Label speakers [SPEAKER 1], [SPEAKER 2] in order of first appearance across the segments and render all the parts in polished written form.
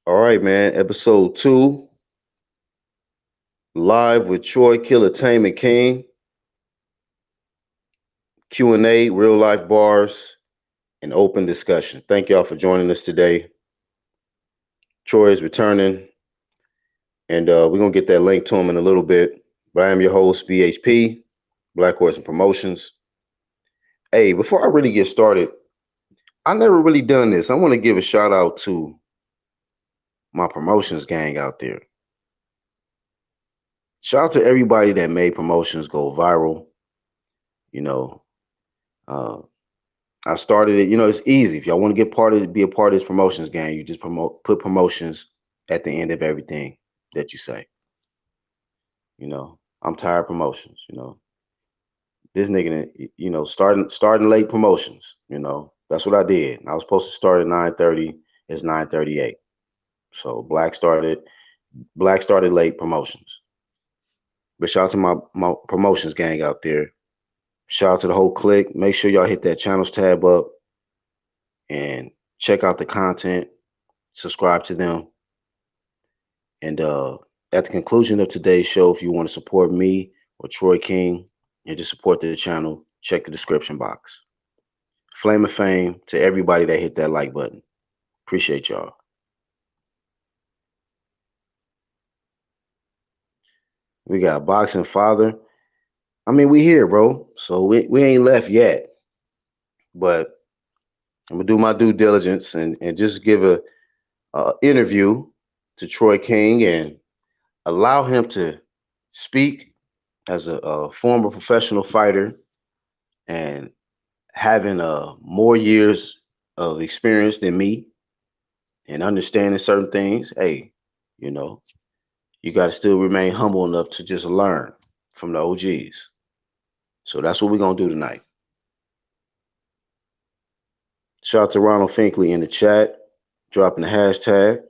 [SPEAKER 1] All right, man. Episode 2, live with Troy Kilatainment King, Q&A, real life bars, and open discussion. Thank y'all for joining us today. Troy is returning, and we're gonna get that link to him in a little bit. But I am your host, BHP, Black Horse and Promotions. Hey, before I really get started, I never really done this. I want to give a shout out to my promotions gang out there. Shout out to everybody that made promotions go viral. You know, uh, I started it. It's easy. If y'all want to be a part of this promotions game, you just put promotions at the end of everything that you say. I'm tired of promotions. This nigga, starting late promotions. That's what I did. I was supposed to start at 9:30. It's 9:38. So Black started late promotions. But shout out to my promotions gang out there. Shout out to the whole clique. Make sure y'all hit that channels tab up and check out the content. Subscribe to them. And at the conclusion of today's show, if you want to support me or Troy King and just support the channel, check the description box. Flame of fame to everybody that hit that like button. Appreciate y'all. We got Boxing Father. I mean, we here, bro. So we ain't left yet. But I'm going to do my due diligence and just give a interview to Troy King and allow him to speak as a former professional fighter and having more years of experience than me and understanding certain things. Hey, you know, you got to still remain humble enough to just learn from the OGs. So that's what we're gonna do tonight. Shout out to Ronald Finkley in the chat, dropping the hashtag.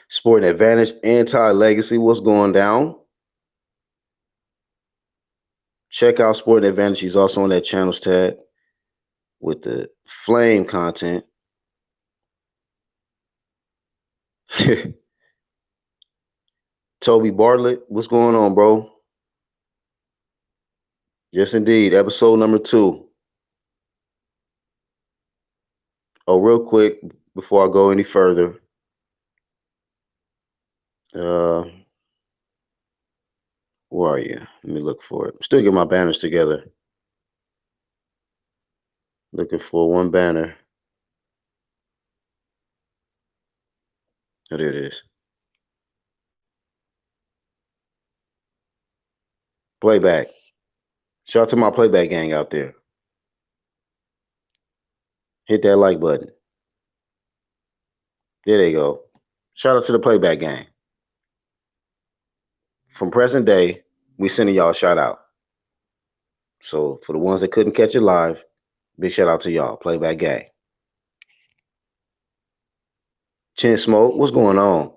[SPEAKER 1] Sporting Advantage, anti-legacy. What's going down? Check out Sporting Advantage. He's also on that channels tab with the flame content. Toby Bartlett, what's going on, bro? Yes, indeed. Episode number 2. Oh, real quick, before I go any further, uh, where are you? Let me look for it. Still get my banners together. Looking for one banner. Oh, there it is. Playback. Shout out to my playback gang out there. Hit that like button. There they go. Shout out to the playback gang. From present day, we sending y'all a shout out. So for the ones that couldn't catch it live, big shout out to y'all, playback gang. Chin Smoke, what's going on?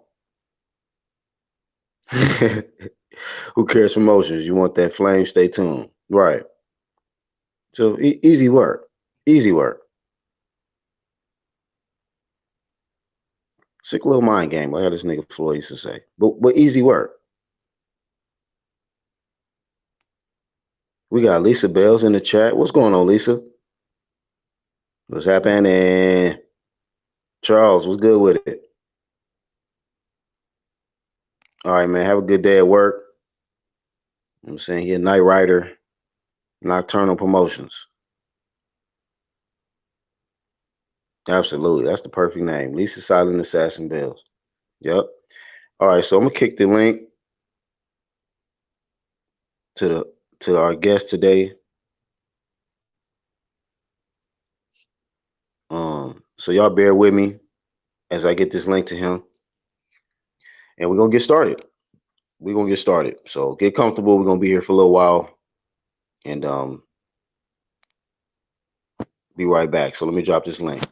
[SPEAKER 1] Who cares for motions? You want that flame? Stay tuned. Right. So easy work. Easy work. Sick little mind game. I heard this nigga Floyd used to say. But easy work. We got Lisa Bells in the chat. What's going on, Lisa? What's happening? Charles, what's good with it? All right, man. Have a good day at work. I'm saying you're a night rider, nocturnal promotions. Absolutely. That's the perfect name. Lisa Silent Assassin Bells. Yep. All right, so I'm gonna kick the link to our guest today. So y'all bear with me as I get this link to him. And we're gonna get started. We're gonna get started. So get comfortable. We're gonna be here for a little while. And be right back. So let me drop this link.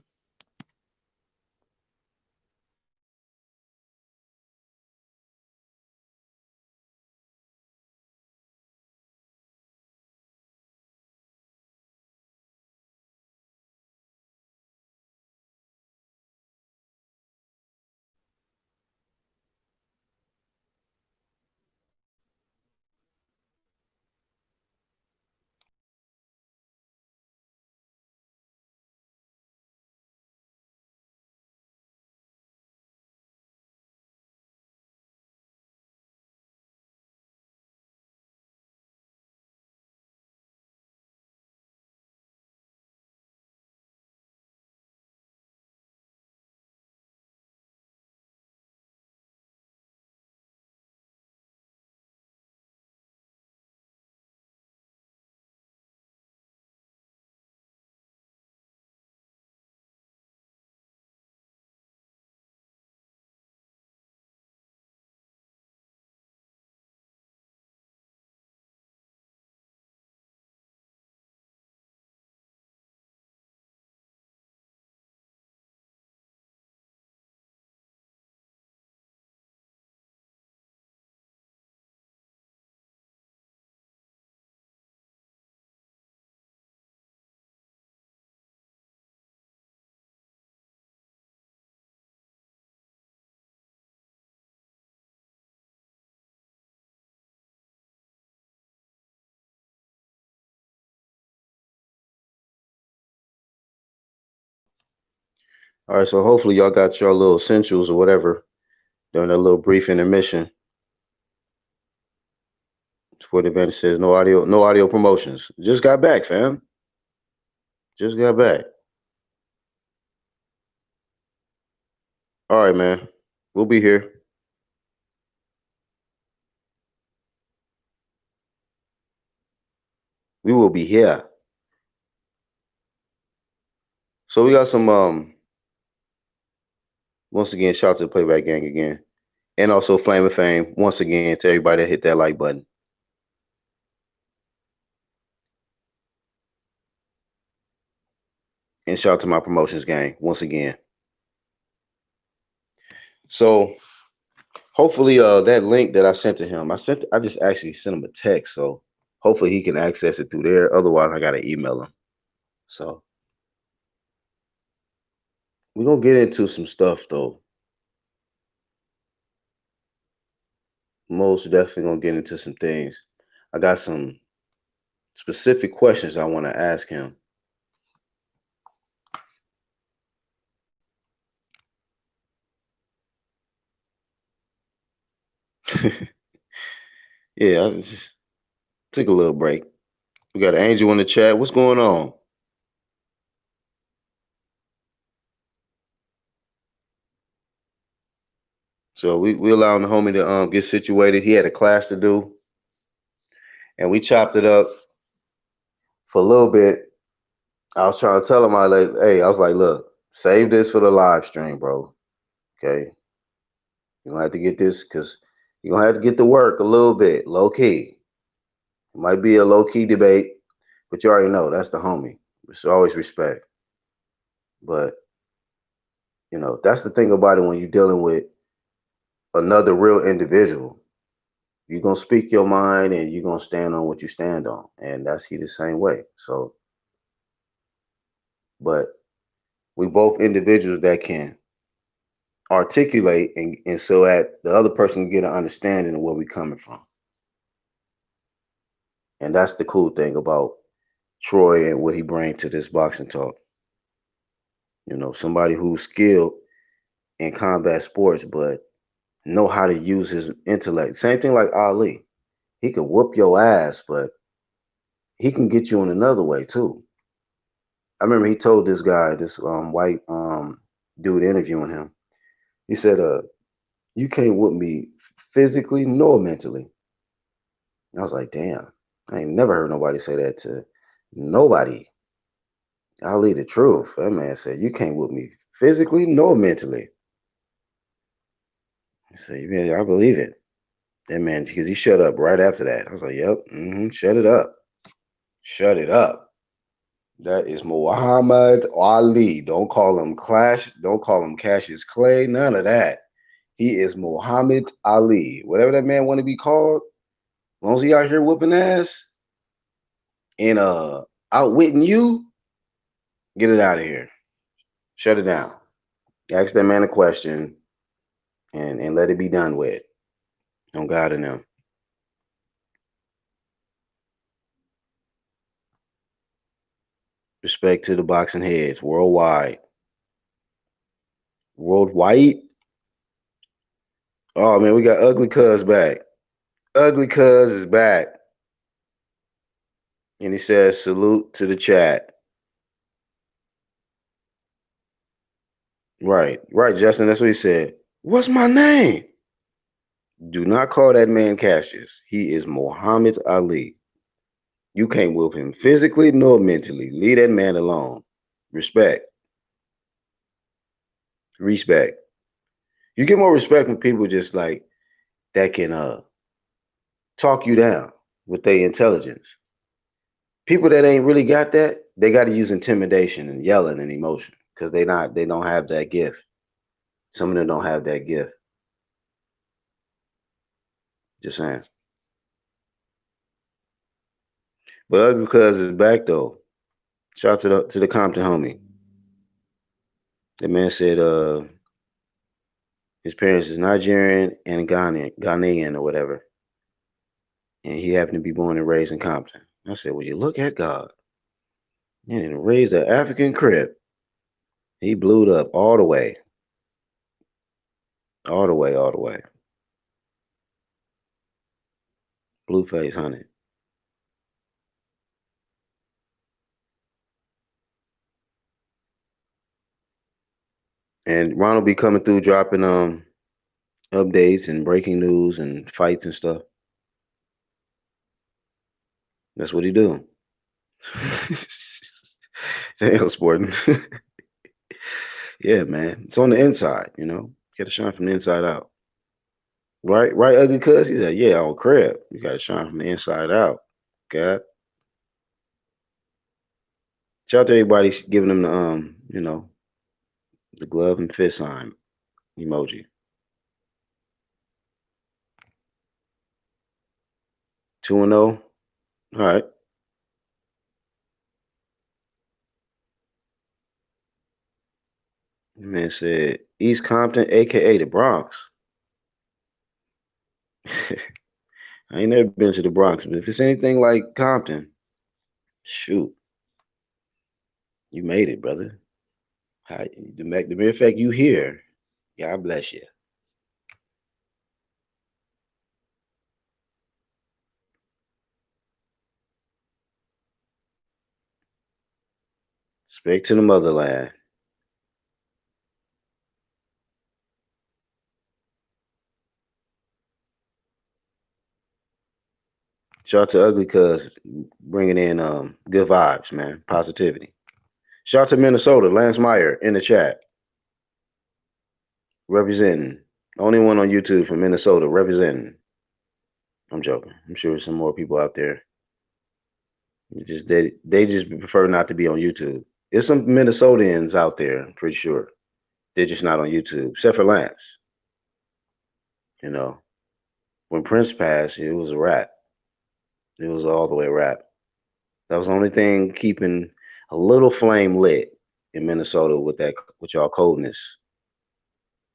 [SPEAKER 1] All right, so hopefully y'all got your little essentials or whatever during that little brief intermission. Sport event says no audio promotions. Just got back, fam. Just got back. All right, man. We'll be here. We will be here. So we got some once again, shout out to the playback gang again. And also Flame of Fame, once again, to everybody that hit that like button. And shout out to my promotions gang, once again. So hopefully that link that I sent to him, I just actually sent him a text. So hopefully he can access it through there. Otherwise I gotta email him. So we're gonna get into some stuff though. Most definitely gonna get into some things. I got some specific questions I want to ask him. Yeah, I just took a little break. We got Angel in the chat. What's going on? So we allowing the homie to get situated. He had a class to do, and we chopped it up for a little bit. I was trying to tell him, I was like, look, save this for the live stream, bro. Okay, you gonna have to get this because you're gonna have to get to work a little bit, low key. It might be a low key debate, but you already know that's the homie. It's always respect. But that's the thing about it when you're dealing with another real individual. You're gonna speak your mind and you're gonna stand on what you stand on. And that's he the same way. So, but we both individuals that can articulate and so that the other person can get an understanding of where we're coming from. And that's the cool thing about Troy and what he brings to this boxing talk. Somebody who's skilled in combat sports, but know how to use his intellect. Same thing like Ali. He can whoop your ass, but he can get you in another way too. I remember he told this guy, this white dude interviewing him. He said, "You can't whoop me physically nor mentally." I was like, "Damn, I ain't never heard nobody say that to nobody." I'll leave the truth. That man said, "You can't whoop me physically nor mentally." I said, "Yeah, I believe it." That man, because he shut up right after that. I was like, "Yep, shut it up, shut it up." That is Muhammad Ali. Don't call him Clash. Don't call him Cassius Clay. None of that. He is Muhammad Ali. Whatever that man want to be called, as long as he out here whooping ass and outwitting you, get it out of here. Shut it down. Ask that man a question and let it be done with. On God and them. Respect to the boxing heads worldwide. Worldwide. Oh man, we got Ugly Cuz back. Ugly Cuz is back. And he says, salute to the chat. Right, right, Justin. That's what he said. What's my name? Do not call that man Cassius. He is Muhammad Ali. You can't whoop him physically nor mentally. Leave that man alone. Respect. Respect. You get more respect from people just like that can talk you down with their intelligence. People that ain't really got that, they got to use intimidation and yelling and emotion because they don't have that gift. Some of them don't have that gift. Just saying. But Ugly Cuz is back though. Shout out to the Compton homie. The man said his parents is Nigerian and Ghanaian or whatever. And he happened to be born and raised in Compton. I said, well, you look at God. And raised an African crib. He blew up all the way, all the way, all the way. Blueface Hunted. And Ron will be coming through dropping updates and breaking news and fights and stuff. That's what he do. Damn, sporting. Yeah, man. It's on the inside, you know. Got to shine from the inside out. Right, right, ugly cuz. He said, yeah, on crib. You got to shine from the inside out. God. Shout out to everybody giving them the the glove and fist sign emoji. 2-0. All right. The man said East Compton, aka the Bronx. I ain't never been to the Bronx, but if it's anything like Compton, shoot, you made it, brother. The mere fact you here, God bless you. Respect to the motherland. Shout out to Ugly Cuz bringing in good vibes, man, positivity. Shout out to Minnesota, Lance Meyer in the chat, representing. Only one on YouTube from Minnesota representing. I'm joking. I'm sure there's some more people out there. They just prefer not to be on YouTube. There's some Minnesotans out there, I'm pretty sure. They're just not on YouTube, except for Lance. You know, when Prince passed, it was a wrap. It was all the way a wrap. That was the only thing keeping a little flame lit in Minnesota with y'all coldness.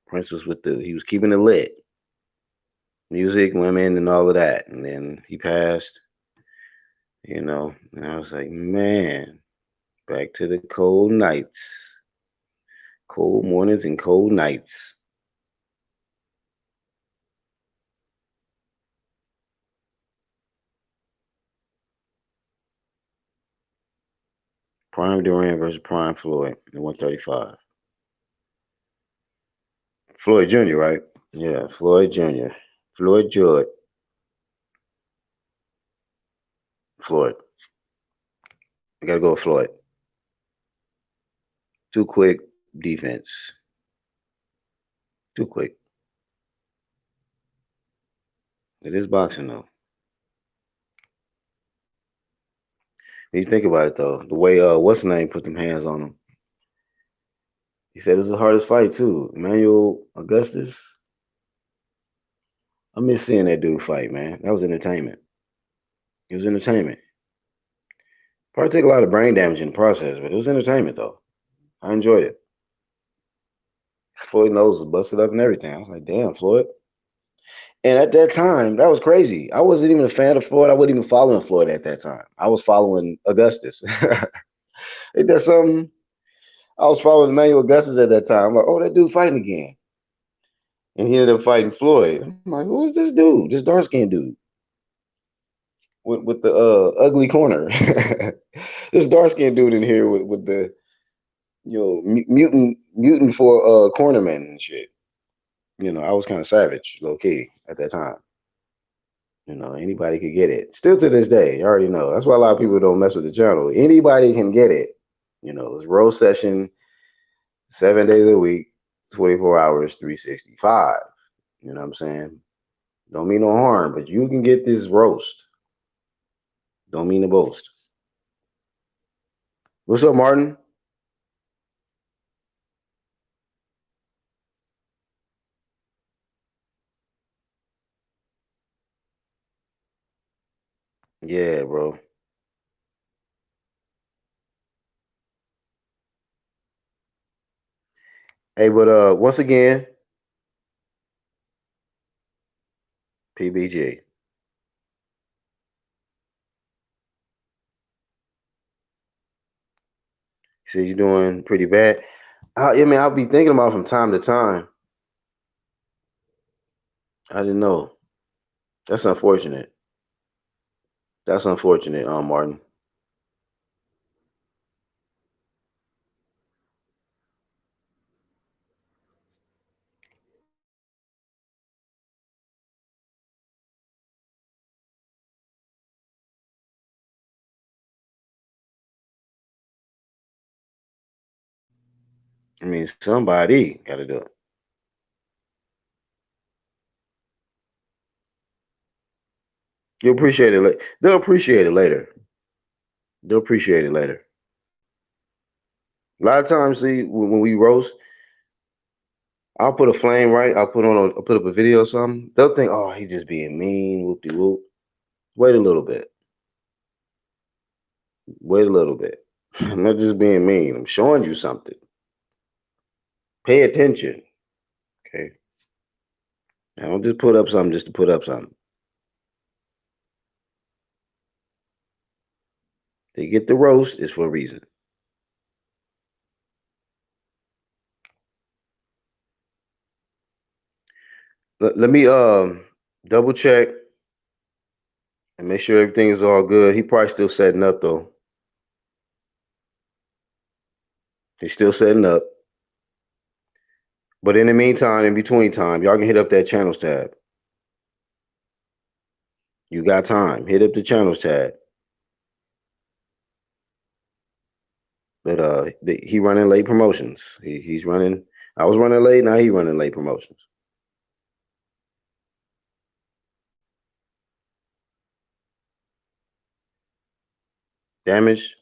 [SPEAKER 1] Prince was he was keeping it lit. Music, women, and all of that. And then he passed, and I was like, man, back to the cold nights, cold mornings and cold nights. Prime Durant versus Prime Floyd at 135. Floyd Jr., right? Yeah, Floyd Jr. Floyd George. Floyd. I gotta go with Floyd. Too quick defense. Too quick. It is boxing though. When you think about it though, the way what's the name put them hands on him. He said it was the hardest fight too. Emmanuel Augustus. I miss seeing that dude fight, man. That was entertainment. It was entertainment. Probably take a lot of brain damage in the process, but it was entertainment though. I enjoyed it. Floyd nose was busted up and everything. I was like, damn, Floyd. And at that time, that was crazy. I wasn't even a fan of Floyd. I wasn't even following Floyd at that time. I was following Augustus. Ain't that something? I was following Emmanuel Augustus at that time. I'm like, oh, that dude fighting again. And he ended up fighting Floyd. I'm like, who is this dude? This dark skinned dude with the ugly corner. This dark skinned dude in here with the mutant for cornerman and shit. I was kind of savage, low key at that time. Anybody could get it. Still to this day, you already know. That's why a lot of people don't mess with the channel. Anybody can get it. It's row session 7 days a week, 24 hours, 365. You know what I'm saying? Don't mean no harm, but you can get this roast. Don't mean to boast. What's up, Martin? Yeah, bro. Hey, but once again, PBG. See, you're doing pretty bad. I mean, I'll be thinking about it from time to time. I didn't know. That's unfortunate. That's unfortunate, Martin. I mean, somebody got to do it. You'll appreciate it. They'll appreciate it later. They'll appreciate it later. A lot of times, see, when we roast, I'll put a flame right. I'll put up a video or something. They'll think, oh, he just being mean. Whoop de whoop. Wait a little bit. Wait a little bit. I'm not just being mean. I'm showing you something. Pay attention. Okay. I don't just put up something just to put up something. They get the roast is for a reason. Let me double check and make sure everything is all good. He probably still setting up though. He's still setting up. But in the meantime, in between time, y'all can hit up that channels tab. You got time. Hit up the channels tab. But he running late promotions. He's running. I was running late. Now he running late promotions. Damage.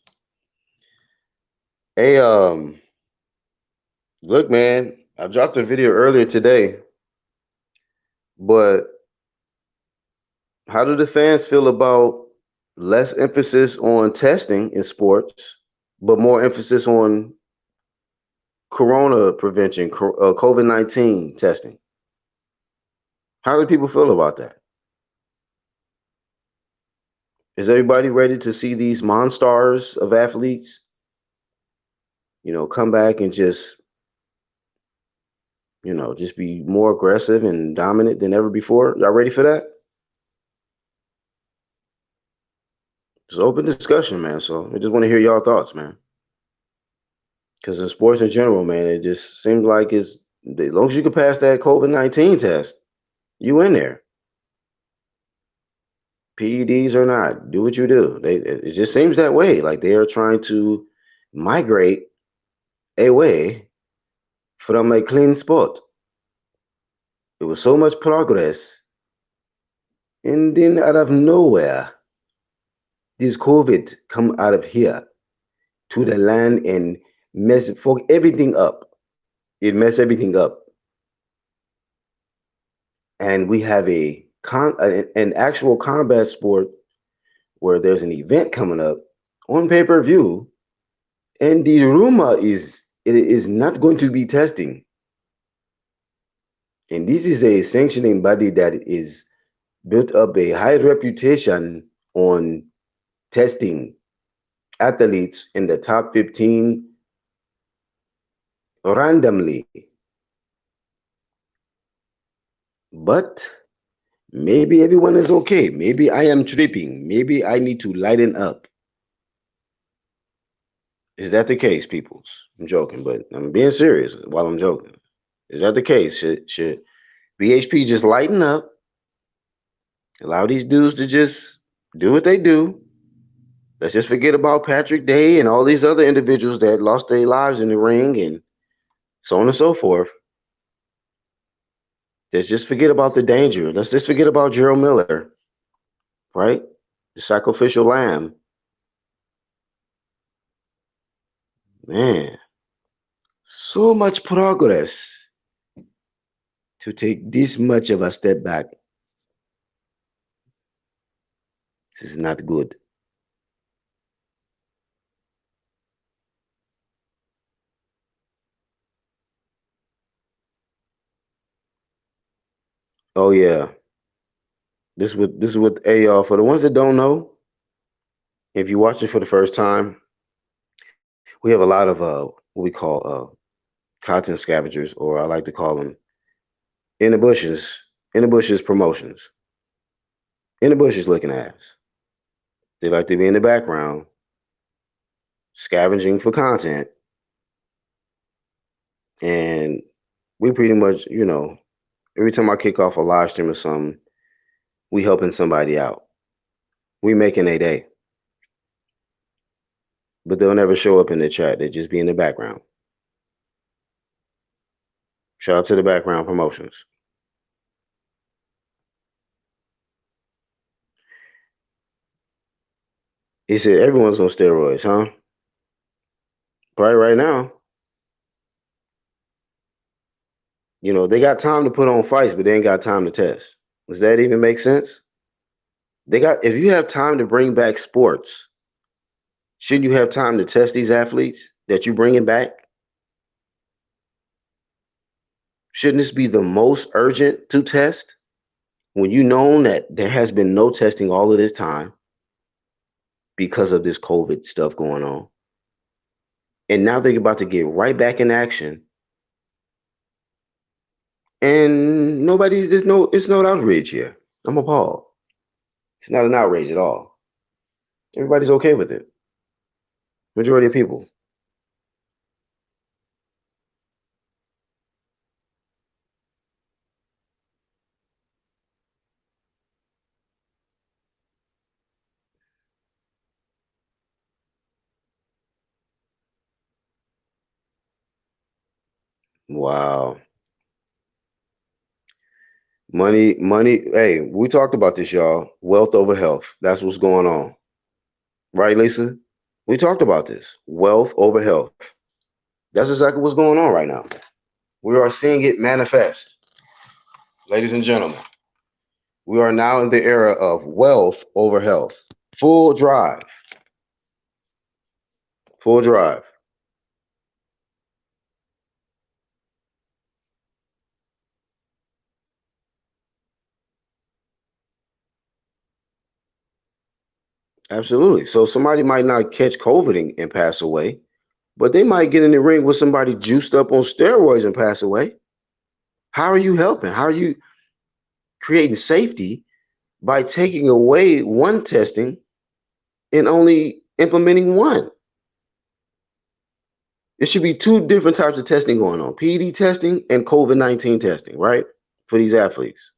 [SPEAKER 1] Hey, look, man. I dropped a video earlier today, but how do the fans feel about less emphasis on testing in sports, but more emphasis on corona prevention, COVID-19 testing? How do people feel about that? Is everybody ready to see these monsters of athletes, come back and just be more aggressive and dominant than ever before? Y'all ready for that? It's open discussion, man. So I just want to hear y'all thoughts, man. Because in sports in general, man, it just seems like as long as you can pass that COVID-19 test, you in there. PEDs or not, do what you do. It just seems that way. Like they are trying to migrate away from a clean spot. It was so much progress, and then out of nowhere, this COVID come out of here to the land and mess fuck everything up. It mess everything up, and we have an actual combat sport where there's an event coming up on pay-per-view, and the rumor is it is not going to be testing. And this is a sanctioning body that is built up a high reputation on testing athletes in the top 15 randomly. But maybe everyone is okay. Maybe I am tripping. Maybe I need to lighten up. Is that the case, peoples? I'm joking, but I'm being serious while I'm joking. Is that the case? Should BHP just lighten up, allow these dudes to just do what they do? Let's just forget about Patrick Day and all these other individuals that lost their lives in the ring and so on and so forth. Let's just forget about the danger. Let's just forget about Gerald Miller, right? The sacrificial lamb. Man, so much progress to take this much of a step back. This is not good. Oh yeah. This is what for the ones that don't know, if you're watching for the first time, we have a lot of what we call content scavengers, or I like to call them in the bushes promotions. In the bushes looking ass. They like to be in the background, scavenging for content, and we pretty much, every time I kick off a live stream or something, we helping somebody out. We making a day. But they'll never show up in the chat. They just be in the background. Shout out to the background promotions. He said everyone's on steroids, huh? Probably right now. They got time to put on fights, but they ain't got time to test. Does that even make sense? If you have time to bring back sports, shouldn't you have time to test these athletes that you're bringing back? Shouldn't this be the most urgent to test when you know that there has been no testing all of this time because of this COVID stuff going on? And now they're about to get right back in action. And it's no outrage here. I'm appalled. It's not an outrage at all. Everybody's okay with it. Majority of people. Wow. Money. Hey, we talked about this, y'all. Wealth over health. That's what's going on. Right, Lisa? We talked about this. Wealth over health. That's exactly what's going on right now. We are seeing it manifest. Ladies and gentlemen, we are now in the era of wealth over health. Full drive. Full drive. Absolutely. So somebody might not catch COVID and pass away, but they might get in the ring with somebody juiced up on steroids and pass away. How are you helping? How are you creating safety by taking away one testing and only implementing one? There should be two different types of testing going on: PED testing and COVID-19 testing, right? For these athletes.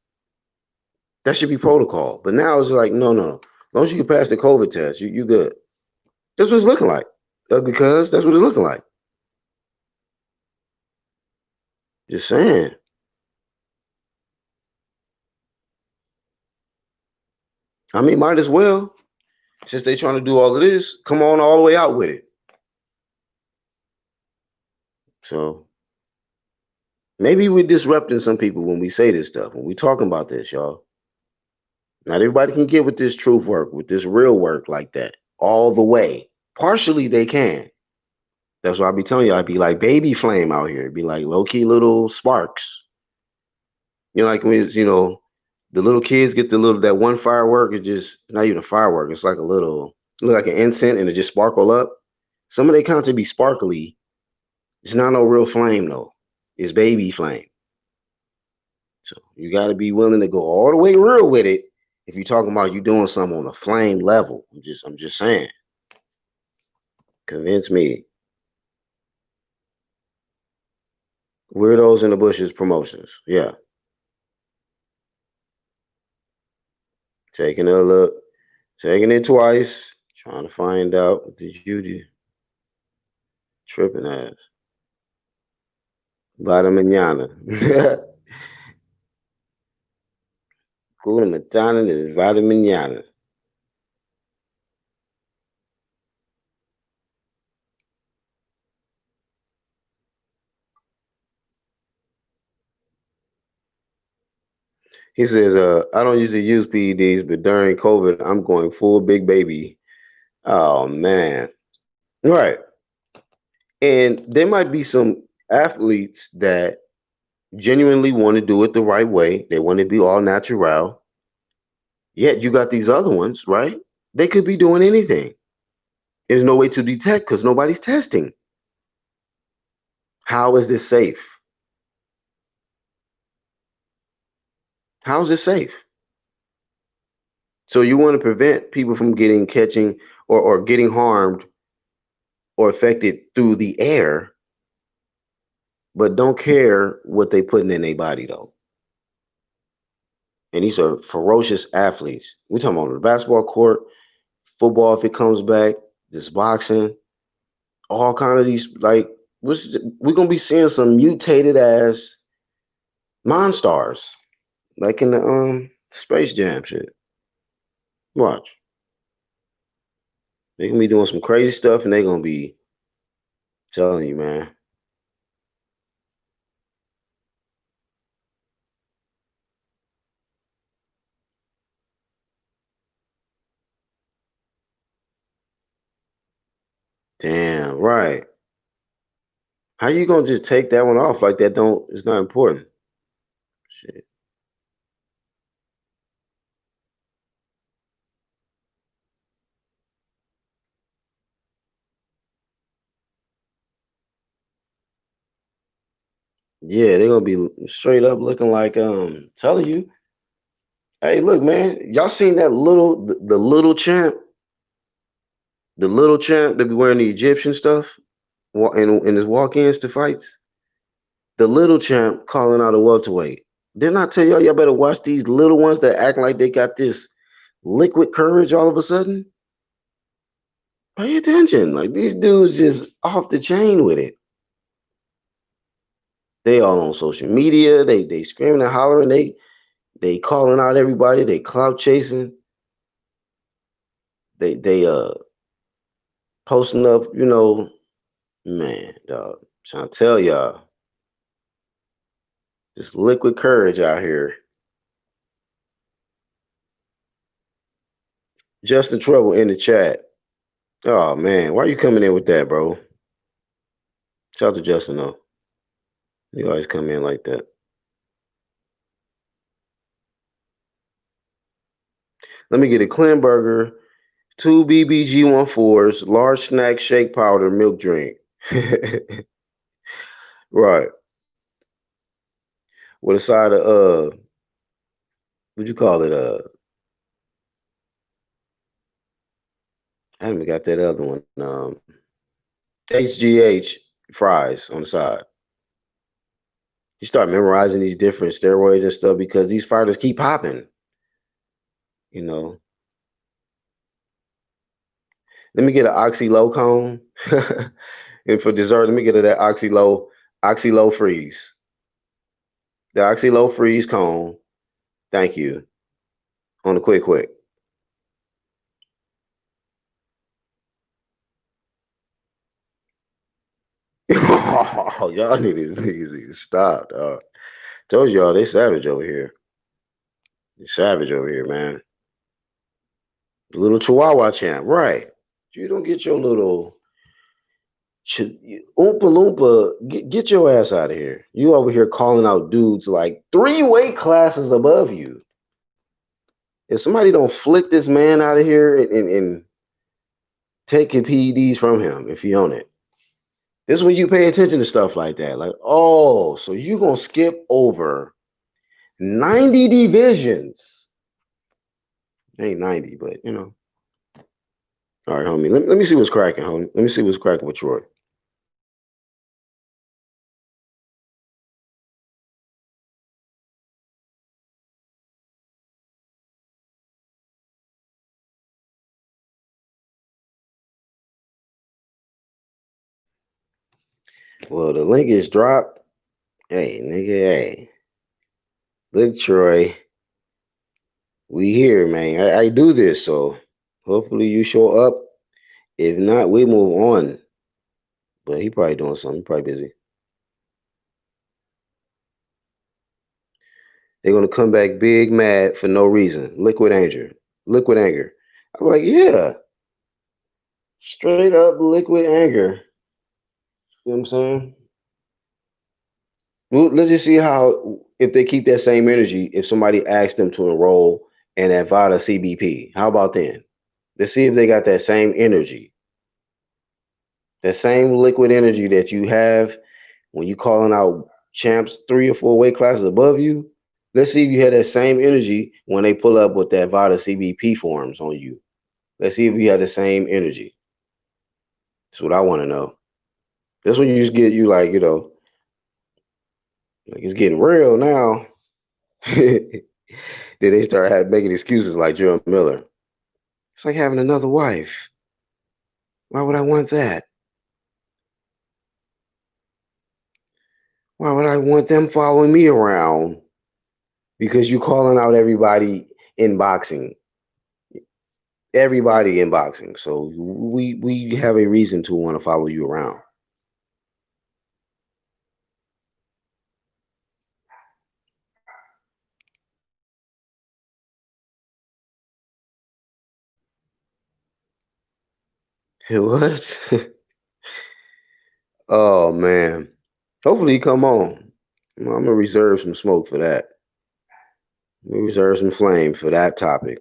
[SPEAKER 1] That should be protocol. But now it's like, no, no. As long as you can pass the COVID test, you good. That's what it's looking like. Because that's what it's looking like. Just saying. I mean, might as well. Since they trying to do all of this, come on all the way out with it. So maybe we're disrupting some people when we say this stuff, when we talking about this, y'all. Not everybody can get with this truth work, with this real work like that, all the way. Partially they can. That's why I be telling you, I'd be like baby flame out here. It'd be like low-key little sparks. Like when it's, the little kids get that one firework, it's just not even a firework, it's like a little, look like an incense and it just sparkle up. Some of their content be sparkly. It's not no real flame though. It's baby flame. So you got to be willing to go all the way real with it if you're talking about you doing something on a flame level. I'm just saying. Convince me. Weirdos in the bushes promotions. Yeah. Taking a look. Taking it twice. Trying to find out what did you do. Tripping ass. Vada mañana. Kuna matana is vada mañana. He says, I don't usually use PEDs, but during COVID, I'm going full big baby. Oh, man. Right. And there might be some athletes that genuinely want to do it the right way. They want to be all natural. Yet you got these other ones, right? They could be doing anything. There's no way to detect because nobody's testing. How is this safe? How is this safe? So you want to prevent people from catching, or getting harmed or affected through the air, but don't care what they putting in their body though. And these are ferocious athletes. We're talking about the basketball court, football if it comes back, this boxing, all kind of these like we're gonna be seeing some mutated ass monstars like in the Space Jam shit. Watch, they gonna be doing some crazy stuff, and they gonna be telling you, man. Damn right. How you gonna just take that one off like that? Don't It's not important. Shit. Yeah, they're gonna be straight up looking like telling you, hey, look, man, y'all seen that the little champ, the little champ that be wearing the Egyptian stuff in his walk-ins to fights? The little champ calling out a welterweight. Didn't I tell y'all better watch these little ones that act like they got this liquid courage all of a sudden? Pay attention. Like these dudes just off the chain with it. They all on social media. They screaming and hollering. They calling out everybody. They clout chasing. They posting up, man, dog. Trying to tell y'all. Just liquid courage out here. Justin Trouble in the chat. Oh man, why are you coming in with that, bro? Shout out to Justin though. He always come in like that. Let me get a clean burger, two BBG 14s, large snack shake powder, milk drink. Right. With a side of what you call it? I haven't got that other one. HGH fries on the side. You start memorizing these different steroids and stuff because these fighters keep popping. You know. Let me get an oxylow cone. And for dessert, let me get that oxylow freeze. The oxylow freeze cone. Thank you. On the quick. Oh, y'all need to stop, dog. Told y'all they savage over here. They savage over here, man. Little Chihuahua champ, right? You don't get your little Oompa Loompa. Get your ass out of here. You over here calling out dudes like 3 weight classes above you. If somebody don't flick this man out of here and take your PEDs from him if you own it. This is when you pay attention to stuff like that. Like, oh, so you gonna skip over 90 divisions. Ain't 90, but All right, homie. Let me see what's cracking, homie. Let me see what's cracking with Troy. Well, the link is dropped. Hey, nigga, hey. Look, Troy. We here, man. I do this, so hopefully you show up. If not, we move on. But he probably doing something. He probably busy. They're gonna come back big mad for no reason. Liquid anger. Liquid anger. I'm like, yeah. Straight up liquid anger. You know what I'm saying? Well, let's just see how if they keep that same energy, if somebody asks them to enroll in Avada CBP. How about then? Let's see if they got that same energy. That same liquid energy that you have when you calling out champs 3 or 4 weight classes above you, let's see if you had that same energy when they pull up with that VADA CBP forms on you. Let's see if you had the same energy. That's what I want to know. That's when you just get you like, like it's getting real now. Then they start making excuses like Joe Miller. It's like having another wife. Why would I want that? Why would I want them following me around? Because you're calling out everybody in boxing. Everybody in boxing. So we have a reason to want to follow you around. What? Oh man. Hopefully he come on. I'm gonna reserve some smoke for that. We reserve some flame for that topic.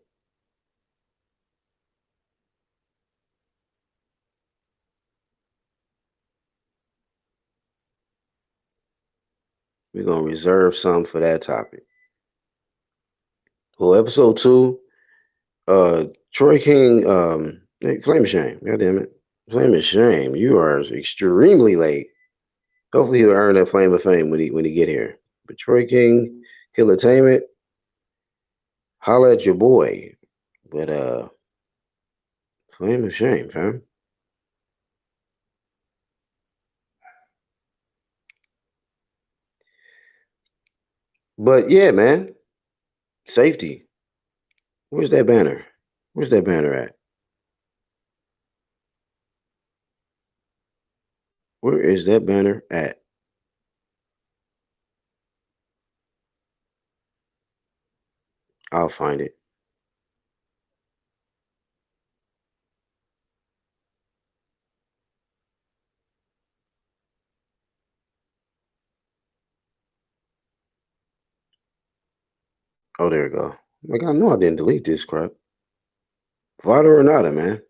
[SPEAKER 1] We're gonna reserve some for that topic. Well, episode 2, Troy King, hey, Flame of Shame. God damn it. Flame of Shame. You are extremely late. Hopefully he'll earn that flame of fame when he get here. But Troy King, Kilatainment, holla at your boy. But flame of shame, fam. But yeah, man. Safety. Where's that banner? Where's that banner at? Where is that banner at? I'll find it. Oh, there we go. Like I know I didn't delete this crap. Vada or nada, man.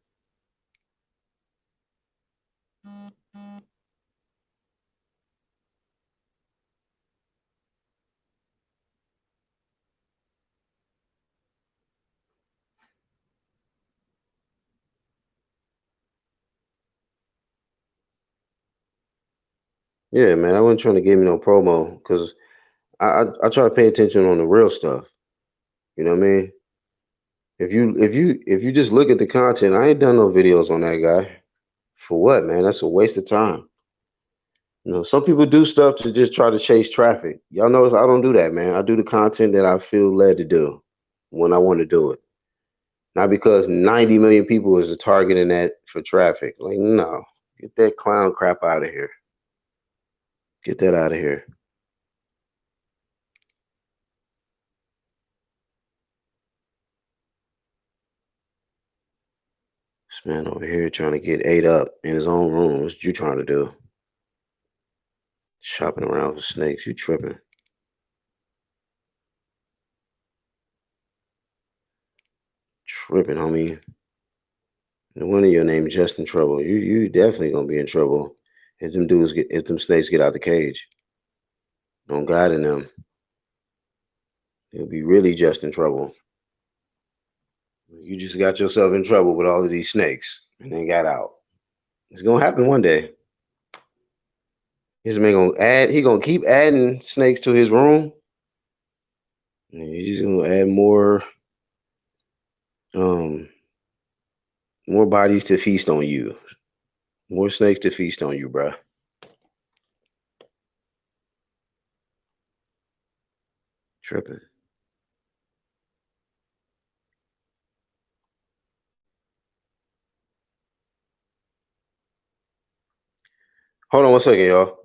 [SPEAKER 1] Yeah, man. I wasn't trying to give me no promo because I try to pay attention on the real stuff. You know what I mean? If you just look at the content, I ain't done no videos on that guy. For what, man? That's a waste of time. Some people do stuff to just try to chase traffic. Y'all notice I don't do that, man. I do the content that I feel led to do when I want to do it. Not because 90 million people is targeting that for traffic. Like, no. Get that clown crap out of here. Get that out of here. This man over here trying to get ate up in his own room. What's you trying to do? Shopping around for snakes. You tripping. Tripping, homie. No wonder your name is Justin Trouble. You definitely gonna be in trouble if them snakes get out the cage. On God in them. You'll be really just in trouble. You just got yourself in trouble with all of these snakes and then got out. It's gonna happen one day. This man he gonna keep adding snakes to his room. And he's gonna add um more bodies to feast on you. More snakes to feast on you, bruh. Tripping. Hold on 1 second, y'all.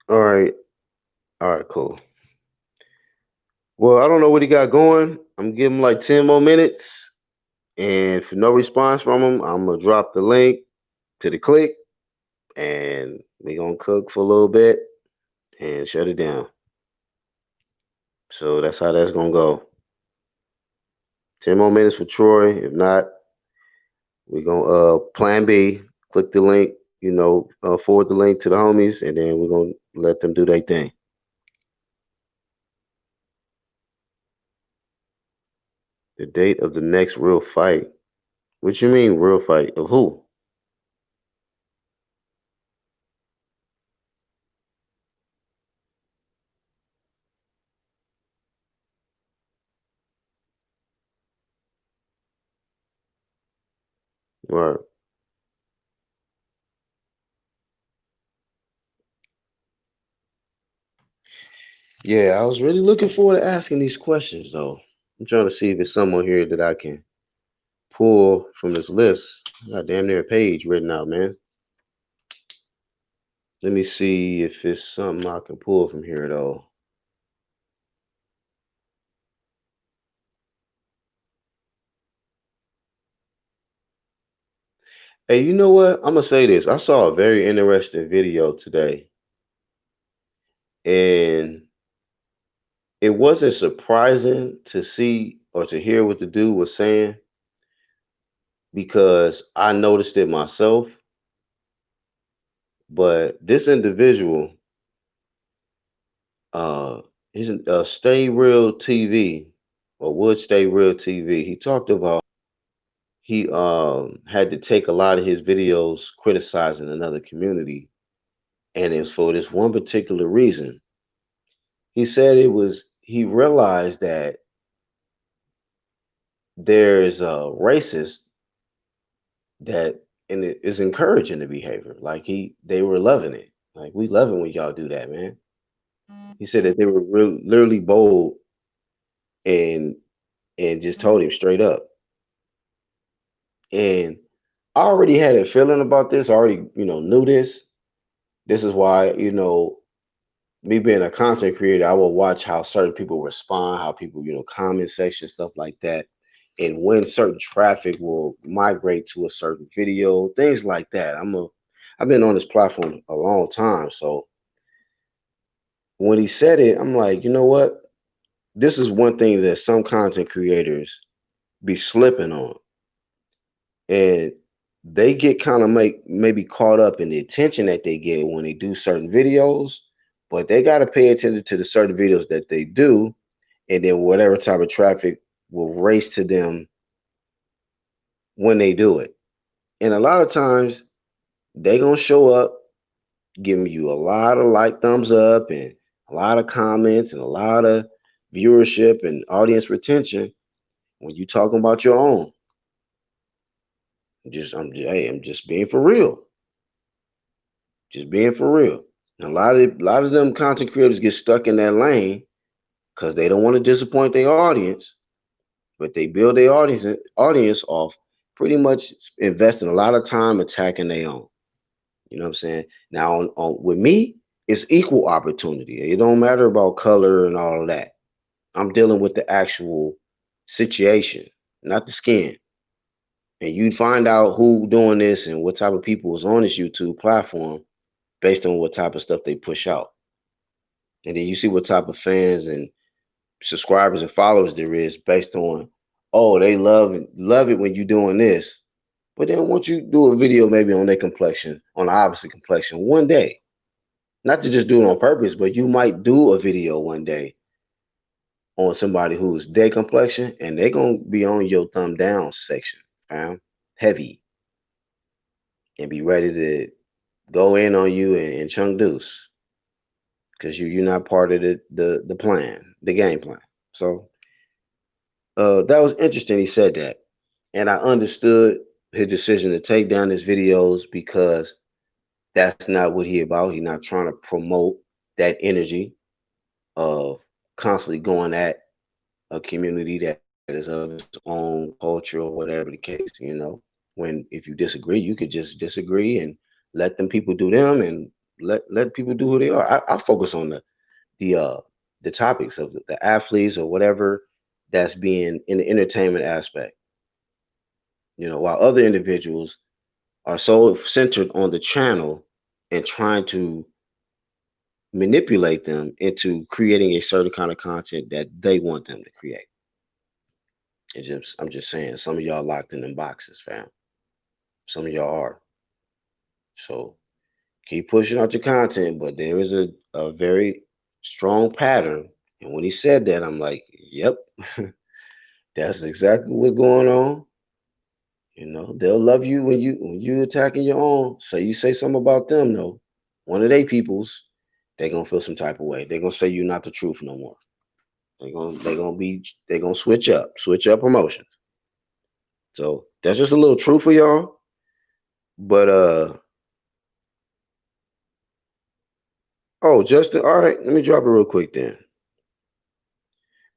[SPEAKER 1] All right. All right, cool. Well, I don't know what he got going. I'm giving him like 10 more minutes. And for no response from him, I'm gonna drop the link to the click and we're gonna cook for a little bit and shut it down. So that's how that's gonna go. 10 more minutes for Troy. If not, we're gonna plan B, click the link, forward the link to the homies, and then we're gonna let them do their thing. The date of the next real fight. What you mean real fight? Of who? Right. Yeah, I was really looking forward to asking these questions though. I'm trying to see if there's someone here that I can pull from this list. I got damn near a page written out, man. Let me see if it's something I can pull from here though. Hey, you know what? I'm gonna say this. I saw a very interesting video today, and it wasn't surprising to see or to hear what the dude was saying because I noticed it myself. But this individual, uh, he's Stay Real TV or would Stay Real TV. He talked about he had to take a lot of his videos criticizing another community, and it was for this one particular reason. He said it was he realized that there's a racist that and it is encouraging the behavior. Like they were loving it. Like we love it when y'all do that, man. He said that they were literally bold and just told him straight up. And I already had a feeling about this. I already, knew this. This is why, me being a content creator, I will watch how certain people respond, how people, comment section, stuff like that. And when certain traffic will migrate to a certain video, things like that. I've been on this platform a long time. So when he said it, I'm like, you know what? This is one thing that some content creators be slipping on. And they get kind of maybe caught up in the attention that they get when they do certain videos, but they got to pay attention to the certain videos that they do, and then whatever type of traffic will race to them when they do it. And a lot of times they gonna show up giving you a lot of like thumbs up and a lot of comments and a lot of viewership and audience retention when you talking about your own. Hey, I'm just being for real. Just being for real. And a lot of them content creators get stuck in that lane because they don't want to disappoint their audience, but they build their audience off pretty much investing a lot of time attacking their own. You know what I'm saying? Now with me, it's equal opportunity. It don't matter about color and all of that. I'm dealing with the actual situation, not the skin. And you find out who doing this and what type of people is on this YouTube platform based on what type of stuff they push out. And then you see what type of fans and subscribers and followers there is based on, oh, they love it when you're doing this. But then once you do a video maybe on their complexion, on the opposite complexion, one day, not to just do it on purpose, but you might do a video one day on somebody who's their complexion and they're gonna be on your thumb down section, fam. Heavy and be ready to go in on you and chunk deuce. Because you're not part of the plan, the game plan. So that was interesting. He said that, and I understood his decision to take down his videos because that's not what he about. He's not trying to promote that energy of constantly going at a community that is of its own culture or whatever the case. When if you disagree, you could just disagree and let them people do them, and Let people do who they are. I focus on the uh the topics of the athletes or whatever that's being in the entertainment aspect. While other individuals are so centered on the channel and trying to manipulate them into creating a certain kind of content that they want them to create. I'm just saying, some of y'all locked in them boxes, fam. Some of y'all are. So keep pushing out your content, but there is a very strong pattern. And when he said that, I'm like, yep, that's exactly what's going on. They'll love you when you attacking your own. So you say something about them, though. One of they peoples, they gonna feel some type of way. They gonna say you're not the truth no more. They gonna switch up promotions. So that's just a little truth for y'all. But oh, Justin, all right, let me drop it real quick then.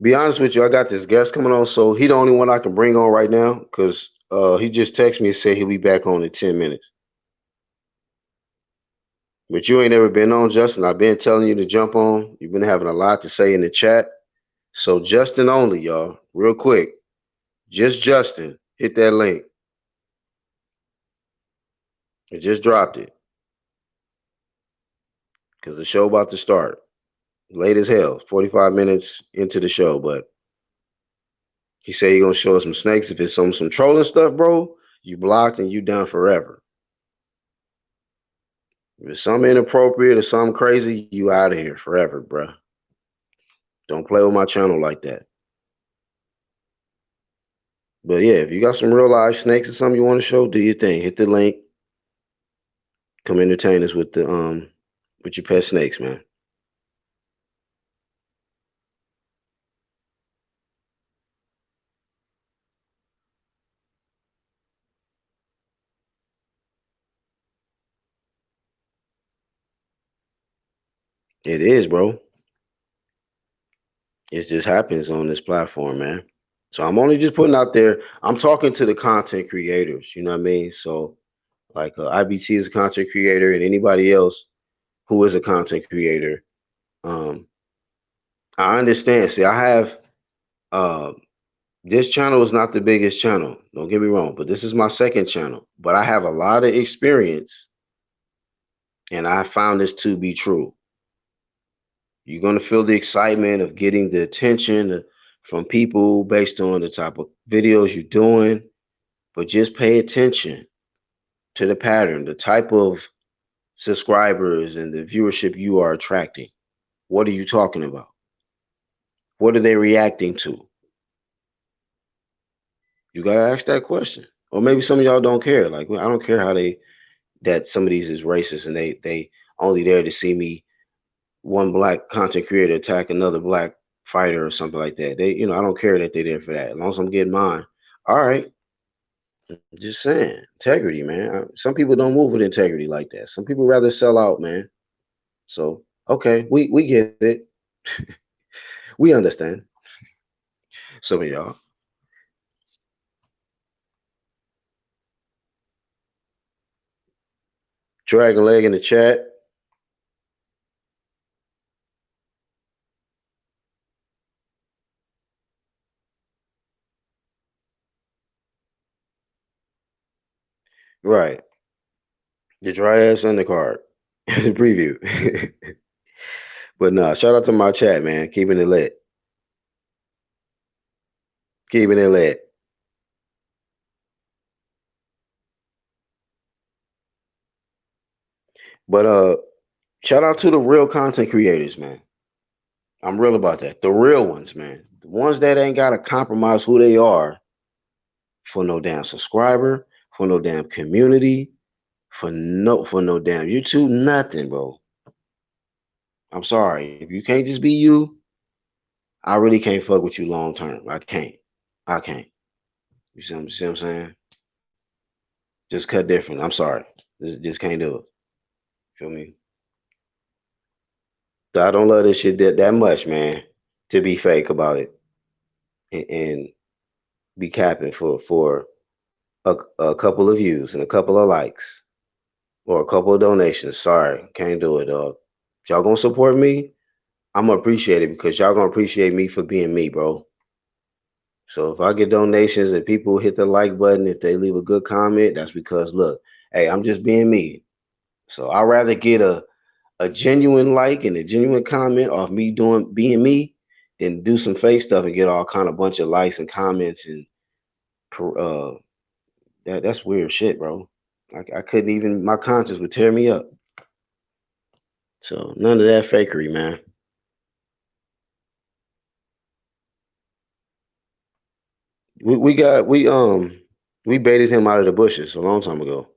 [SPEAKER 1] Be honest with you, I got this guest coming on, so he the only one I can bring on right now because he just texted me and said he'll be back on in 10 minutes. But you ain't never been on, Justin. I've been telling you to jump on. You've been having a lot to say in the chat. So Justin only, y'all. Real quick. Just Justin. Hit that link. I just dropped it. Because the show about to start. Late as hell. 45 minutes into the show, but he said he gonna show us some snakes. If it's some trolling stuff, bro, you blocked and you done forever. If it's something inappropriate or something crazy, you out of here forever, bro. Don't play with my channel like that. But yeah, if you got some real live snakes or something you want to show, do your thing. Hit the link. Come entertain us with your pet snakes, man. It is, bro. It just happens on this platform, man. So I'm only just putting out there. I'm talking to the content creators. You know what I mean? So like IBT is a content creator, and anybody else who is a content creator. Um, I understand. See, I have uh, this channel is not the biggest channel. Don't get me wrong, but this is my second channel. But I have a lot of experience, and I found this to be true. You're gonna feel the excitement of getting the attention from people based on the type of videos you're doing, but just pay attention to the pattern, the type of subscribers and the viewership you are attracting. What are you talking about? What are they reacting to? You gotta ask that question. Or maybe some of y'all don't care. Like, well, I don't care how that some of these is racist and they only there to see me one black content creator attack another black fighter or something like that. I don't care that they're there for that. As long as I'm getting mine. All right. Just saying. Integrity, man. Some people don't move with integrity like that. Some people rather sell out, man. So, okay, we get it. We understand. Some of y'all. Dragon leg in the chat. Right. The dry ass undercard. The preview. But nah, shout out to my chat, man. Keeping it lit. Keeping it lit. But shout out to the real content creators, man. I'm real about that. The real ones, man. The ones that ain't gotta compromise who they are for no damn subscriber, for no damn community, for no damn YouTube, nothing, bro. I'm sorry. If you can't just be you, I really can't fuck with you long term. I can't. I can't. You see what I'm saying? Just cut different. I'm sorry. Just can't do it. Feel me? So I don't love this shit that much, man, to be fake about it and be capping for a couple of views and a couple of likes or a couple of donations. Sorry, can't do it, dog. If y'all gonna support me, I'm gonna appreciate it because y'all gonna appreciate me for being me, bro. So if I get donations and people hit the like button, if they leave a good comment, that's because look, hey, I'm just being me. So I'd rather get a genuine like and a genuine comment off me doing being me than do some fake stuff and get all kind of bunch of likes and comments and uh that's weird shit, bro. I couldn't even my conscience would tear me up. So none of that fakery, man. We baited him out of the bushes a long time ago.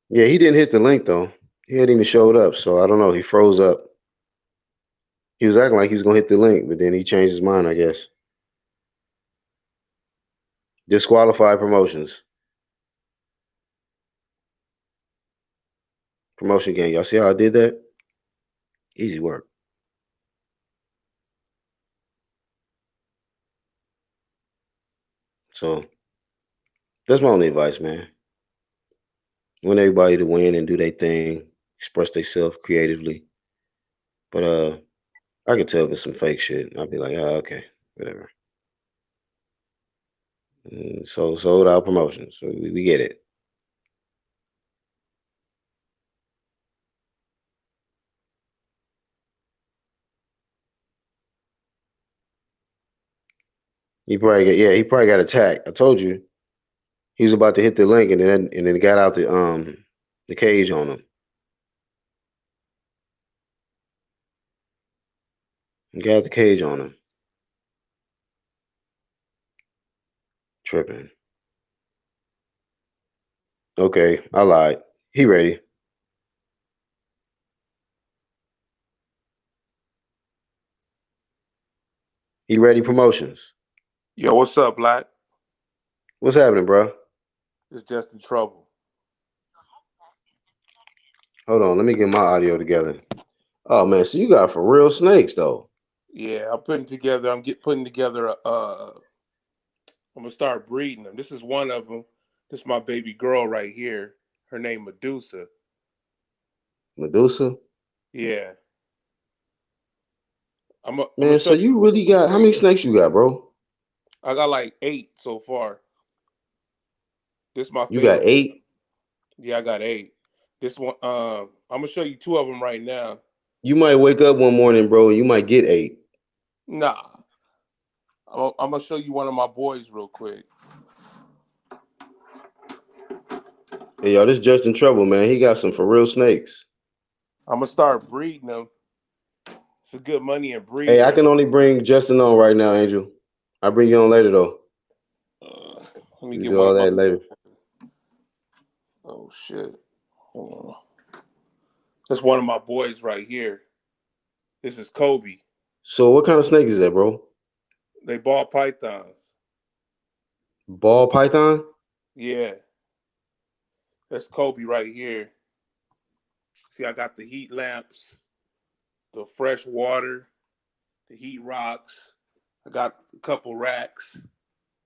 [SPEAKER 1] Yeah, he didn't hit the link though. He hadn't even showed up, so I don't know. He froze up. He was acting like he was gonna hit the link, but then he changed his mind, I guess. Disqualified promotions. Promotion game. Y'all see how I did that? Easy work. So that's my only advice, man. Want everybody to win and do their thing, express themselves creatively. But I can tell if it's some fake shit. I'll be like, oh, okay, whatever. So sold out promotions. So we get it. He probably got attacked. I told you he was about to hit the link and then got out the cage on him. He got the cage on him. Tripping. Okay, I lied. He ready. He ready promotions.
[SPEAKER 2] Yo, what's up, Black?
[SPEAKER 1] What's happening, bro?
[SPEAKER 2] It's just in trouble.
[SPEAKER 1] Hold on, let me get my audio together. Oh man, so you got for real snakes though.
[SPEAKER 2] Yeah, I'm putting together. Putting together. I'm gonna start breeding them. This is one of them. This is my baby girl right here. Her name Medusa.
[SPEAKER 1] Medusa.
[SPEAKER 2] Yeah, I'm gonna
[SPEAKER 1] Man,
[SPEAKER 2] show
[SPEAKER 1] so
[SPEAKER 2] you.
[SPEAKER 1] you really
[SPEAKER 2] I'm gonna
[SPEAKER 1] got
[SPEAKER 2] show
[SPEAKER 1] how many
[SPEAKER 2] you.
[SPEAKER 1] snakes you got, bro?
[SPEAKER 2] I got like 8 so far. This is my
[SPEAKER 1] You got
[SPEAKER 2] favorite.
[SPEAKER 1] 8?
[SPEAKER 2] Yeah, I got 8. This one. I'm gonna show you 2 of them right now.
[SPEAKER 1] You might wake up one morning, bro, and you might get 8.
[SPEAKER 2] Nah, I'm gonna show you one of my boys real quick.
[SPEAKER 1] Hey, y'all, this Justin Trouble, man. He got some for real snakes.
[SPEAKER 2] I'm gonna start breeding them. It's a good money in
[SPEAKER 1] Hey, I
[SPEAKER 2] breeding.
[SPEAKER 1] can only bring Justin on right now, Angel. I'll bring you on later, though.
[SPEAKER 2] Uh, Let me
[SPEAKER 1] We
[SPEAKER 2] get
[SPEAKER 1] do
[SPEAKER 2] one
[SPEAKER 1] all
[SPEAKER 2] of my.
[SPEAKER 1] that later.
[SPEAKER 2] Oh shit! Hold on. That's one of my boys right here. This is Kobe.
[SPEAKER 1] So, what kind of snake is that, bro?
[SPEAKER 2] They ball pythons.
[SPEAKER 1] Ball python?
[SPEAKER 2] Yeah, that's Kobe right here. See, I got the heat lamps, the fresh water, the heat rocks. I got a couple racks.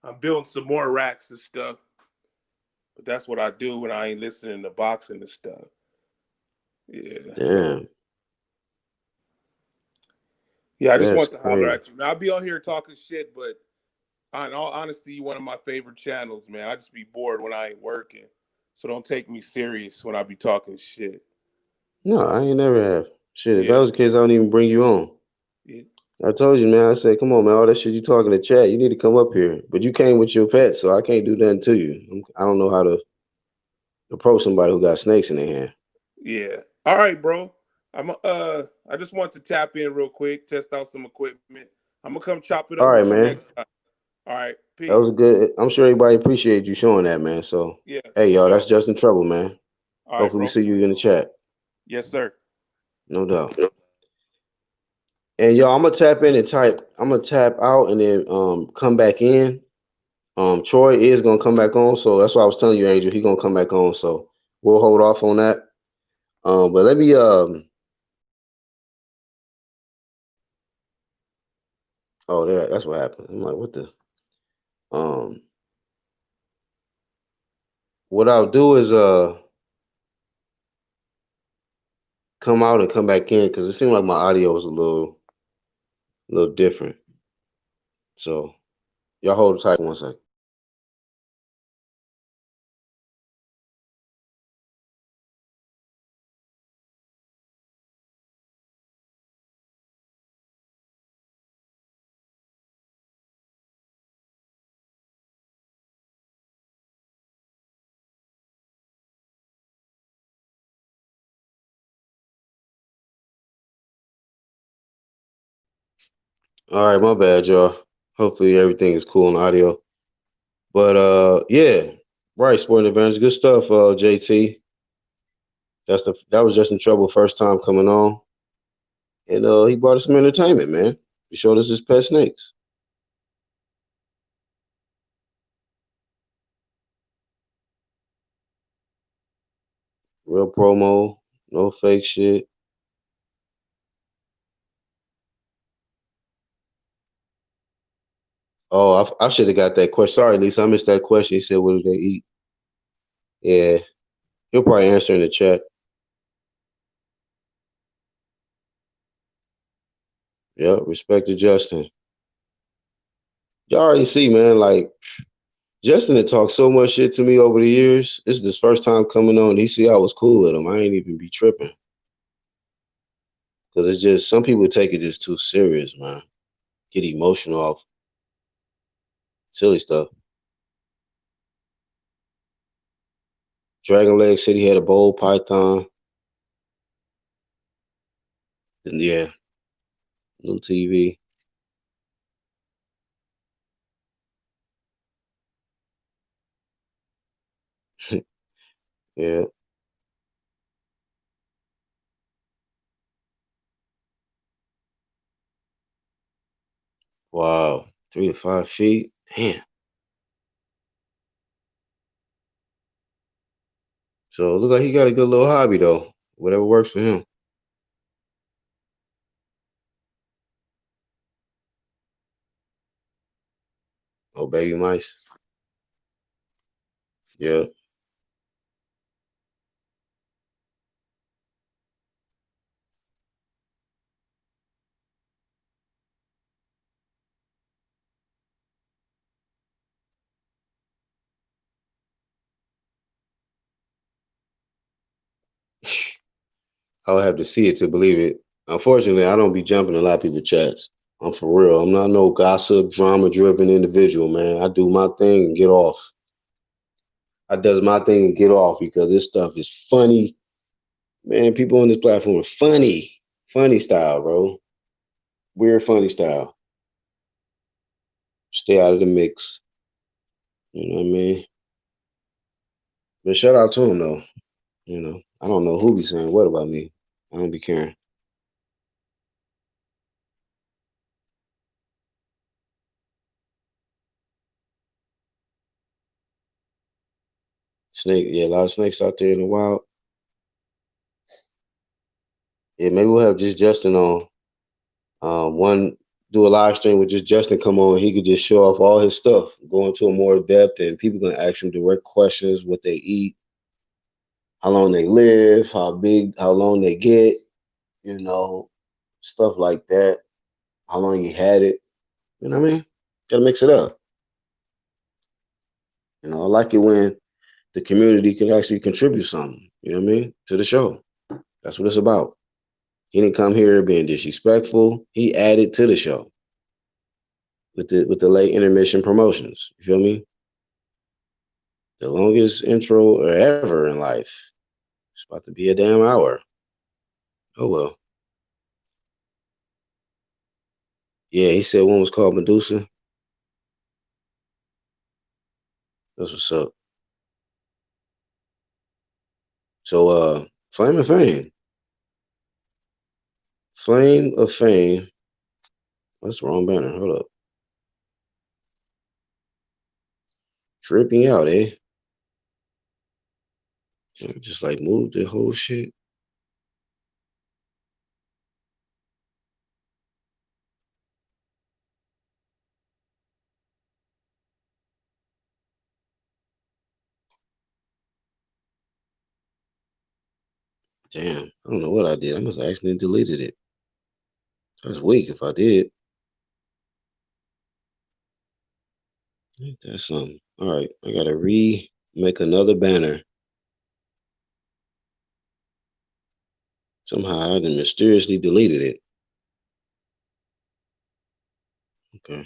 [SPEAKER 2] I'm building some more racks and stuff. But that's what I do when I ain't listening to boxing and stuff. Yeah, so
[SPEAKER 1] Damn,
[SPEAKER 2] yeah, I just
[SPEAKER 1] that's
[SPEAKER 2] want to holler
[SPEAKER 1] crazy.
[SPEAKER 2] at you. Now, I'll be on here talking shit, but in all honesty, you one of my favorite channels, man. I just be bored when I ain't working. So don't take me serious when I be talking shit.
[SPEAKER 1] No, I ain't never have. Shit, if that
[SPEAKER 2] Yeah.
[SPEAKER 1] was the case, I wouldn't even bring you on.
[SPEAKER 2] Yeah.
[SPEAKER 1] I told you, man. I said, come on, man. All that shit you talking to chat, you need to come up here. But you came with your pet, so I can't do nothing to you. I don't know how to approach somebody who got snakes in their hand.
[SPEAKER 2] Yeah. All right, bro. I just want to tap in real quick, test out some equipment. I'm gonna come chop it up
[SPEAKER 1] All
[SPEAKER 2] with
[SPEAKER 1] right,
[SPEAKER 2] you next
[SPEAKER 1] man.
[SPEAKER 2] time. All right.
[SPEAKER 1] That
[SPEAKER 2] Peace.
[SPEAKER 1] was a good. I'm sure everybody appreciate you showing that, man. So,
[SPEAKER 2] Yeah,
[SPEAKER 1] hey,
[SPEAKER 2] for
[SPEAKER 1] y'all,
[SPEAKER 2] sure.
[SPEAKER 1] that's Justin Trouble, man.
[SPEAKER 2] All right,
[SPEAKER 1] Hopefully, we
[SPEAKER 2] bro.
[SPEAKER 1] see you in the chat.
[SPEAKER 2] Yes, sir.
[SPEAKER 1] No doubt. And y'all, I'm gonna tap in and type. I'm gonna tap out and then come back in. Troy is gonna come back on, so that's why I was telling you, Angel. He gonna come back on, so we'll hold off on that. But let me Oh, that's what happened. I'm like, what the? Um, what I'll do is come out and come back in because it seemed like my audio was a little different. So y'all hold tight 1 second. All right, my bad, y'all. Hopefully everything is cool on audio. But yeah, right, sporting advantage, good stuff. JT, that was just in trouble first time coming on, and he brought us some entertainment, man. He showed us his pet snakes. Real promo, no fake shit. Oh, I should have got that question. Sorry, Lisa, I missed that question. He said, "What do they eat?" Yeah, he'll probably answer in the chat. Yep, respect to Justin. Y'all already see, man. Like Justin had talked so much shit to me over the years. This is his first time coming on. He see I was cool with him. I ain't even be tripping because it's just some people take it just too serious, man. Get emotional off silly stuff. Dragon Leg said he had a bowl python. And yeah, new TV. Yeah. Wow. 3 to 5 feet. Damn. So it look like he got a good little hobby though. Whatever works for him. Oh, baby mice. Yeah. I would have to see it to believe it. Unfortunately, I don't be jumping a lot of people's chats. I'm for real. I'm not no gossip, drama driven individual, man. I do my thing and get off. I does my thing and get off because this stuff is funny. Man, people on this platform are funny. Funny style, bro. Weird funny style. Stay out of the mix. You know what I mean? But shout out to him though. I don't know who be saying what about me. I don't be caring. Snake, yeah, a lot of snakes out there in the wild. Yeah, maybe we'll have just Justin on. One do a live stream with just Justin come on. He could just show off all his stuff, go into a more depth, and people gonna ask him direct questions: what they eat, how long they live, how big, how long they get, you know, stuff like that. How long he had it. You know what I mean? Gotta mix it up. I like it when the community can actually contribute something. You know what I mean to the show. That's what it's about. He didn't come here being disrespectful. He added to the show with the late intermission promotions. You feel me? The longest intro ever in life. It's about to be a damn hour. Oh well. Yeah, he said one was called Medusa. That's what's up. So Flame of Fame. Flame of Fame. That's the wrong banner. Hold up. Tripping out, eh? Just like move the whole shit. Damn, I don't know what I did. I must have accidentally deleted it. That's weak if I did. Ain't that something? All right, I gotta remake another banner. Somehow I done mysteriously deleted it. Okay.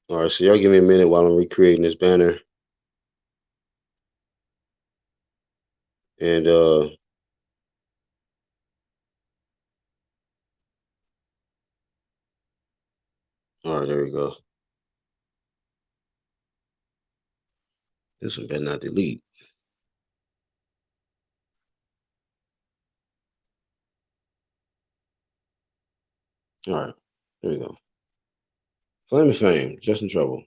[SPEAKER 1] All right, so y'all give me a minute while I'm recreating this banner. And all right, there we go. This one better not delete. All right, there we go. Flame of Fame, just in trouble.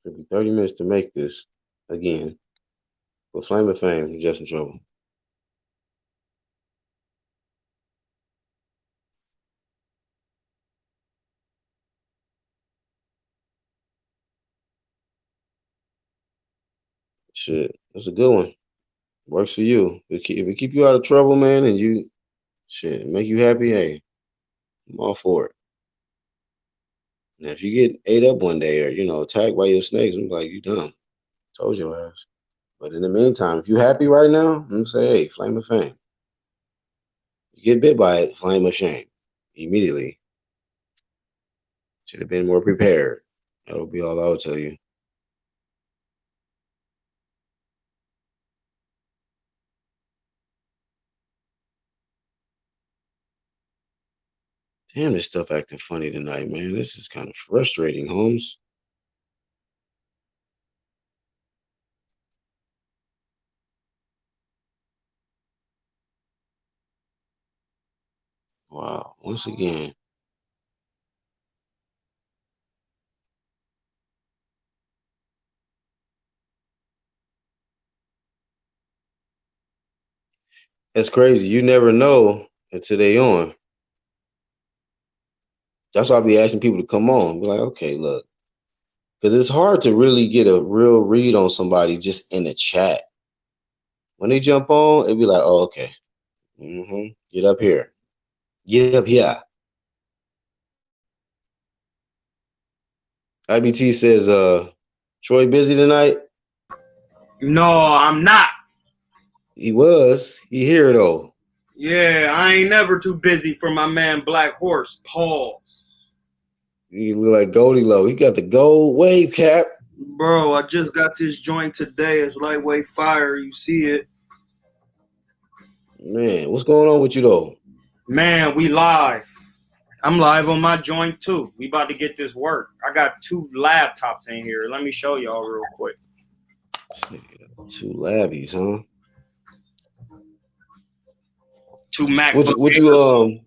[SPEAKER 1] It'll be 30 minutes to make this again. But Flame of Fame, just in trouble. Shit, that's a good one. Works for you. If it keep you out of trouble, man, and you shit make you happy, hey, I'm all for it. Now, if you get ate up one day or attacked by your snakes, I'm like, you dumb. Told your ass. But in the meantime, if you happy right now, I'm gonna say, hey, Flame of Fame. You get bit by it, Flame of Shame. Immediately. Should have been more prepared. That would be all I would tell you. Damn, this stuff acting funny tonight, man. This is kind of frustrating, Holmes. Wow, once again. That's crazy. You never know until they on. That's why I be asking people to come on. Be like, okay, look. Because it's hard to really get a real read on somebody just in the chat. When they jump on, it'd be like, oh, okay. Get up here. Get up here. IBT says, Troy busy tonight?
[SPEAKER 3] No, I'm not.
[SPEAKER 1] He was. He here though.
[SPEAKER 3] Yeah, I ain't never too busy for my man Black Horse. Pause.
[SPEAKER 1] He look like Goldie Low. He got the gold wave cap.
[SPEAKER 3] Bro, I just got this joint today. It's lightweight fire. You see it.
[SPEAKER 1] Man, what's going on with you though?
[SPEAKER 3] Man, we live. I'm live on my joint too. We about to get this work. I got 2 laptops in here. Let me show y'all real quick.
[SPEAKER 1] 2 labbies, huh?
[SPEAKER 3] 2 MacBook.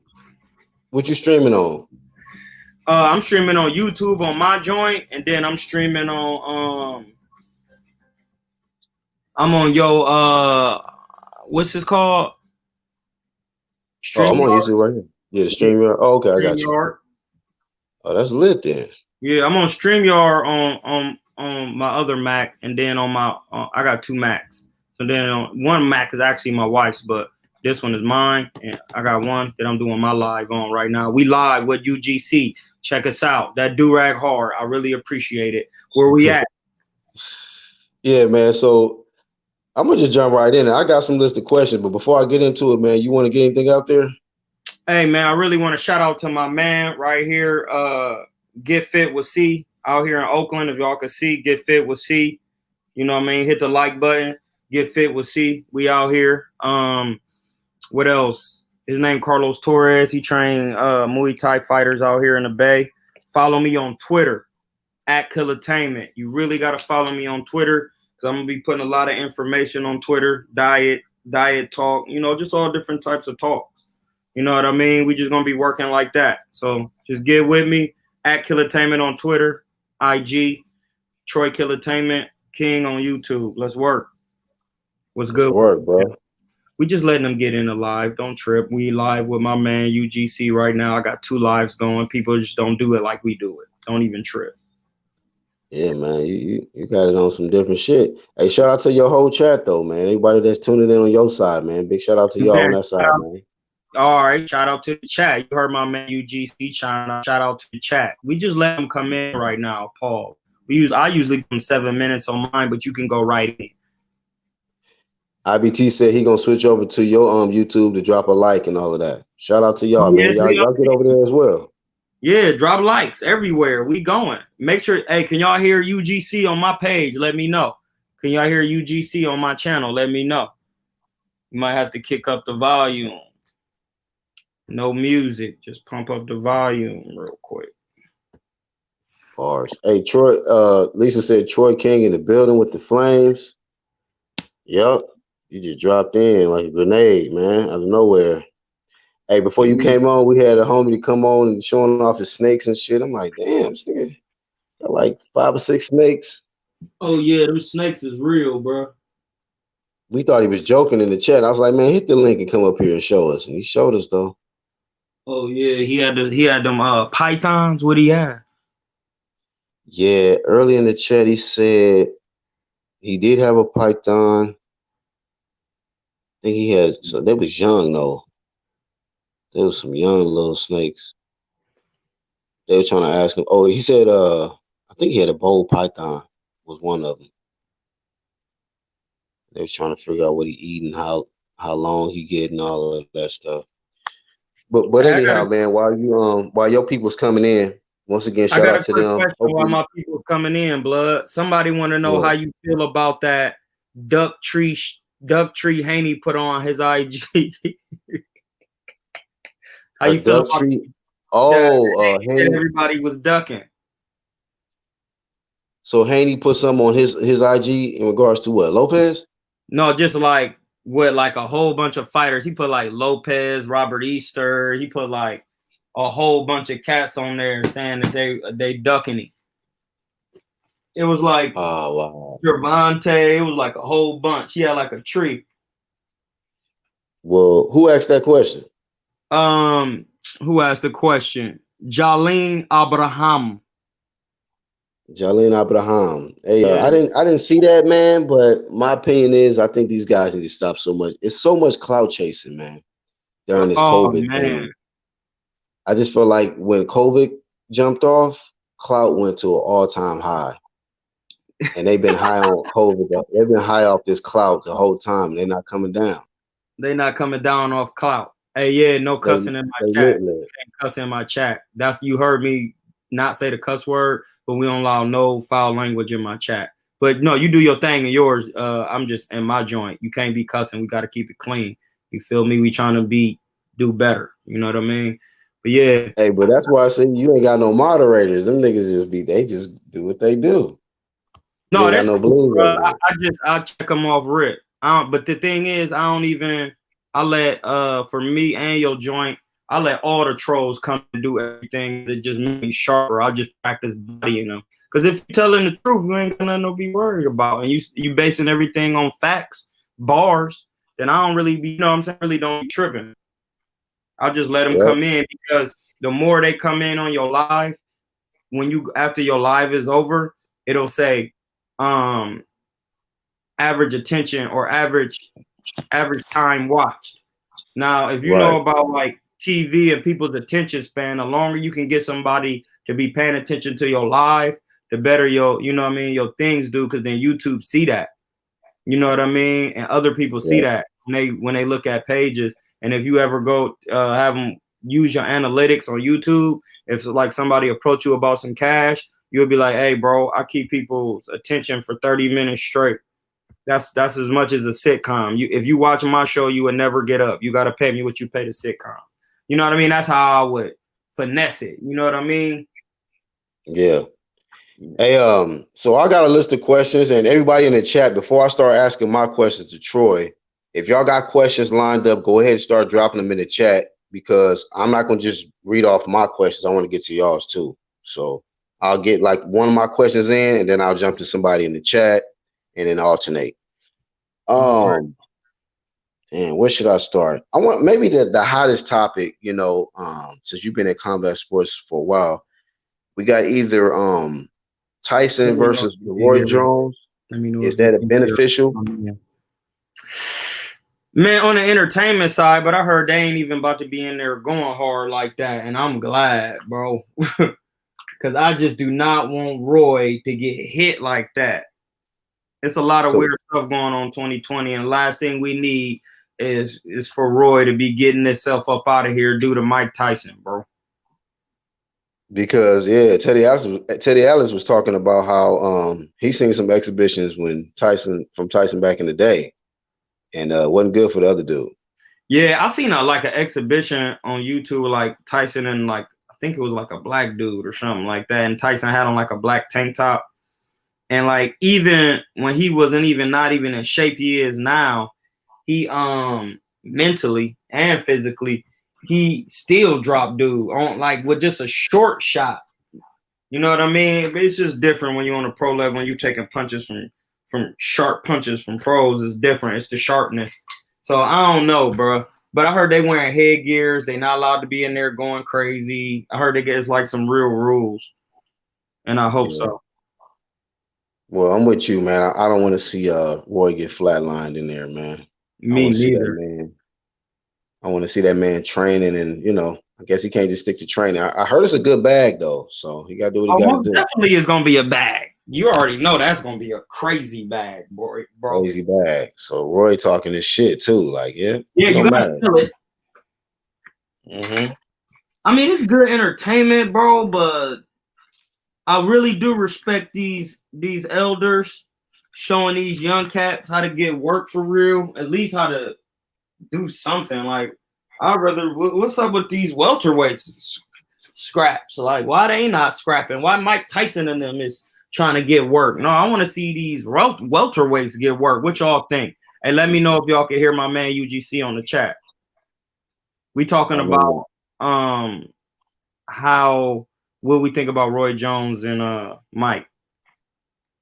[SPEAKER 1] What you streaming on?
[SPEAKER 3] I'm streaming on YouTube on my joint, and then I'm streaming on I'm on what's this called?
[SPEAKER 1] Oh, I'm on
[SPEAKER 3] StreamYard.
[SPEAKER 1] YouTube right here. Yeah, the streamer. Oh, okay, I got you.
[SPEAKER 3] StreamYard.
[SPEAKER 1] Oh, that's lit then.
[SPEAKER 3] Yeah, I'm on StreamYard on my other Mac, and then on my I got 2 Macs. So then one Mac is actually my wife's, but this one is mine, and I got one that I'm doing my live on right now. We live with UGC. Check us out. That do-rag hard. I really appreciate it. Where we at?
[SPEAKER 1] Yeah, man. So I'm gonna just jump right in. I got some list of questions, but before I get into it, man, you want to get anything out there?
[SPEAKER 3] Hey, man, I really want to shout out to my man right here, Get Fit with C, out here in Oakland. If y'all can see, Get Fit with C. You know what I mean? Hit the like button. Get Fit with C. We out here. What else? His name Carlos Torres. He trained Muay Thai fighters out here in the Bay. Follow me on Twitter at Kilatainment. You really got to follow me on Twitter because I'm going to be putting a lot of information on Twitter. Diet talk, just all different types of talks. You know what I mean? We just going to be working like that. So just get with me at Kilatainment on Twitter, IG, Troy Kilatainment King on YouTube. Let's work. What's
[SPEAKER 1] Let's
[SPEAKER 3] good?
[SPEAKER 1] work, bro.
[SPEAKER 3] We just letting them get in the live. Don't trip. We live with my man UGC right now. I got 2 lives going. People just don't do it like we do it. Don't even trip.
[SPEAKER 4] Yeah, man, you got it on some different shit. Hey, shout out to your whole chat though, man. Anybody that's tuning in on your side, man. Big shout out to y'all on
[SPEAKER 3] Man,
[SPEAKER 4] that side, man.
[SPEAKER 3] all right, shout out to the chat. You heard my man UGC shout out to the chat. We just let them come in right now, Paul. I usually give them 7 minutes on mine, but you can go right in.
[SPEAKER 4] IBT said he gonna switch over to your YouTube to drop a like and all of that. Shout out to y'all, man. Y'all get over there as well.
[SPEAKER 3] Yeah, drop likes everywhere. We going. Make sure, hey, can y'all hear UGC on my page? Let me know. Can y'all hear UGC on my channel? Let me know. You might have to kick up the volume. No music. Just pump up the volume real quick.
[SPEAKER 4] Bars. Hey, Troy, Lisa said Troy King in the building with the flames. Yup. You just dropped in like a grenade, man, out of nowhere. Hey, before you came on, we had a homie to come on and showing off his snakes and shit. I'm like, damn, this nigga got like 5 or 6 snakes.
[SPEAKER 3] Oh yeah, them snakes is real, bro.
[SPEAKER 4] We thought he was joking in the chat. I was like, man, hit the link and come up here and show us. And he showed us though.
[SPEAKER 3] Oh yeah, he had them pythons. What he had?
[SPEAKER 4] Yeah, early in the chat he said he did have a python. I think he had, so they was young though. There was some young little snakes. They were trying to ask him. Oh, he said, I think he had a bowl python was one of them. They were trying to figure out what he eating, how long he getting, all of that stuff. But anyhow, man, while your people's coming in, once again, shout out to them.
[SPEAKER 3] Question while my people coming in, blood. Somebody want to know how you feel about that duck tree Haney put on his IG. How you feel about
[SPEAKER 4] tree? Oh,
[SPEAKER 3] Haney. Everybody was ducking.
[SPEAKER 4] So Haney put something on his IG in regards to what? Lopez?
[SPEAKER 3] No, just like with like a whole bunch of fighters. He put like Lopez, Robert Easter. He put like a whole bunch of cats on there saying that they ducking him. It was like Gervonta. It was like a whole bunch. He had like a tree.
[SPEAKER 4] Well, who asked that question?
[SPEAKER 3] Who asked the question? Jalene Abraham.
[SPEAKER 4] Jalene Abraham. Hey, I didn't see that, man. But my opinion is, I think these guys need to stop so much. It's so much clout chasing, man. During this COVID thing, I just feel like when COVID jumped off, clout went to an all-time high, and they've been high on COVID. They've been high off this clout the whole time. They're not coming down.
[SPEAKER 3] They're not coming down off clout. Hey, yeah, no cussing in my chat. You can't cuss in my chat. You heard me not say the cuss word, but we don't allow no foul language in my chat. But no, you do your thing and yours. I'm just in my joint. You can't be cussing. We got to keep it clean. You feel me? We trying to do better. You know what I mean? But yeah.
[SPEAKER 4] Hey, but that's why I say you ain't got no moderators. Them niggas they just do what they do.
[SPEAKER 3] No, that's cool, bro. I check them off rip. But the thing is, I let for me and your joint, I let all the trolls come and do everything that just make me sharper. I'll just practice bodying them. Because if you're telling the truth, you ain't gonna no be worried about. And you basing everything on facts, bars, then I don't really be, you know what I'm saying, really don't be tripping. I'll just let them come in, because the more they come in on your live, after your live is over, it'll say average attention or average time watched. Now, if you know about like TV and people's attention span, the longer you can get somebody to be paying attention to your live, the better your things do, because then YouTube see that. You know what I mean? And other people see that when they look at pages. And if you ever go have them use your analytics on YouTube, if like somebody approach you about some cash, you'll be like, hey, bro, I keep people's attention for 30 minutes straight. That's as much as a sitcom. If you watch my show, you would never get up. You got to pay me what you pay the sitcom. You know what I mean? That's how I would finesse it. You know what I mean?
[SPEAKER 4] Yeah. Hey, so I got a list of questions, and everybody in the chat, before I start asking my questions to Troy, if y'all got questions lined up, go ahead and start dropping them in the chat, because I'm not going to just read off my questions. I want to get to y'all's too. So I'll get like one of my questions in, and then I'll jump to somebody in the chat and then alternate. And where should I start? I want maybe the hottest topic, since you've been in combat sports for a while. We got either
[SPEAKER 3] Let
[SPEAKER 4] Tyson
[SPEAKER 3] me know if
[SPEAKER 4] versus
[SPEAKER 3] you can
[SPEAKER 4] Roy
[SPEAKER 3] hear it.
[SPEAKER 4] Jones.
[SPEAKER 3] Let me know
[SPEAKER 4] Is
[SPEAKER 3] if you
[SPEAKER 4] that a
[SPEAKER 3] can hear
[SPEAKER 4] beneficial?
[SPEAKER 3] it. Man, on the entertainment side, but I heard they ain't even about to be in there going hard like that, and I'm glad, bro. Because I just do not want Roy to get hit like that. It's a lot of
[SPEAKER 4] So
[SPEAKER 3] weird stuff going on 2020, and the last thing we need is for Roy to be getting himself up out of here due to Mike Tyson, bro.
[SPEAKER 4] because Teddy Ellis was talking about how he seen some exhibitions when Tyson back in the day, and wasn't good for the other dude.
[SPEAKER 3] Yeah, I seen like an exhibition on YouTube, like Tyson and like I think it was like a black dude or something like that, and Tyson had on like a black tank top, and like even when he wasn't even not even in shape he is now, he mentally and physically he still dropped dude on like with just a short shot. You know what I mean? It's just different when you're on a pro level and you taking punches from sharp punches from pros. It's different. It's the sharpness. So I don't know, bro. But I heard they wearing headgears. They not allowed to be in there going crazy. I heard it's like some real rules, and I hope
[SPEAKER 4] Yeah.
[SPEAKER 3] so.
[SPEAKER 4] Well, I'm with you, man. I don't want to see Roy get flatlined in there, man. I
[SPEAKER 3] Me
[SPEAKER 4] want to see that
[SPEAKER 3] neither.
[SPEAKER 4] man. I want to see that man training, and I guess he can't just stick to training. I heard it's a good bag though, so he got to do what he
[SPEAKER 3] Oh,
[SPEAKER 4] got to
[SPEAKER 3] most
[SPEAKER 4] do.
[SPEAKER 3] definitely is gonna be a bag. You already know that's gonna be a crazy bag, boy, bro.
[SPEAKER 4] Crazy bag. So Roy talking this shit too. Like, yeah,
[SPEAKER 3] Yeah,
[SPEAKER 4] it
[SPEAKER 3] you
[SPEAKER 4] don't
[SPEAKER 3] gotta
[SPEAKER 4] matter.
[SPEAKER 3] feel it.
[SPEAKER 4] Hmm.
[SPEAKER 3] I mean, it's good entertainment, bro, but I really do respect these elders showing these young cats how to get work for real, at least how to do something. Like, I'd rather what's up with these welterweights scraps? Like, why they not scrapping? Why Mike Tyson and them is trying to get work? No, I want to see these welterweights get work. What y'all think? And let me know if y'all can hear my man UGC on the chat. We talking
[SPEAKER 4] I mean,
[SPEAKER 3] about how what we think about Roy Jones and Mike.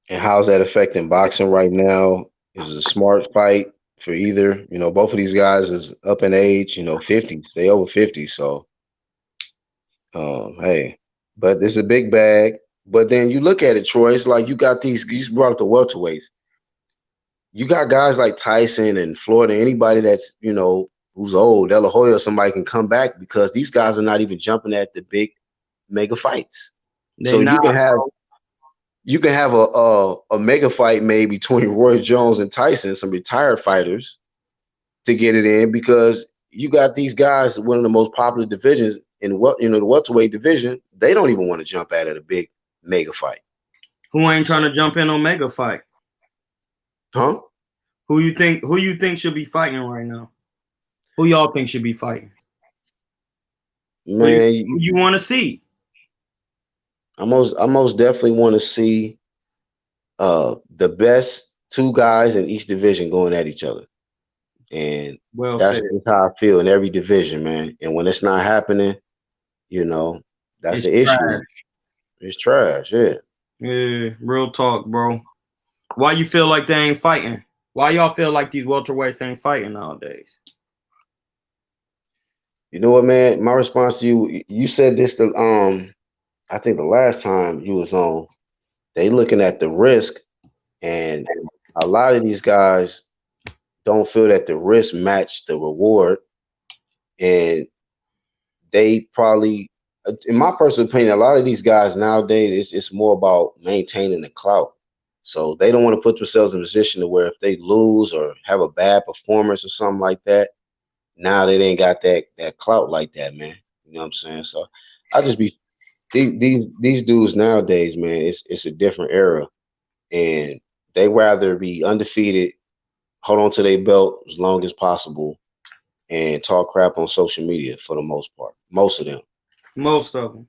[SPEAKER 4] and how's that affecting boxing right now? It was a smart fight for either. Both of these guys is up in age. 50s. They over 50. So, hey, but it's a big bag. But then you look at it, Troy. It's like you got these. You just brought up the welterweights. You got guys like Tyson and Florida. Anybody that's who's old, De La Hoya, somebody can come back because these guys are not even jumping at the big mega fights.
[SPEAKER 3] They
[SPEAKER 4] So
[SPEAKER 3] not.
[SPEAKER 4] you can have a mega fight made between Roy Jones and Tyson, some retired fighters, to get it in because you got these guys, one of the most popular divisions in the welterweight division. They don't even want to jump at a big mega fight.
[SPEAKER 3] Who ain't trying to jump in on mega fight?
[SPEAKER 4] Huh?
[SPEAKER 3] Who you think should be fighting right now? Who y'all think should be fighting?
[SPEAKER 4] Man,
[SPEAKER 3] Who you want to see?
[SPEAKER 4] I most definitely want to see the best two guys in each division going at each other. And
[SPEAKER 3] Well
[SPEAKER 4] that's
[SPEAKER 3] said.
[SPEAKER 4] just how I feel in every division, man. And when it's not happening, that's
[SPEAKER 3] It's
[SPEAKER 4] the issue.
[SPEAKER 3] trash.
[SPEAKER 4] It's trash, yeah.
[SPEAKER 3] Yeah, real talk, bro. Why you feel like they ain't fighting? Why y'all feel like these welterweights ain't fighting nowadays?
[SPEAKER 4] You know what, man? My response to you said this I think the last time you was on, they looking at the risk, and a lot of these guys don't feel that the risk match the reward, and they probably, in my personal opinion, a lot of these guys nowadays, it's more about maintaining the clout. So they don't want to put themselves in a position to where if they lose or have a bad performance or something like that, now they ain't got that clout like that, man. You know what I'm saying? So I just be these dudes nowadays, man. It's a different era, and they rather be undefeated, hold on to their belt as long as possible, and talk crap on social media for the most part. Most of them.
[SPEAKER 3] Most of them.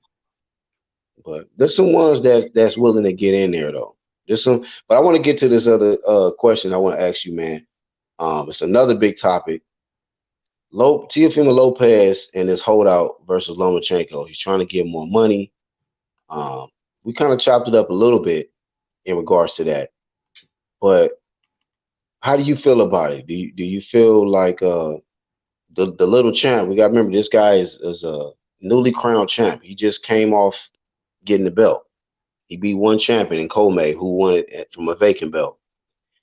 [SPEAKER 4] But there's some ones that's willing to get in there though. There's some, but I want to get to this other question I want to ask you, man. It's another big topic. Teofimo Lopez and his holdout versus Lomachenko. He's trying to get more money. Um, we kind of chopped it up a little bit in regards to that, but how do you feel about it? Do you feel like the little champ? We got to remember this guy is a newly crowned champ. He just came off getting the belt. He beat one champion in Comey who won it from a vacant belt.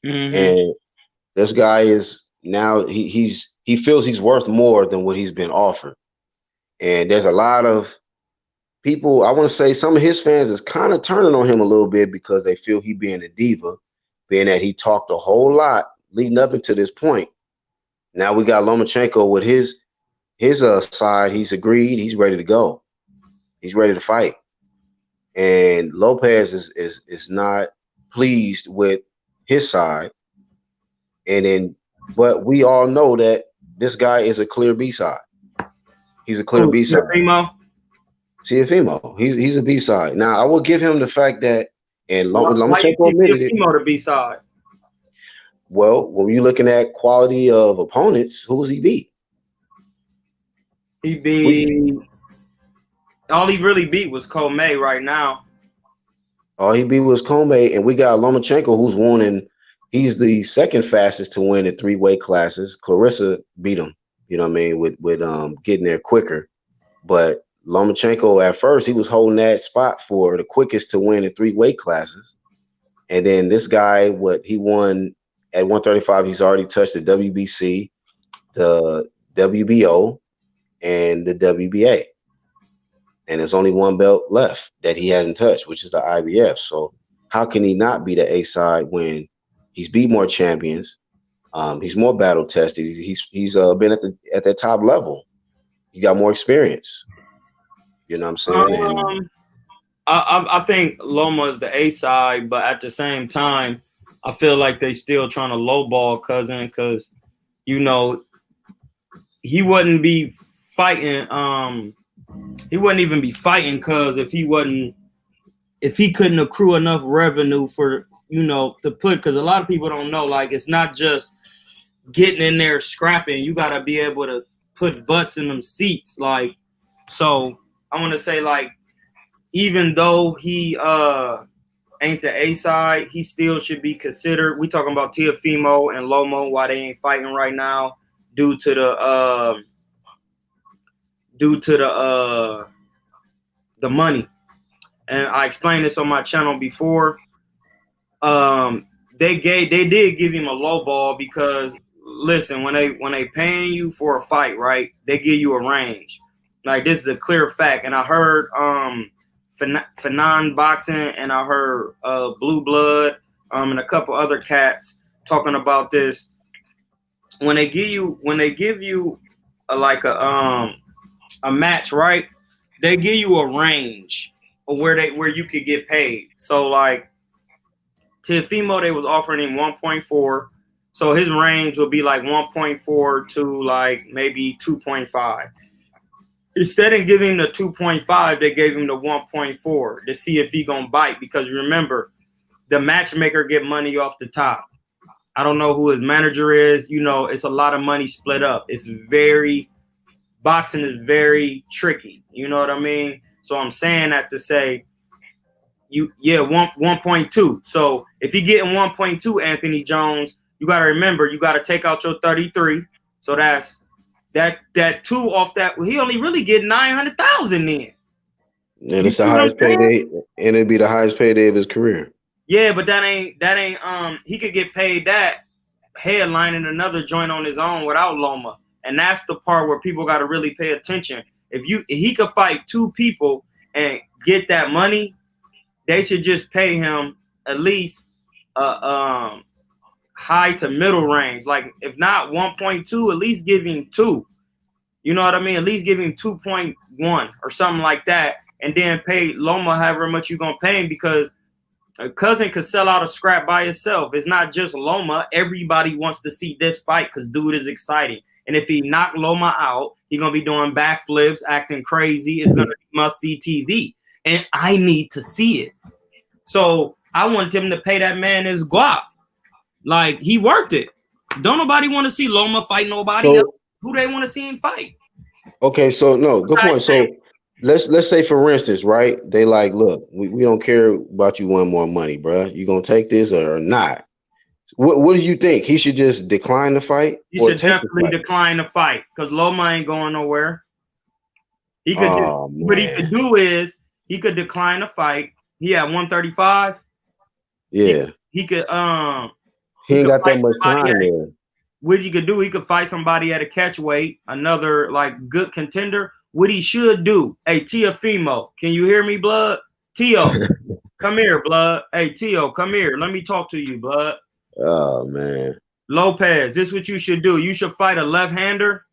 [SPEAKER 3] Mm-hmm.
[SPEAKER 4] And this guy is now he feels he's worth more than what he's been offered. And there's a lot of people, I want to say some of his fans is kind of turning on him a little bit because they feel he being a diva, being that he talked a whole lot leading up until this point. Now we got Lomachenko with his side. He's agreed. He's ready to go. He's ready to fight. And Lopez is not pleased with his side. And then, but we all know that this guy is a clear B side. He's a clear B side. Teofimo. He's a B side. Now I will give him the fact that, and Lomachenko admitted it.
[SPEAKER 3] Teofimo the B side.
[SPEAKER 4] Well, when you're looking at quality of opponents, who was he beat?
[SPEAKER 3] He beat. All he really beat was Comey right now.
[SPEAKER 4] All he beat was Comey, and we got Lomachenko, who's won in. He's the second fastest to win in 3 weight classes. Clarissa beat him. You know what I mean, with getting there quicker. But Lomachenko at first he was holding that spot for the quickest to win in 3 weight classes, and then this guy, what he won at 135, he's already touched the WBC, the WBO, and the WBA. And there's only one belt left that he hasn't touched, which is the IBF. So how can he not be the A side when he's beat more champions? He's more battle tested. He's been at the top level. He got more experience. You know what I'm saying?
[SPEAKER 3] I think Loma is the A side, but at the same time, I feel like they still trying to lowball Cousin because, you know, he wouldn't be fighting. He wouldn't even be fighting Cuz if he couldn't accrue enough revenue for, you know, to put, because a lot of people don't know, like, it's not just getting in there scrapping. You got to be able to put butts in them seats. Like, so I want to say, like, even though he ain't the A side, he still should be considered. We talking about Teofimo and Lomo, why they ain't fighting right now due to the money. And I explained this on my channel before. They did give him a low ball because, listen, when they paying you for a fight, right, they give you a range. Like, this is a clear fact. And I heard Fanon Boxing, and I heard Blue Blood, and a couple other cats talking about this. When they give you a match, right, they give you a range of where you could get paid. So like Teofimo, they was offering him 1.4, so his range would be like 1.4 to like maybe 2.5. Instead of giving him the 2.5, they gave him the 1.4 to see if he gonna bite. Because remember, the matchmaker get money off the top. I don't know who his manager is. You know, it's a lot of money split up. Boxing is very tricky. You know what I mean? So I'm saying that to say, 1.2. So if you getting 1.2, Anthony Jones, you got to remember, you got to take out your 33. So that's that 2 off that. He only really get 900,000 in.
[SPEAKER 4] And it's the highest payday, and it'd be the highest payday of his career.
[SPEAKER 3] Yeah, but that ain't he could get paid that headlining another joint on his own without Loma. And that's the part where people got to really pay attention. If he could fight 2 people and get that money, they should just pay him at least high to middle range. Like, if not 1.2, at least give him 2. You know what I mean? At least give him 2.1 or something like that, and then pay Loma however much you're gonna pay him, because a Cousin could sell out a scrap by itself. It's not just Loma. Everybody wants to see this fight because dude is exciting. And if he knock Loma out, he's gonna be doing backflips, acting crazy. It's gonna be must-see TV, and I need to see it. So I want him to pay that man his guap. Like, he worked it. Don't nobody want to see Loma fight nobody else. Who they want to see him fight?
[SPEAKER 4] Okay, so no, good point. So let's say, for instance, right? They like, look, we don't care about you wanting more money, bro. You gonna take this or not? What do you think? He should just decline the fight
[SPEAKER 3] He
[SPEAKER 4] or
[SPEAKER 3] should
[SPEAKER 4] take the
[SPEAKER 3] definitely
[SPEAKER 4] fight?
[SPEAKER 3] decline the fight because Loma ain't going nowhere. He could just
[SPEAKER 4] Oh
[SPEAKER 3] what he could
[SPEAKER 4] man.
[SPEAKER 3] do is he could decline the fight. He at 135.
[SPEAKER 4] Yeah.
[SPEAKER 3] He could
[SPEAKER 4] He
[SPEAKER 3] he
[SPEAKER 4] ain't
[SPEAKER 3] could
[SPEAKER 4] got that
[SPEAKER 3] fight
[SPEAKER 4] much
[SPEAKER 3] somebody
[SPEAKER 4] time
[SPEAKER 3] at
[SPEAKER 4] there.
[SPEAKER 3] what he could do. He could fight somebody at a catch weight, another like good contender. What he should do, hey Tiafimo, can you hear me, blood? Tio, come here, blood. Hey Tio, come here. Let me talk to you, blood.
[SPEAKER 4] Oh man.
[SPEAKER 3] Lopez, this is what you should do. You should fight a left-hander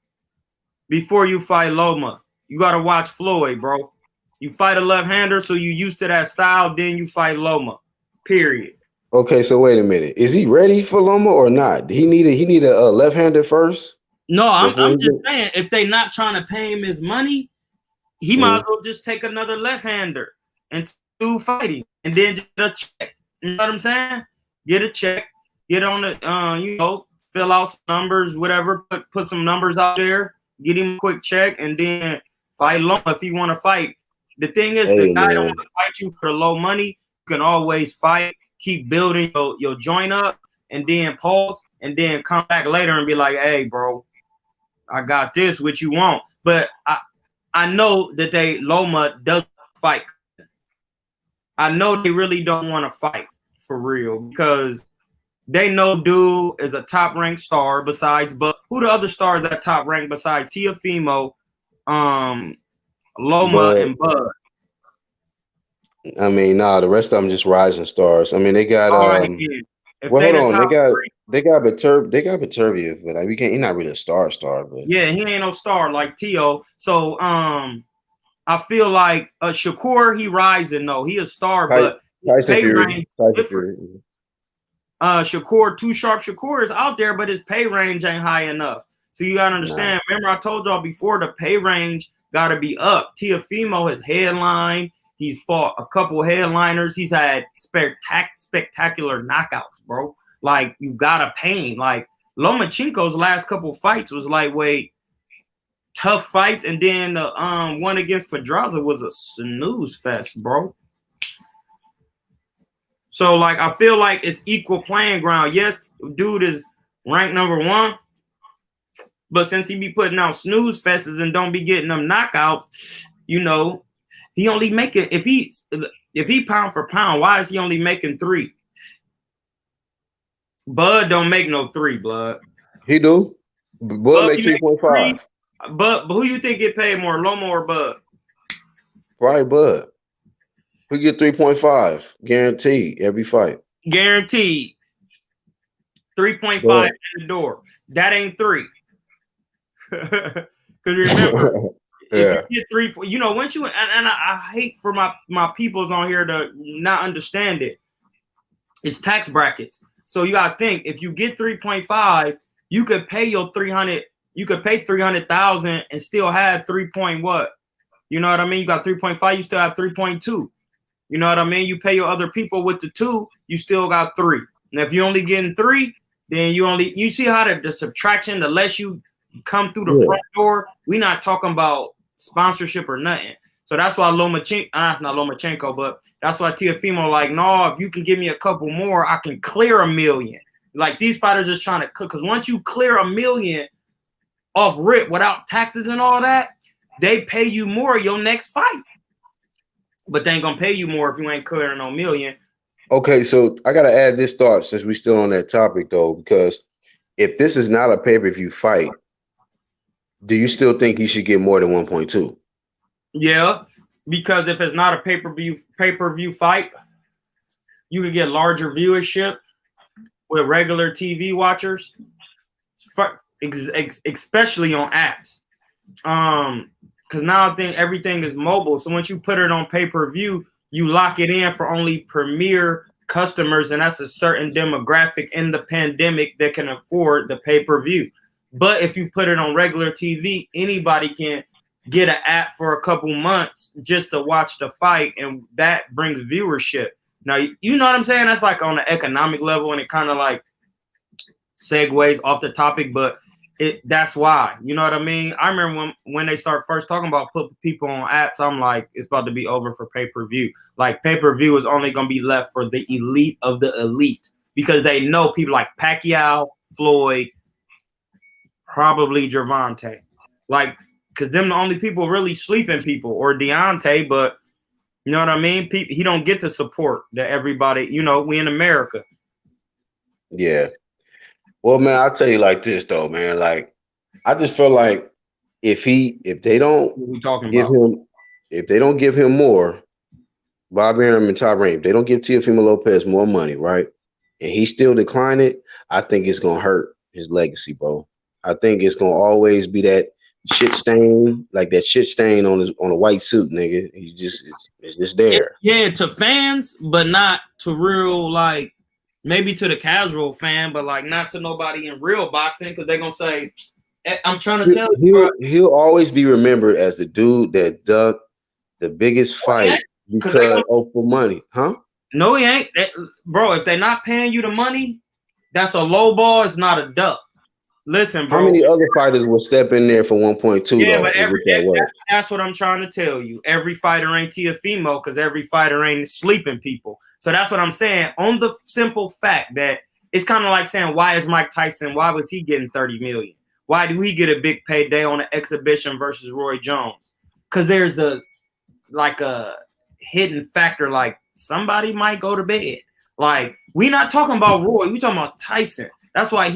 [SPEAKER 3] before you fight Loma. You gotta watch Floyd, bro. You fight a left-hander, so you used to that style, then you fight Loma. Period.
[SPEAKER 4] Okay, so wait a minute. Is he ready for Loma or not? He need a left-hander first
[SPEAKER 3] No,
[SPEAKER 4] before
[SPEAKER 3] I'm
[SPEAKER 4] he
[SPEAKER 3] just
[SPEAKER 4] get.
[SPEAKER 3] saying, if they not trying to pay him his money, he might as well just take another left-hander and do fighting, and then get a check. You know what I'm saying? Get a check, get on the, fill out some numbers, whatever. Put some numbers out there, get him a quick check, and then fight Loma if he want to fight. The thing is, the
[SPEAKER 4] Hey
[SPEAKER 3] guy don't
[SPEAKER 4] man.
[SPEAKER 3] want to fight you for the low money. You can always fight, keep building your joint up, and then pause, and then come back later and be like, "Hey, bro, I got this, what you want." But I know that Loma doesn't fight. I know they really don't want to fight for real because they know dude is a top ranked star besides, but who the other stars that top ranked besides Tiafimo, Loma,
[SPEAKER 4] But
[SPEAKER 3] and Bud?
[SPEAKER 4] I mean, nah, the rest of them just rising stars. I mean, they got
[SPEAKER 3] All right, again. If
[SPEAKER 4] well,
[SPEAKER 3] they
[SPEAKER 4] hold
[SPEAKER 3] the
[SPEAKER 4] on. They
[SPEAKER 3] top
[SPEAKER 4] got
[SPEAKER 3] three,
[SPEAKER 4] Baturviev, but like we can't. He's not really a star, but
[SPEAKER 3] yeah, he ain't no star like Tio. So I feel like Shakur, he rising though. He a star, but his
[SPEAKER 4] Tyson
[SPEAKER 3] pay
[SPEAKER 4] Fury,
[SPEAKER 3] range
[SPEAKER 4] Tyson
[SPEAKER 3] different.
[SPEAKER 4] Fury.
[SPEAKER 3] Shakur, Too Sharp Shakur is out there, but his pay range ain't high enough. So you gotta understand.
[SPEAKER 4] Nah.
[SPEAKER 3] Remember, I told y'all before the pay range gotta be up. Tiafimo has headline. He's fought a couple headliners. He's had spectacular knockouts, bro. Like you gotta pay him. Like Lomachenko's last couple fights was lightweight, tough fights, and then the one against Pedraza was a snooze fest, bro. So, like, I feel like it's equal playing ground. Yes, dude is ranked number one, but since he be putting out snooze fests and don't be getting them knockouts, he only making if he pound for pound, why is he only making 3? Bud don't make no 3, blood.
[SPEAKER 4] He do. Bud
[SPEAKER 3] Bud
[SPEAKER 4] make 3.5.
[SPEAKER 3] But who you think get paid more, Loma or Bud?
[SPEAKER 4] Probably Bud. We get 3.5 guaranteed every fight.
[SPEAKER 3] Guaranteed. 3.5 in the door. That ain't 3. Because remember,
[SPEAKER 4] Yeah.
[SPEAKER 3] if you get 3, once you and I hate for my peoples on here to not understand it. It's tax brackets. So you gotta think if you get 3.5, you could pay your 300. You could pay 300,000 and still have 3 point what? You know what I mean? You got 3.5. You still have 3.2. You know what I mean? You pay your other people with the 2, you still got 3. And if you're only getting 3, then you see how the subtraction, the less you come through the front door, we not talking about sponsorship or nothing. So that's why not Lomachenko, but that's why Tiafimo like, no, if you can give me a couple more, I can clear $1 million. Like these fighters just trying to cook, because once you clear $1 million off rip without taxes and all that, they pay you more your next fight. But they ain't gonna pay you more if you ain't clearing no $1 million.
[SPEAKER 4] Okay, so I gotta add this thought since we still on that topic though, because if this is not a pay-per-view fight, do you still think he should get more than 1.2?
[SPEAKER 3] Yeah, because if it's not a pay-per-view fight, you could get larger viewership with regular TV watchers, especially on apps. Because now I think everything is mobile. So once you put it on pay-per-view, you lock it in for only premier customers, and that's a certain demographic in the pandemic that can afford the pay-per-view. But if you put it on regular TV, anybody can get an app for a couple months just to watch the fight, and that brings viewership. Now, you know what I'm saying? That's like on the economic level, and it kind of like segues off the topic, but that's why. You know what I mean? I remember when they start first talking about putting people on apps, I'm like, it's about to be over for pay-per-view. Like pay-per-view is only going to be left for the elite of the elite. because they know people like Pacquiao, Floyd, probably Gervonta. Like, because them the only people really sleeping people, or Deontay, but you know what I mean? He don't get the support that everybody, we in America.
[SPEAKER 4] Yeah. Well, man, I'll tell you like this though, man. Like, I just feel like if they don't
[SPEAKER 3] What we talking
[SPEAKER 4] give
[SPEAKER 3] about?
[SPEAKER 4] him, if they don't give him more, Bob Arum and Top Range, they don't give Teofimo Lopez more money, right? And he still decline it, I think it's gonna hurt his legacy, bro. I think it's gonna always be that shit stain, like that shit stain on a white suit, nigga. It's just there.
[SPEAKER 3] Yeah, to fans, but not to real, like, maybe to the casual fan, but like not to nobody in real boxing, because they're gonna say, I'm trying to tell you, bro.
[SPEAKER 4] He'll always be remembered as the dude that dug the biggest fight because for money, huh?
[SPEAKER 3] No, he ain't, bro. If they're not paying you the money, that's a low ball. It's not a duck. Listen, bro.
[SPEAKER 4] How many other fighters will step in there for 1.2
[SPEAKER 3] yeah,
[SPEAKER 4] though?
[SPEAKER 3] but that's what I'm trying to tell you. Every fighter ain't Teofimo, because every fighter ain't sleeping people. So that's what I'm saying. On the simple fact that it's kind of like saying, why is Mike Tyson? Why was he getting 30 million? Why do he get a big payday on an exhibition versus Roy Jones? Because there's a hidden factor, like somebody might go to bed. Like, we not talking about Roy, we talking about Tyson. That's why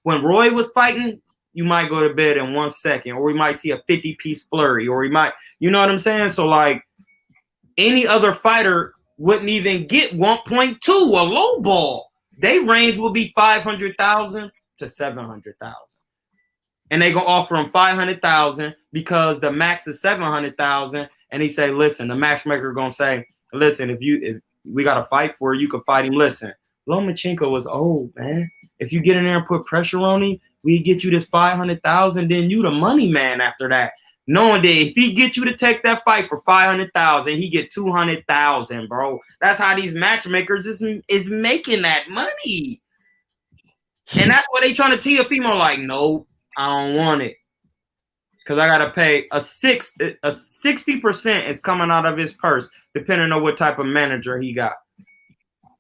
[SPEAKER 3] when Roy was fighting, you might go to bed in 1 second, or we might see a 50-piece flurry, or we might, you know what I'm saying? So like, any other fighter wouldn't even get 1.2, a low ball. They range will be 500,000 to 700,000. And they gonna offer him 500,000 because the max is 700,000. And he say, listen, the matchmaker gonna say, listen, if we got a fight for you can fight him. Listen, Lomachenko was old, man. If you get in there and put pressure on him, we get you this 500,000. Then you the money man after that. Knowing that if he get you to take that fight for 500,000, he get 200,000, bro. That's how these matchmakers is making that money. And that's what they trying to tell Teofimo, like, no, I don't want it. Because I gotta pay a 60% is coming out of his purse, depending on what type of manager he got.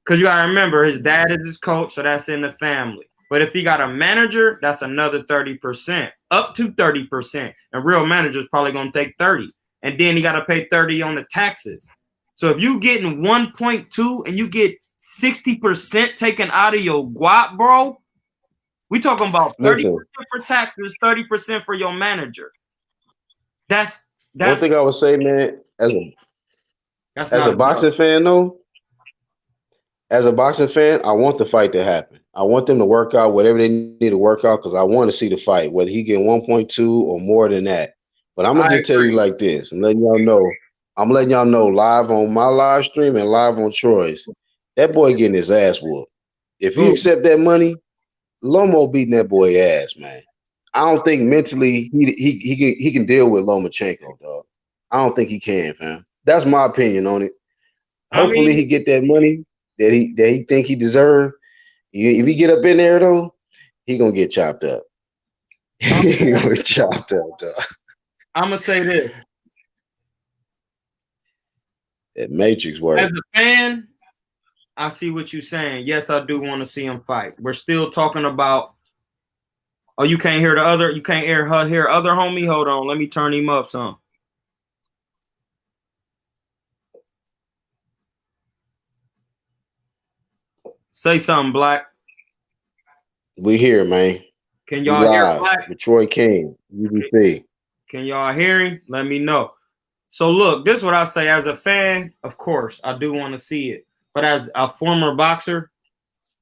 [SPEAKER 3] Because you gotta remember, his dad is his coach, so that's in the family. But if he got a manager, that's another 30%, up to 30%. And real manager's probably gonna take 30. And then he gotta pay 30 on the taxes. So if you getting 1.2 and you get 60% taken out of your guap, bro, we talking about 30% for taxes, 30% for your manager. That's
[SPEAKER 4] one thing I would say, man, as a boxing fan, though, as a boxing fan, I want the fight to happen. I want them to work out whatever they need to work out, because I want to see the fight, whether he get 1.2 or more than that. But I'm gonna just tell you like this. I'm letting y'all know live on my live stream and live on Troy's. That boy getting his ass whooped. If you accept that money, Lomo beating that boy ass, man. I don't think mentally he can deal with Lomachenko, dog. I don't think he can, fam. That's my opinion on it. Hopefully he get that money that he think he deserve. If he get up in there though, he gonna get chopped up. He gonna get chopped up, dog.
[SPEAKER 3] I'm gonna say this.
[SPEAKER 4] That Matrix work.
[SPEAKER 3] As a fan, I see what you're saying. Yes, I do want to see him fight. We're still talking about. Oh, you can't hear you can't hear other homie. Hold on, let me turn him up some. Say something, Black.
[SPEAKER 4] We here, man.
[SPEAKER 3] Can y'all hear Black?
[SPEAKER 4] With Troy King, UBC.
[SPEAKER 3] Can y'all hear him? Let me know. So look, this is what I say. As a fan, of course, I do want to see it. But as a former boxer,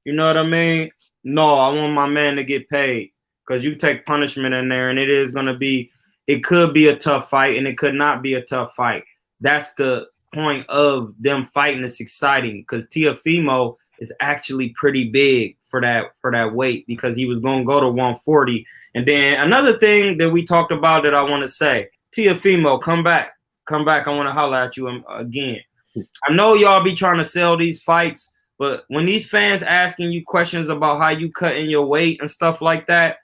[SPEAKER 3] you know what I mean? No, I want my man to get paid, because you take punishment in there, and it could be a tough fight, and it could not be a tough fight. That's the point of them fighting. It's exciting because Teofimo is actually pretty big for that weight, because he was going to go to 140. And then another thing that we talked about that I want to say, Teofimo, come back. I want to holler at you again. I know y'all be trying to sell these fights, but when these fans asking you questions about how you cutting your weight and stuff like that,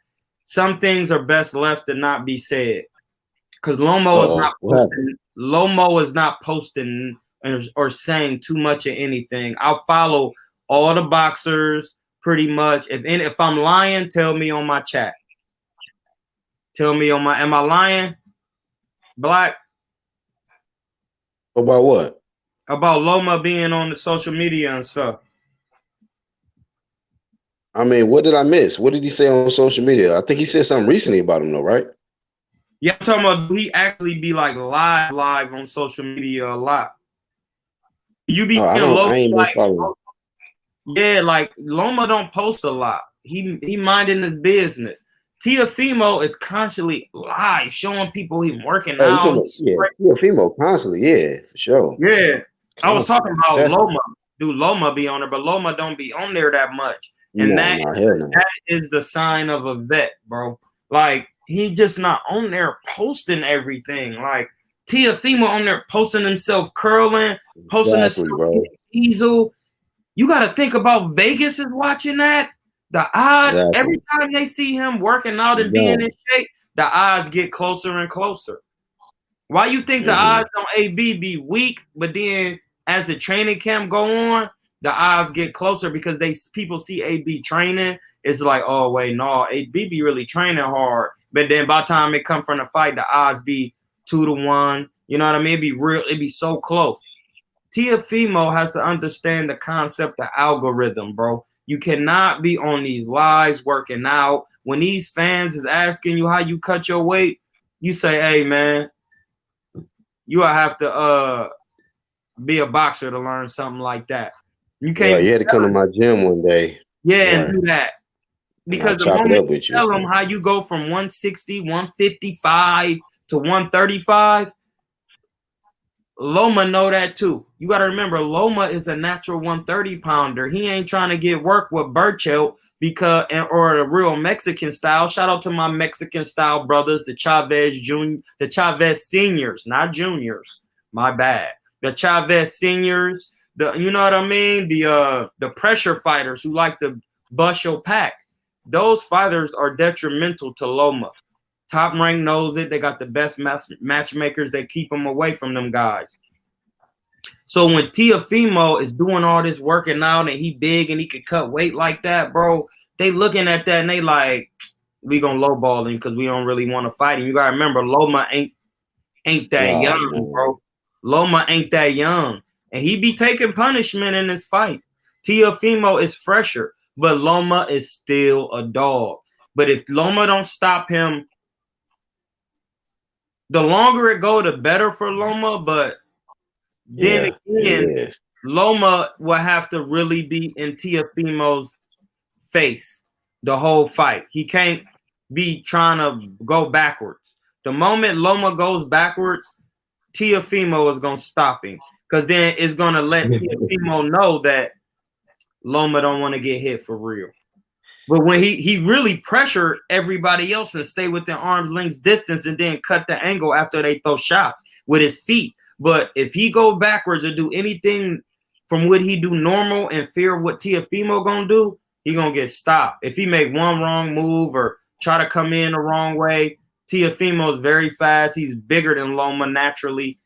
[SPEAKER 3] some things are best left to not be said. Because Lomo is not posting or saying too much of anything. I'll follow all the boxers pretty much. If I'm lying, tell me on my chat. Tell me on my. Am I lying? Black
[SPEAKER 4] About what?
[SPEAKER 3] about Loma being on the social media and stuff.
[SPEAKER 4] I mean, what did I miss? What did he say on social media? I think he said something recently about him, though, right?
[SPEAKER 3] Yeah, I'm talking about he actually be like live on social media a lot. You be seeing
[SPEAKER 4] I
[SPEAKER 3] Loma
[SPEAKER 4] ain't been
[SPEAKER 3] like,
[SPEAKER 4] following.
[SPEAKER 3] yeah, like Loma don't post a lot. He minding his business. Tiafimo is constantly live, showing people he working
[SPEAKER 4] Oh, you
[SPEAKER 3] out.
[SPEAKER 4] talking about, yeah, you're a female constantly, yeah, for sure.
[SPEAKER 3] Yeah, I was talking
[SPEAKER 4] Constantly,
[SPEAKER 3] about
[SPEAKER 4] incessant.
[SPEAKER 3] Loma. Do Loma be on there? But Loma don't be on there that much, and
[SPEAKER 4] No, no, hell no.
[SPEAKER 3] that is the sign of a vet, bro. Like he just not on there posting everything. Like Tiafimo on there posting himself curling, posting himself
[SPEAKER 4] Exactly, bro.
[SPEAKER 3] easel. You got to think about Vegas is watching that. The odds every
[SPEAKER 4] Exactly.
[SPEAKER 3] time they see him working out and being
[SPEAKER 4] Yeah.
[SPEAKER 3] in shape, the odds get closer and closer. Why you think the
[SPEAKER 4] Mm-hmm.
[SPEAKER 3] odds on AB be weak, but then as the training camp go on, the odds get closer because people see AB training. It's like, oh wait, no, AB be really training hard. But then by the time it come from the fight, the odds be 2-1. You know what I mean? It be so close. Tiafimo has to understand the concept of algorithm, bro. You cannot be on these lives working out. When these fans is asking you how you cut your weight, you say, hey man, you have to be a boxer to learn something like that. You can't
[SPEAKER 4] Right.
[SPEAKER 3] be
[SPEAKER 4] You had to come to my gym one day.
[SPEAKER 3] and
[SPEAKER 4] Right.
[SPEAKER 3] do that.
[SPEAKER 4] And I'll
[SPEAKER 3] Because the
[SPEAKER 4] chop it
[SPEAKER 3] moment
[SPEAKER 4] up with
[SPEAKER 3] you
[SPEAKER 4] you.
[SPEAKER 3] tell them how you go from 160, 155 to 135, Loma know that too. You got to remember, Loma is a natural 130 pounder. He ain't trying to get work with Burchell or the real Mexican style. Shout out to my Mexican style brothers, the Chavez seniors, not juniors. My bad. The Chavez seniors, you know what I mean? The pressure fighters who like to bust your pack. Those fighters are detrimental to Loma. Top Rank knows it. They got the best matchmakers that keep them away from them guys. So when Tiafimo is doing all this working out and he big and he can cut weight like that, bro, they looking at that and they like, we gonna lowball him because we don't really want to fight him. You gotta remember, Loma ain't that
[SPEAKER 4] Oh
[SPEAKER 3] young,
[SPEAKER 4] man.
[SPEAKER 3] bro. Loma ain't that young, and he be taking punishment in his fights. Tiafimo is fresher, but Loma is still a dog. But if Loma don't stop him, the longer it go, the better for Loma. But then
[SPEAKER 4] Yeah,
[SPEAKER 3] again,
[SPEAKER 4] it is.
[SPEAKER 3] Loma will have to really be in Tiafimo's face the whole fight. He can't be trying to go backwards. The moment Loma goes backwards, Tiafimo is gonna stop him because then it's gonna let Tiafimo know that Loma don't want to get hit for real. But when he really pressured everybody else and stay within arm's length distance and then cut the angle after they throw shots with his feet. But if he go backwards or do anything from what he do normal and fear what Tiafimo gonna do, he gonna get stopped. If he make one wrong move or try to come in the wrong way, Tiafimo is very fast. He's bigger than Loma naturally,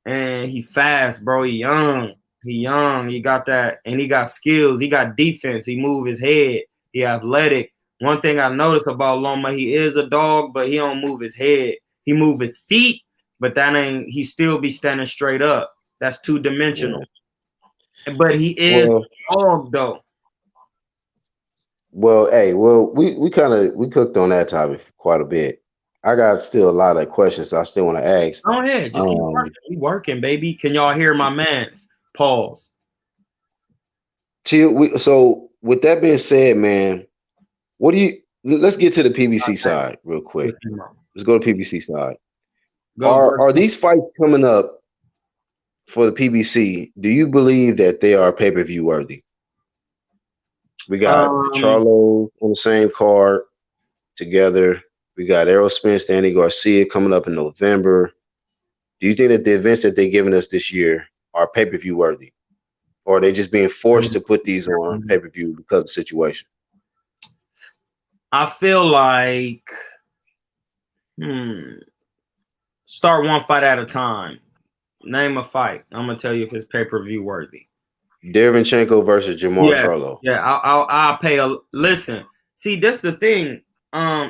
[SPEAKER 3] and he fast, bro. He young. He young. He got that, and he got skills. He got defense. He move his head. He athletic. One thing I noticed about Loma, he is a dog, but he don't move his head. He move his feet, but that ain't. He still be standing straight up. That's two
[SPEAKER 4] Yeah.
[SPEAKER 3] dimensional. But he is
[SPEAKER 4] Well,
[SPEAKER 3] a dog though.
[SPEAKER 4] hey, we kind of we cooked on that topic quite a bit. I got still a lot of questions I still want to ask.
[SPEAKER 3] Go ahead, just keep working.
[SPEAKER 4] Um,
[SPEAKER 3] We working, baby. Can y'all hear my man's? Pause.
[SPEAKER 4] so with that being said, man, what do you? Let's get to the PBC side real quick. Let's go to PBC side.
[SPEAKER 3] Go.
[SPEAKER 4] Are these fights coming up for the PBC? Do you believe that they are pay-per-view worthy? We got the
[SPEAKER 3] Um,
[SPEAKER 4] Charlo on the same card together. We got Errol Spence, Danny Garcia coming up in November. Do you think that the events that they're giving us this year are pay-per-view worthy? Or are they just being forced to put these on pay-per-view because of the situation?
[SPEAKER 3] I feel like start one fight at a time. Name a fight. I'm gonna tell you if it's pay-per-view worthy.
[SPEAKER 1] Derevyanchenko versus Jamar Charlo.
[SPEAKER 3] Yeah. I'll pay a listen. See, that's the thing.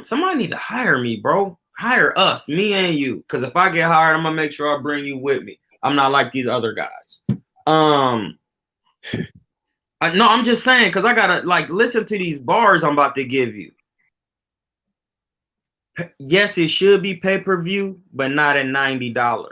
[SPEAKER 3] Somebody need to hire me, bro. Hire us, me and you. Because if I get hired, I'm gonna make sure I bring you with me. I'm not like these other guys. No, I'm just saying because I gotta listen to these bars I'm about to give you. Yes, it should be pay-per-view, but not at $90.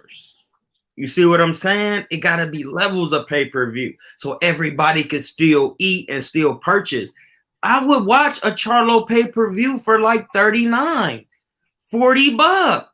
[SPEAKER 3] You see what I'm saying? It gotta be levels of pay-per-view so everybody can still eat and still purchase. I would watch a Charlo pay-per-view for like $39, $40.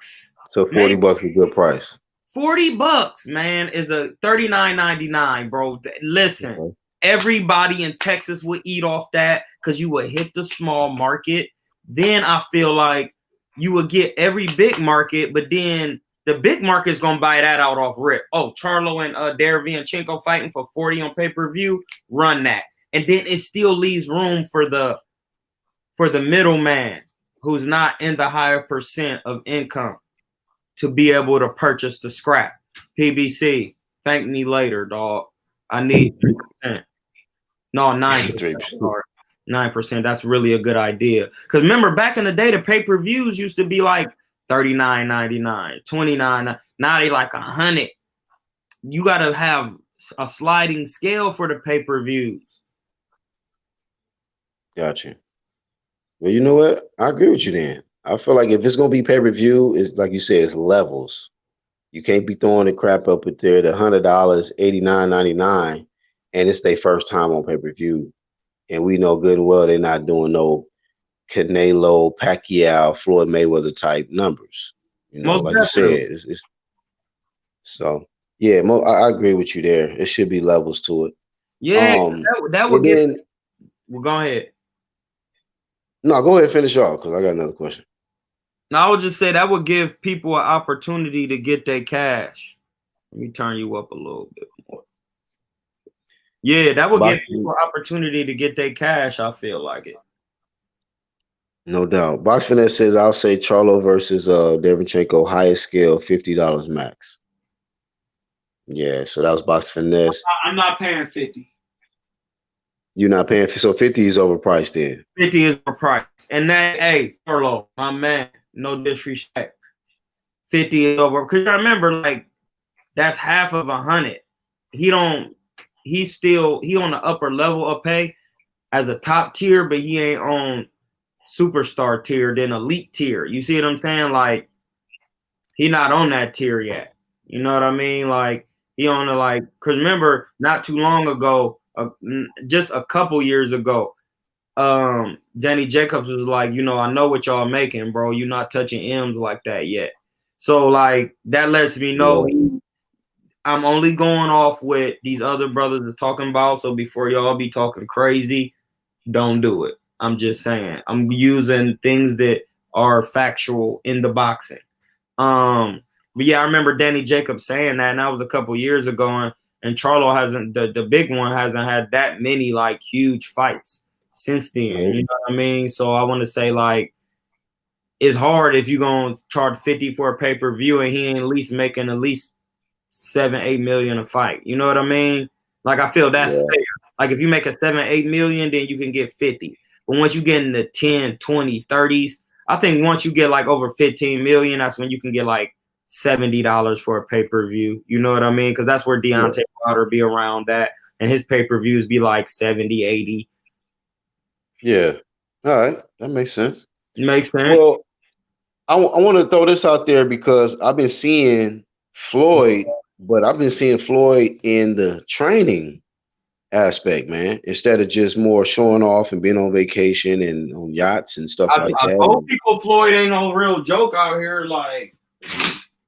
[SPEAKER 1] So $40 is a good price.
[SPEAKER 3] $40, man, is a $39.99, bro. Listen, everybody in Texas would eat off that because you would hit the small market. Then I feel like you would get every big market, but then the big market's gonna buy that out off rip. Oh, Charlo and Derevyanchenko fighting for 40 on pay-per-view, run that. And then it still leaves room for the middleman who's not in the higher percent of income to be able to purchase the scrap. PBC, thank me later, dog. I need 3%. No, 9%. 9%. That's really a good idea. Because remember, back in the day, the pay-per-views used to be like $39.99, $29. Now they like $100. You got to have a sliding scale for the pay-per-views.
[SPEAKER 1] Gotcha. Well, you know what? I agree with you then. I feel like if it's gonna be pay-per-view, it's like you said, it's levels. You can't be throwing the crap up with there, the $100, $89.99, and it's their first time on pay-per-view. And we know good and well they're not doing no Canelo, Pacquiao, Floyd Mayweather type numbers. You know, like you said, it's so yeah. I agree with you there. It should be levels to it.
[SPEAKER 3] Yeah, that would get. Well, go ahead.
[SPEAKER 1] No, go ahead and finish off because I got another question.
[SPEAKER 3] Now, I would just say that would give people an opportunity to get their cash. Let me turn you up a little bit more. Yeah, that would give people an opportunity to get their cash. I feel like it.
[SPEAKER 1] No doubt. Box Finesse says I'll say Charlo versus Derevyanchenko, highest scale, $50 max. Yeah, so that was Box Finesse.
[SPEAKER 3] I'm not paying 50.
[SPEAKER 1] You're not paying, so 50 is overpriced then.
[SPEAKER 3] 50 is overpriced. And that, hey, Carlo, my man, no disrespect. 50 is over. Because I remember, like, that's half of 100. He on the upper level of pay as a top tier, but he ain't on superstar tier, then elite tier. You see what I'm saying? Like, he not on that tier yet. You know what I mean? Like, he on the, because remember, not too long ago, just a couple years ago, Danny Jacobs was like, I know what y'all making, bro. You're not touching M's like that yet. So, that lets me know I'm only going off what these other brothers are talking about. So before y'all be talking crazy, don't do it. I'm just saying. I'm using things that are factual in the boxing. But yeah, I remember Danny Jacobs saying that, and that was a couple years ago. And Charlo hasn't, the big one hasn't had that many huge fights since then. You know what I mean? So I want to say it's hard if you're gonna charge 50 for a pay-per-view and he ain't at least making at least 7-8 million a fight. You know what I mean? I feel that's fair. If you make a 7-8 million, then you can get 50. But once you get into 10, 20, 30s, I think once you get over 15 million, that's when you can get $70 for a pay-per-view. You know what I mean? Because that's where Deontay Wilder be around that. And his pay-per-views be 70, 80.
[SPEAKER 1] Yeah. All right. That makes sense.
[SPEAKER 3] Makes sense.
[SPEAKER 1] Well, I want to throw this out there because I've been seeing Floyd, but I've been seeing Floyd in the training aspect, man, instead of just more showing off and being on vacation and on yachts and stuff like that. I
[SPEAKER 3] told people Floyd ain't no real joke out here.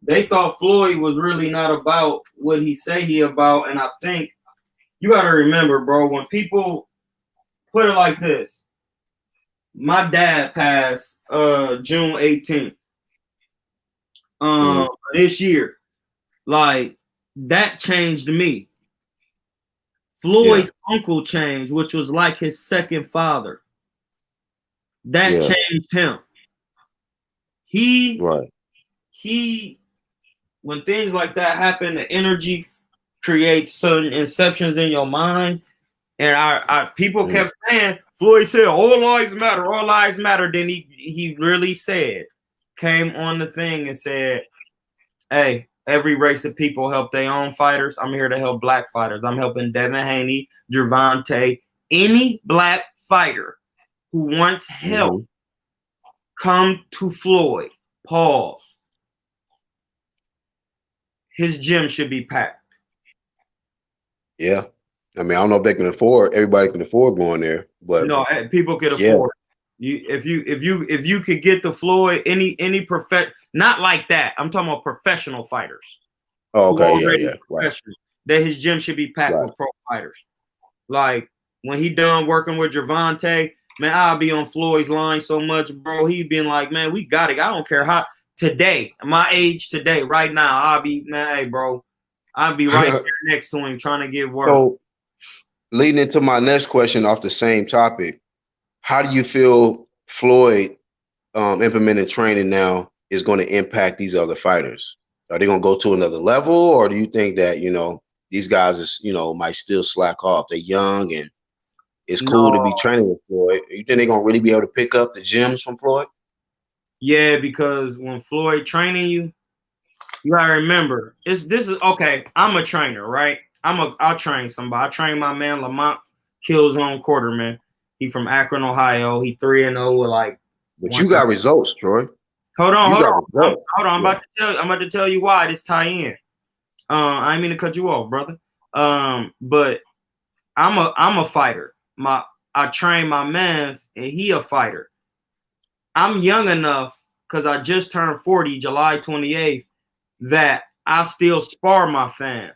[SPEAKER 3] They thought Floyd was really not about what he say he about. And I think you got to remember, bro, when people put it like this, my dad passed June 18th this year. That changed me. Floyd's uncle changed, which was like his second father. That changed him. He when things like that happen, the energy, creates certain inceptions in your mind. And our people kept saying, Floyd said, all lives matter, all lives matter. Then he really said, came on the thing and said, hey, every race of people help their own fighters. I'm here to help black fighters. I'm helping Devin Haney, Gervonta, any black fighter who wants help, come to Floyd. Pause. His gym should be packed.
[SPEAKER 4] Yeah. I mean, I don't know if they can afford, everybody can afford going there, but
[SPEAKER 3] no, people could afford you. If you could get the Floyd, any not like that. I'm talking about professional fighters.
[SPEAKER 4] Oh, okay, yeah. Right.
[SPEAKER 3] That his gym should be packed with pro fighters. Like when he done working with Gervonta, man, I'll be on Floyd's line so much, bro. He been like, man, we got it. I don't care how today, my age today, right now, I'll be, man, hey, bro, I'll be right there next to him trying to get work.
[SPEAKER 4] So, leading into my next question off the same topic, how do you feel Floyd implementing training now is going to impact these other fighters? Are they going to go to another level, or do you think that, you know, these guys is, you know, might still slack off? They're young and it's cool to be training with Floyd. You think they're going to really be able to pick up the gems from Floyd?
[SPEAKER 3] Yeah, because when Floyd training you, you gotta remember, this is okay. I'm a trainer, right? I'll train somebody. I train my man Lamont Killzone Quarterman. He from Akron, Ohio. He 3-0 with like.
[SPEAKER 4] But you got results, Troy.
[SPEAKER 3] Hold on. I'm about to tell you why this tie in. I didn't mean to cut you off, brother. But I'm a fighter. I train my mans, and he a fighter. I'm young enough because I just turned 40, July 28th, that I still spar my fam,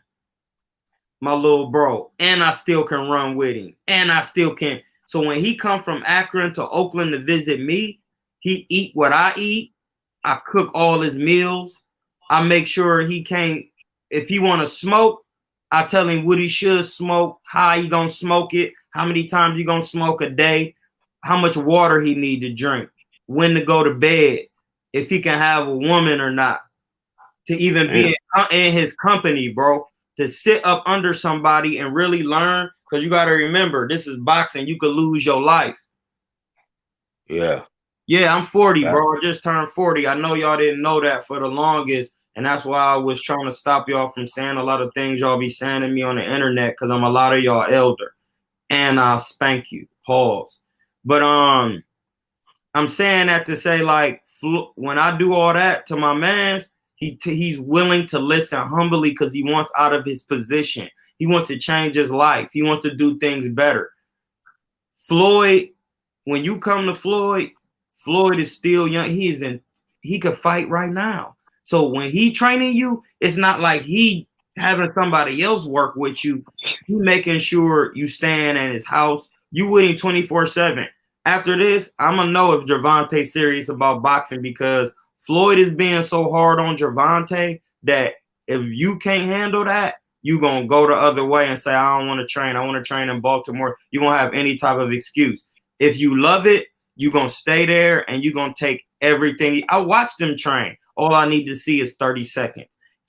[SPEAKER 3] my little bro, and I still can run with him, and I still can. So when he come from Akron to Oakland to visit me, he eat what I eat. I cook all his meals. I make sure he can't. If he want to smoke, I tell him what he should smoke, how he gonna smoke it, how many times he gonna smoke a day, how much water he need to drink, when to go to bed, if he can have a woman or not, to even be in his company, bro, to sit up under somebody and really learn. Because you got to remember, this is boxing. You could lose your life.
[SPEAKER 4] Yeah.
[SPEAKER 3] Yeah, I'm 40, bro. I just turned 40. I know y'all didn't know that for the longest. And that's why I was trying to stop y'all from saying a lot of things y'all be saying to me on the internet, because I'm a lot of y'all elder. And I'll spank you. Pause. But I'm saying that to say, like, when I do all that to my mans, he's willing to listen humbly because he wants out of his position. He wants to change his life. He wants to do things better. Floyd, when you come to Floyd is still young. He could fight right now. So when he training you, it's not like he having somebody else work with you. He making sure you stand in his house. You with him 24/7. After this, I'm gonna know if Gervonta's serious about boxing, because Floyd is being so hard on Gervonta that if you can't handle that, you gonna go the other way and say, I don't want to train. I want to train in Baltimore. You gonna have any type of excuse. If you love it, you gonna stay there and you gonna take everything. I watched him train. All I need to see is 30 seconds.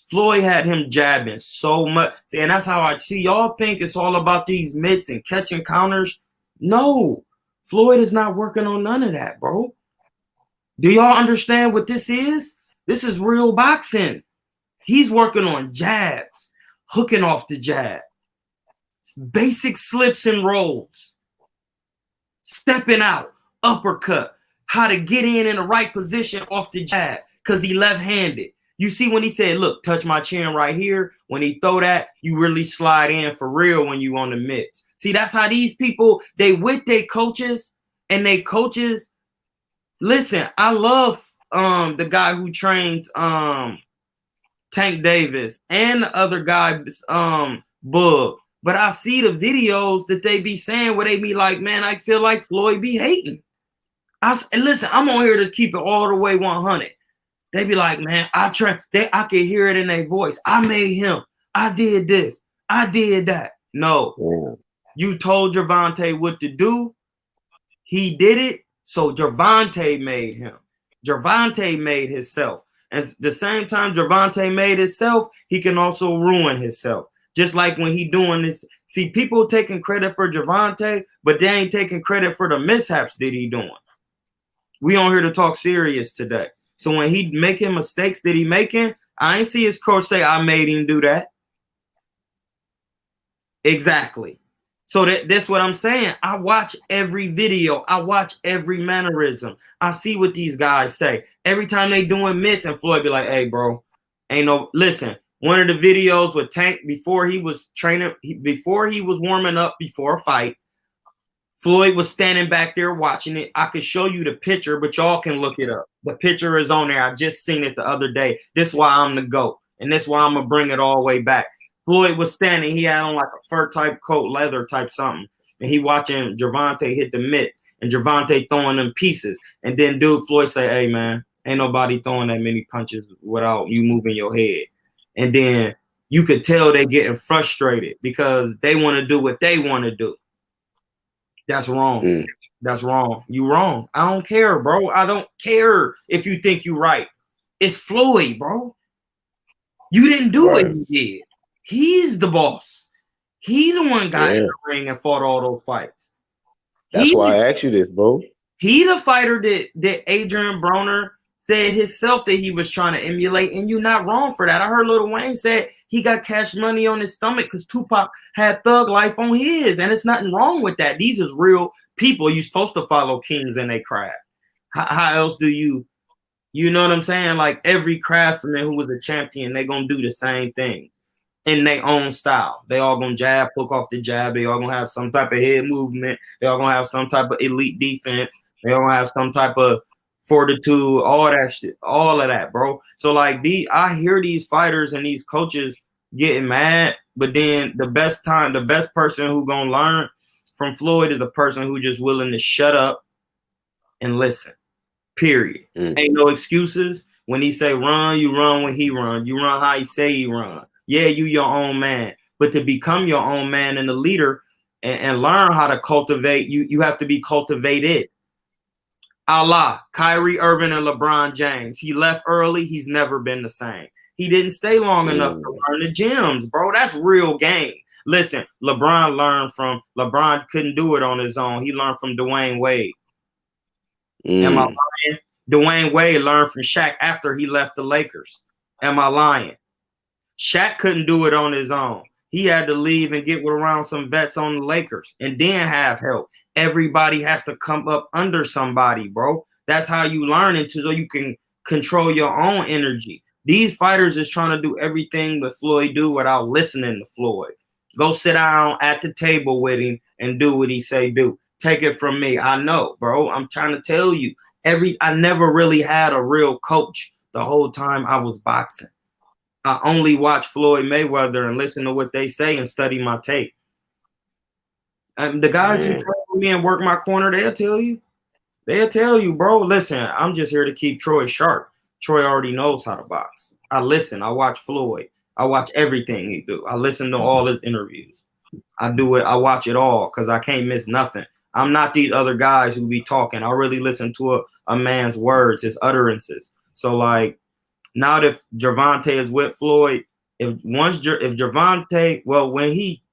[SPEAKER 3] Floyd had him jabbing so much. See, and that's how I see. Y'all think it's all about these mitts and catching counters. No. Floyd is not working on none of that, bro. Do y'all understand what this is? This is real boxing. He's working on jabs, hooking off the jab, basic slips and rolls, stepping out, uppercut, how to get in the right position off the jab, because he left-handed. You see when he said, look, touch my chin right here, when he throw that, you really slide in for real when you on the mitts. See, that's how these people, they with their coaches, and they coaches. Listen, I love the guy who trains Tank Davis and the other guy, Bug. But I see the videos that they be saying where they be like, man, I feel like Floyd be hating. Listen, I'm on here to keep it all the way 100. They be like, man, I can hear it in their voice. I made him. I did this. I did that. No. You told Gervonta what to do. He did it. So Gervonta made him. Gervonta made himself. At the same time Gervonta made himself, he can also ruin himself. Just like when he doing this, see, people taking credit for Gervonta, but they ain't taking credit for the mishaps that he doing. We on here to talk serious today. So when he making mistakes that he making, I ain't see his coach say, I made him do that. Exactly. So that's what I'm saying. I watch every video. I watch every mannerism. I see what these guys say. Every time they doing mitts, and Floyd be like, hey, bro, ain't no, listen, one of the videos with Tank before he was training, before he was warming up before a fight, Floyd was standing back there watching it. I could show you the picture, but y'all can look it up. The picture is on there. I just seen it the other day. This is why I'm the GOAT. And this is why I'm going to bring it all the way back. Floyd was standing. He had on like a fur type coat, leather type something. And he watching Gervonta hit the mitt. And Gervonta throwing them pieces. And then dude, Floyd say, hey, man, ain't nobody throwing that many punches without you moving your head. And then you could tell they getting frustrated because they want to do what they want to do. That's wrong. That's wrong. You wrong. I don't care, bro. I don't care if you think you right. It's Floyd, bro. You didn't do what he did. He's the boss. He the one got in the ring and fought all those fights.
[SPEAKER 4] That's why I asked you this, bro.
[SPEAKER 3] He the fighter that Adrian Broner said himself that he was trying to emulate, and you're not wrong for that. I heard Lil Wayne said he got Cash Money on his stomach because Tupac had Thug Life on his, and it's nothing wrong with that. These is real people. You're supposed to follow kings in their craft. How else do you know what I'm saying? Like every craftsman who was a champion, they gonna do the same thing in their own style. They all gonna jab, hook off the jab. They all gonna have some type of head movement. They all gonna have some type of elite defense. They all gonna have some type of fortitude, all that shit, all of that, bro. So like I hear these fighters and these coaches getting mad, but then the best person who gonna learn from Floyd is the person who just willing to shut up and listen. Period. Ain't no excuses. When he say run, you run when he run. You run how he say he run. Yeah, you your own man. But to become your own man and a leader and learn how to cultivate, you have to be cultivated. Allah, Kyrie Irving and LeBron James. He left early. He's never been the same. He didn't stay long enough to learn the gems, bro. That's real game. Listen, LeBron couldn't do it on his own. He learned from Dwayne Wade. Am I lying? Dwayne Wade learned from Shaq after he left the Lakers. Am I lying? Shaq couldn't do it on his own. He had to leave and get around some vets on the Lakers and then have help. Everybody has to come up under somebody, bro. That's how you learn it so you can control your own energy. These fighters is trying to do everything that Floyd do without listening to Floyd. Go sit down at the table with him and do what he say do. Take it from me. I know, bro. I'm trying to tell you. I never really had a real coach the whole time I was boxing. I only watch Floyd Mayweather and listen to what they say and study my tape. And the guys who train with me and work my corner, they'll tell you. They'll tell you, bro, listen, I'm just here to keep Troy sharp. Troy already knows how to box. I listen. I watch Floyd. I watch everything he do. I listen to all his interviews. I do it. I watch it all because I can't miss nothing. I'm not these other guys who be talking. I really listen to a man's words, his utterances. So, like, now that Gervonta is with Floyd, if Gervonta, well, when he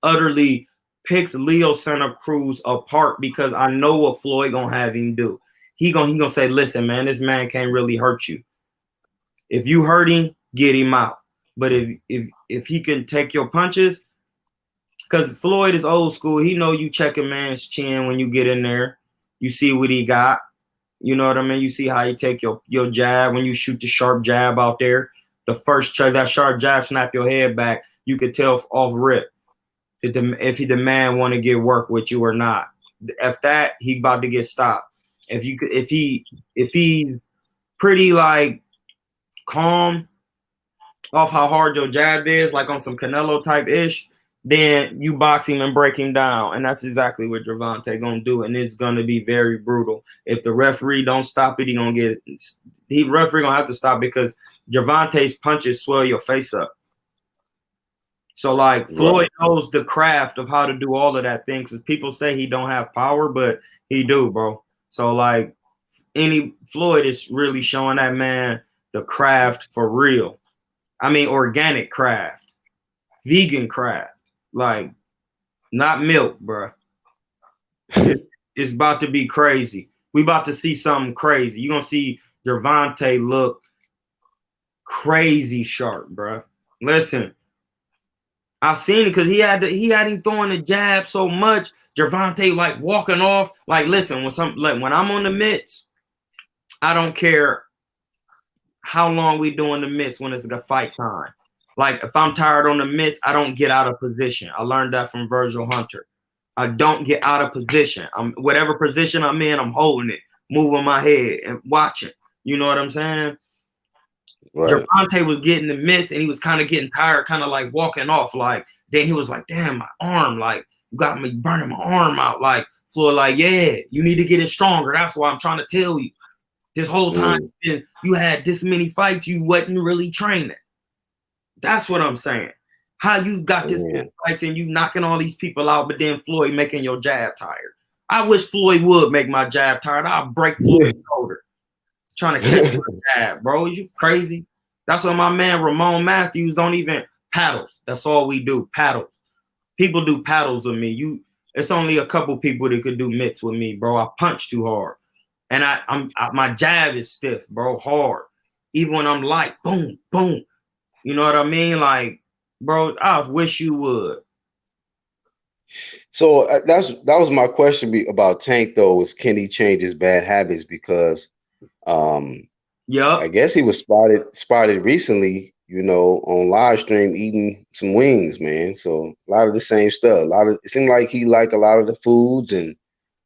[SPEAKER 3] utterly picks Leo Santa Cruz apart, because I know what Floyd gonna have him do. He gonna say, listen, man, this man can't really hurt you. If you hurt him, get him out. But if he can take your punches, because Floyd is old school, he know you check a man's chin when you get in there. You see what he got. You know what I mean? You see how he take your jab when you shoot the sharp jab out there. The first that sharp jab snap your head back. You could tell off rip if the man want to get work with you or not. If that, he about to get stopped. If he's pretty like calm off how hard your jab is, like on some Canelo type ish, then you box him and break him down. And that's exactly what Gervonta gonna do. And it's gonna be very brutal. If the referee don't stop it, referee gonna have to stop because Gervonta's punches swell your face up. So like Floyd knows the craft of how to do all of that thing. Because people say he don't have power, but he do, bro. So like Floyd is really showing that man the craft for real. I mean, organic craft. vegan craft, like not milk, bro. It's about to be crazy. We about to see something crazy. You're gonna see Gervonta look crazy sharp, bro. Listen, I've seen it because he had him throwing the jab so much. Gervonta like walking off. Like, listen, when I'm on the mitts, I don't care how long we doing the mitts when it's a fight time. Like, if I'm tired on the mitts, I don't get out of position. I learned that from Virgil Hunter. I don't get out of position. Whatever position I'm in, I'm holding it, moving my head and watching. You know what I'm saying? Right. Gervonta was getting the mitts and he was kind of getting tired, kind of like walking off. Like, then he was like, damn, my arm, like, you got me burning my arm out. Like, Floyd, like, yeah, you need to get it stronger. That's why I'm trying to tell you. This whole time you had this many fights, you wasn't really training. That's what I'm saying. How you got this many fights and you knocking all these people out, but then Floyd making your jab tired. I wish Floyd would make my jab tired. I'll break Floyd's shoulder. Trying to catch my jab, bro. You crazy? That's what my man Ramon Matthews don't even paddles. That's all we do. Paddles. People do paddles with me. It's only a couple people that could do mitts with me, bro. I punch too hard. And my jab is stiff, bro, hard. Even when I'm light, boom, boom. You know what I mean? Like, bro, I wish you would.
[SPEAKER 4] So that was my question about Tank, though, is can he change his bad habits? Because I guess he was spotted recently, you know, on live stream eating some wings, man. So a lot of the same stuff. It seemed like he liked a lot of the foods, and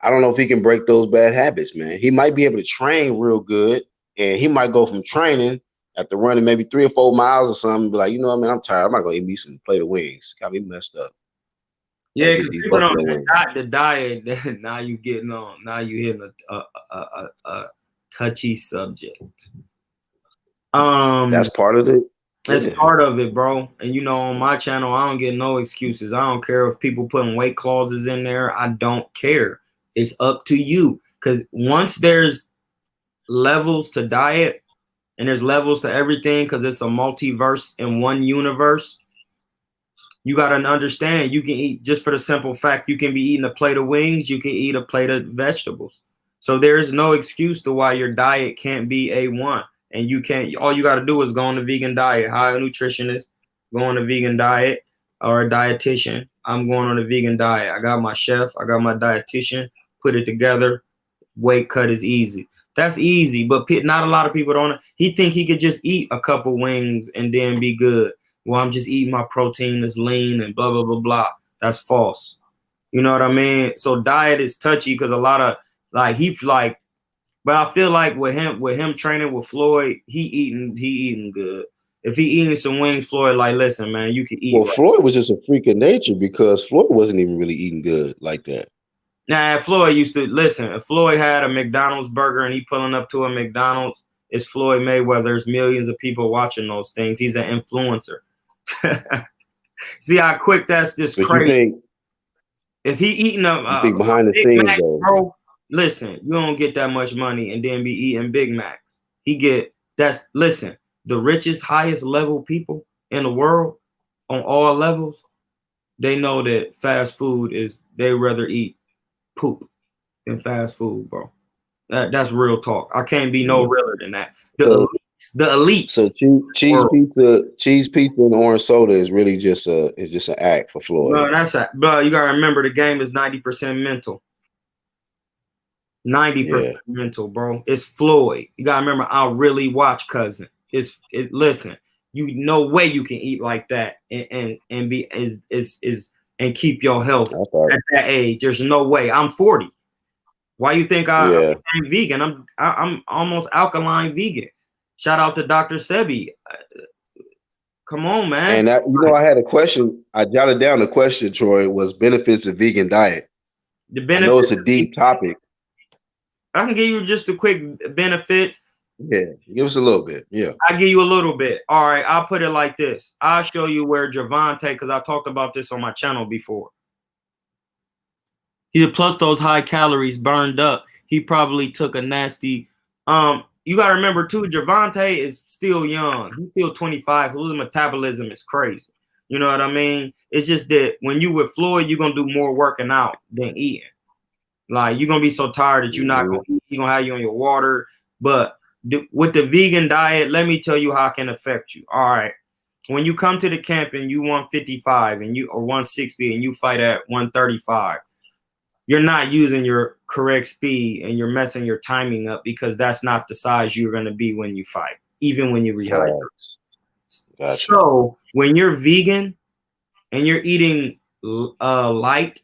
[SPEAKER 4] I don't know if he can break those bad habits, man. He might be able to train real good, and he might go from training after running maybe 3 or 4 miles or something, be like, you know what, man, I'm tired. I'm not gonna eat me some plate of wings. Got me messed up.
[SPEAKER 3] Yeah, because people don't the diet. Now you getting on. Now you hitting a touchy subject.
[SPEAKER 4] That's part of it.
[SPEAKER 3] That's part of it, bro. And you know, on my channel, I don't get no excuses. I don't care if people putting weight clauses in there. I don't care. It's up to you. Because once there's levels to diet and there's levels to everything, because it's a multiverse in one universe, you got to understand you can eat, just for the simple fact, you can be eating a plate of wings, you can eat a plate of vegetables. So there is no excuse to why your diet can't be A1. And you can't, all you got to do is go on the vegan diet. Hire a nutritionist, go on a vegan diet, or a dietitian. I'm going on a vegan diet. I got my chef, I got my dietitian, put it together. Weight cut is easy. That's easy, but not a lot of people don't. He think he could just eat a couple wings and then be good. Well, I'm just eating my protein that's lean and blah, blah, blah, blah. That's false. You know what I mean? So diet is touchy because a lot of, like, but I feel like with him training with Floyd, he eating good. If he eating some wings, Floyd, like, listen, man, you can eat.
[SPEAKER 4] Well, Floyd was just a freak of nature because Floyd wasn't even really eating good like that.
[SPEAKER 3] Nah, Floyd used to, listen, if Floyd had a McDonald's burger and he pulling up to a McDonald's, it's Floyd Mayweather. There's millions of people watching those things. He's an influencer. See how quick that's just
[SPEAKER 4] but
[SPEAKER 3] crazy. If he eating
[SPEAKER 4] you think behind the scenes,
[SPEAKER 3] Mac,
[SPEAKER 4] though,
[SPEAKER 3] bro, listen, you don't get that much money and then be eating Big Macs. Listen, the richest, highest level people in the world on all levels, they know that fast food they rather eat poop than fast food, bro. That's real talk. I can't be no realer than that. The elites.
[SPEAKER 4] So cheese pizza and orange soda is really just an act for Floyd.
[SPEAKER 3] Bro, bro, you gotta remember the game is 90% mental. 90% mental, bro. It's Floyd. You gotta remember, I'll really watch cousin. Listen, you no way you can eat like that and be and keep your health at that age. There's no way. I'm 40. Why you think I'm vegan? I'm almost alkaline vegan. Shout out to Dr. Sebi. Come on, man.
[SPEAKER 4] And I had a question. I jotted down the question, Troy, was benefits of vegan diet. I know it's a deep topic.
[SPEAKER 3] I can give you just a quick benefits.
[SPEAKER 4] Yeah, give us a little bit. Yeah.
[SPEAKER 3] I'll give you a little bit. All right, I'll put it like this. I'll show you where Gervonta, because I talked about this on my channel before. Plus those high calories burned up. He probably took a nasty. You gotta remember too, Gervonta is still young. He's still 25. His metabolism is crazy. You know what I mean? It's just that when you with Floyd, you're gonna do more working out than eating. Like you're gonna be so tired that you're not gonna eat. You're gonna have you on your water. But with the vegan diet, let me tell you how it can affect you. All right. When you come to the camp and you 155 and you or 160 and you fight at 135, you're not using your correct speed and you're messing your timing up because that's not the size you're gonna be when you fight, even when you rehydrate. Gotcha. So when you're vegan and you're eating light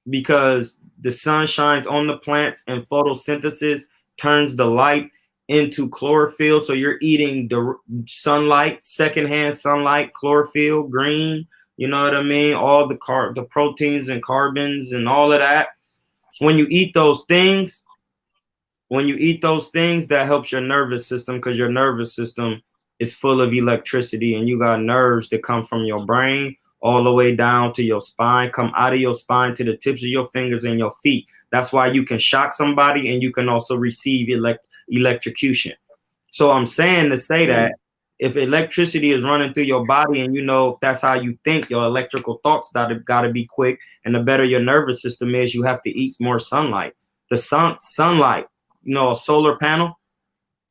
[SPEAKER 3] because the sun shines on the plants and photosynthesis turns the light into chlorophyll. So you're eating the sunlight, secondhand sunlight, chlorophyll, green, you know what I mean? All the proteins and carbons and all of that. When you eat those things, that helps your nervous system because your nervous system is full of electricity and you got nerves that come from your brain all the way down to your spine, come out of your spine to the tips of your fingers and your feet. That's why you can shock somebody and you can also receive electrocution. So I'm saying to say that if electricity is running through your body and you know if that's how you think, your electrical thoughts got to be quick, and the better your nervous system is, you have to eat more sunlight. The sunlight, you know, a solar panel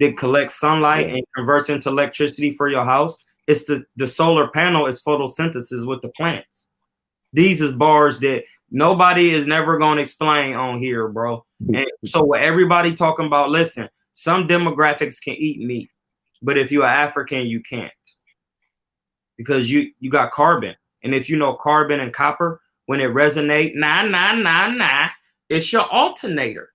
[SPEAKER 3] that collects sunlight and converts into electricity for your house. It's the solar panel is photosynthesis with the plants. These is bars that nobody is never going to explain on here, bro. And so what everybody talking about, listen, some demographics can eat meat, but if you're African, you can't because you got carbon. And if you know carbon and copper, when it resonate, it's your alternator.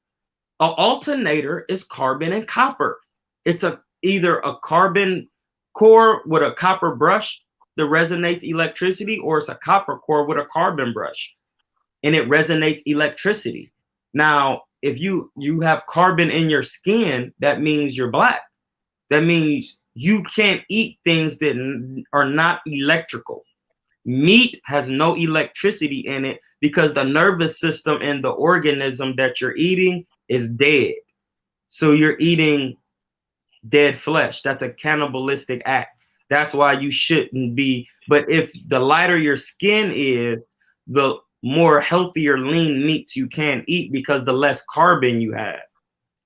[SPEAKER 3] An alternator is carbon and copper. It's either a carbon core with a copper brush that resonates electricity, or it's a copper core with a carbon brush and it resonates electricity. Now, if you have carbon in your skin, that means you're black. That means you can't eat things that are not electrical. Meat has no electricity in it because the nervous system and the organism that you're eating is dead. So you're eating dead flesh. That's a cannibalistic act. That's why you shouldn't be. But if the lighter your skin is, the more healthier lean meats you can eat because the less carbon you have.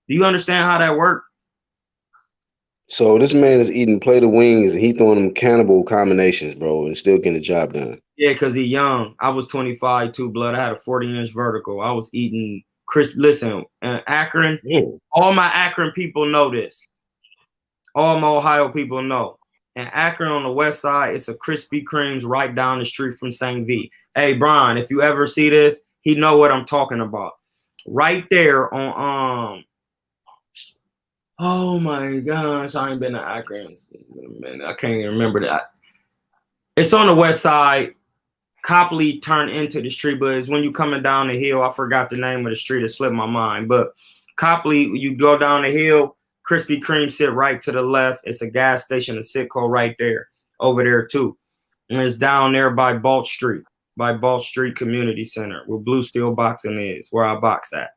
[SPEAKER 3] Do you understand how that works?
[SPEAKER 4] So this man is eating plate of wings and he throwing them cannibal combinations, bro, and still getting the job done.
[SPEAKER 3] Yeah, because he's young. I was 25 too, blood. I had a 40-inch vertical. I was eating crisp. Listen, Akron, all my Akron people know this. All my Ohio people know. And Akron on the west side, it's a Krispy Kreme's right down the street from St. V. Hey, Brian, if you ever see this, he know what I'm talking about. Right there on oh my gosh, I ain't been to Akron in a minute. I can't even remember that. It's on the west side. Copley turned into the street, but it's when you coming down the hill. I forgot the name of the street. It slipped my mind. But Copley, you go down the hill, Krispy Kreme sit right to the left. It's a gas station, a Sitco right there, over there too. And it's down there by Balt Street Community Center, where Blue Steel Boxing is, where I box at.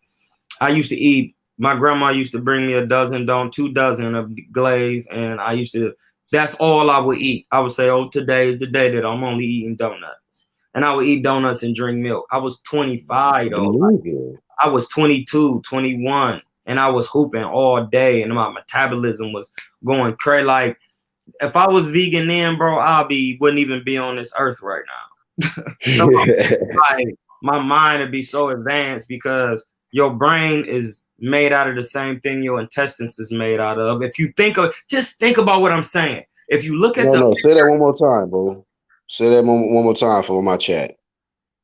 [SPEAKER 3] I used to eat. My grandma used to bring me 2 dozen of glaze, and that's all I would eat. I would say, oh, today is the day that I'm only eating donuts. And I would eat donuts and drink milk. I was 25, though. I was 22, 21, and I was hooping all day, and my metabolism was going crazy. Like, if I was vegan then, bro, wouldn't even be on this earth right now. So, like, my mind would be so advanced because your brain is made out of the same thing your intestines is made out of. If you just think about what I'm saying. If you look at
[SPEAKER 4] say that one more time, bro. Say that one more time for my chat.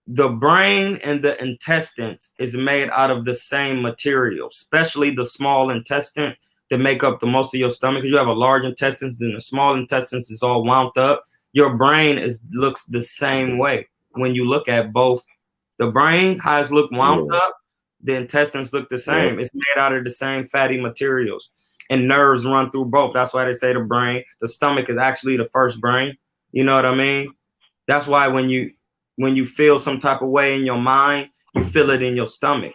[SPEAKER 3] The brain and the intestines is made out of the same material, especially the small intestine that make up the most of your stomach. You have a large intestines, then the small intestines is all wound up. Your brain looks the same way when you look at both. The brain, how it's look wound up, the intestines look the same. Yep. It's made out of the same fatty materials, and nerves run through both. That's why they say the stomach is actually the first brain. You know what I mean? That's why when you feel some type of way in your mind, you feel it in your stomach.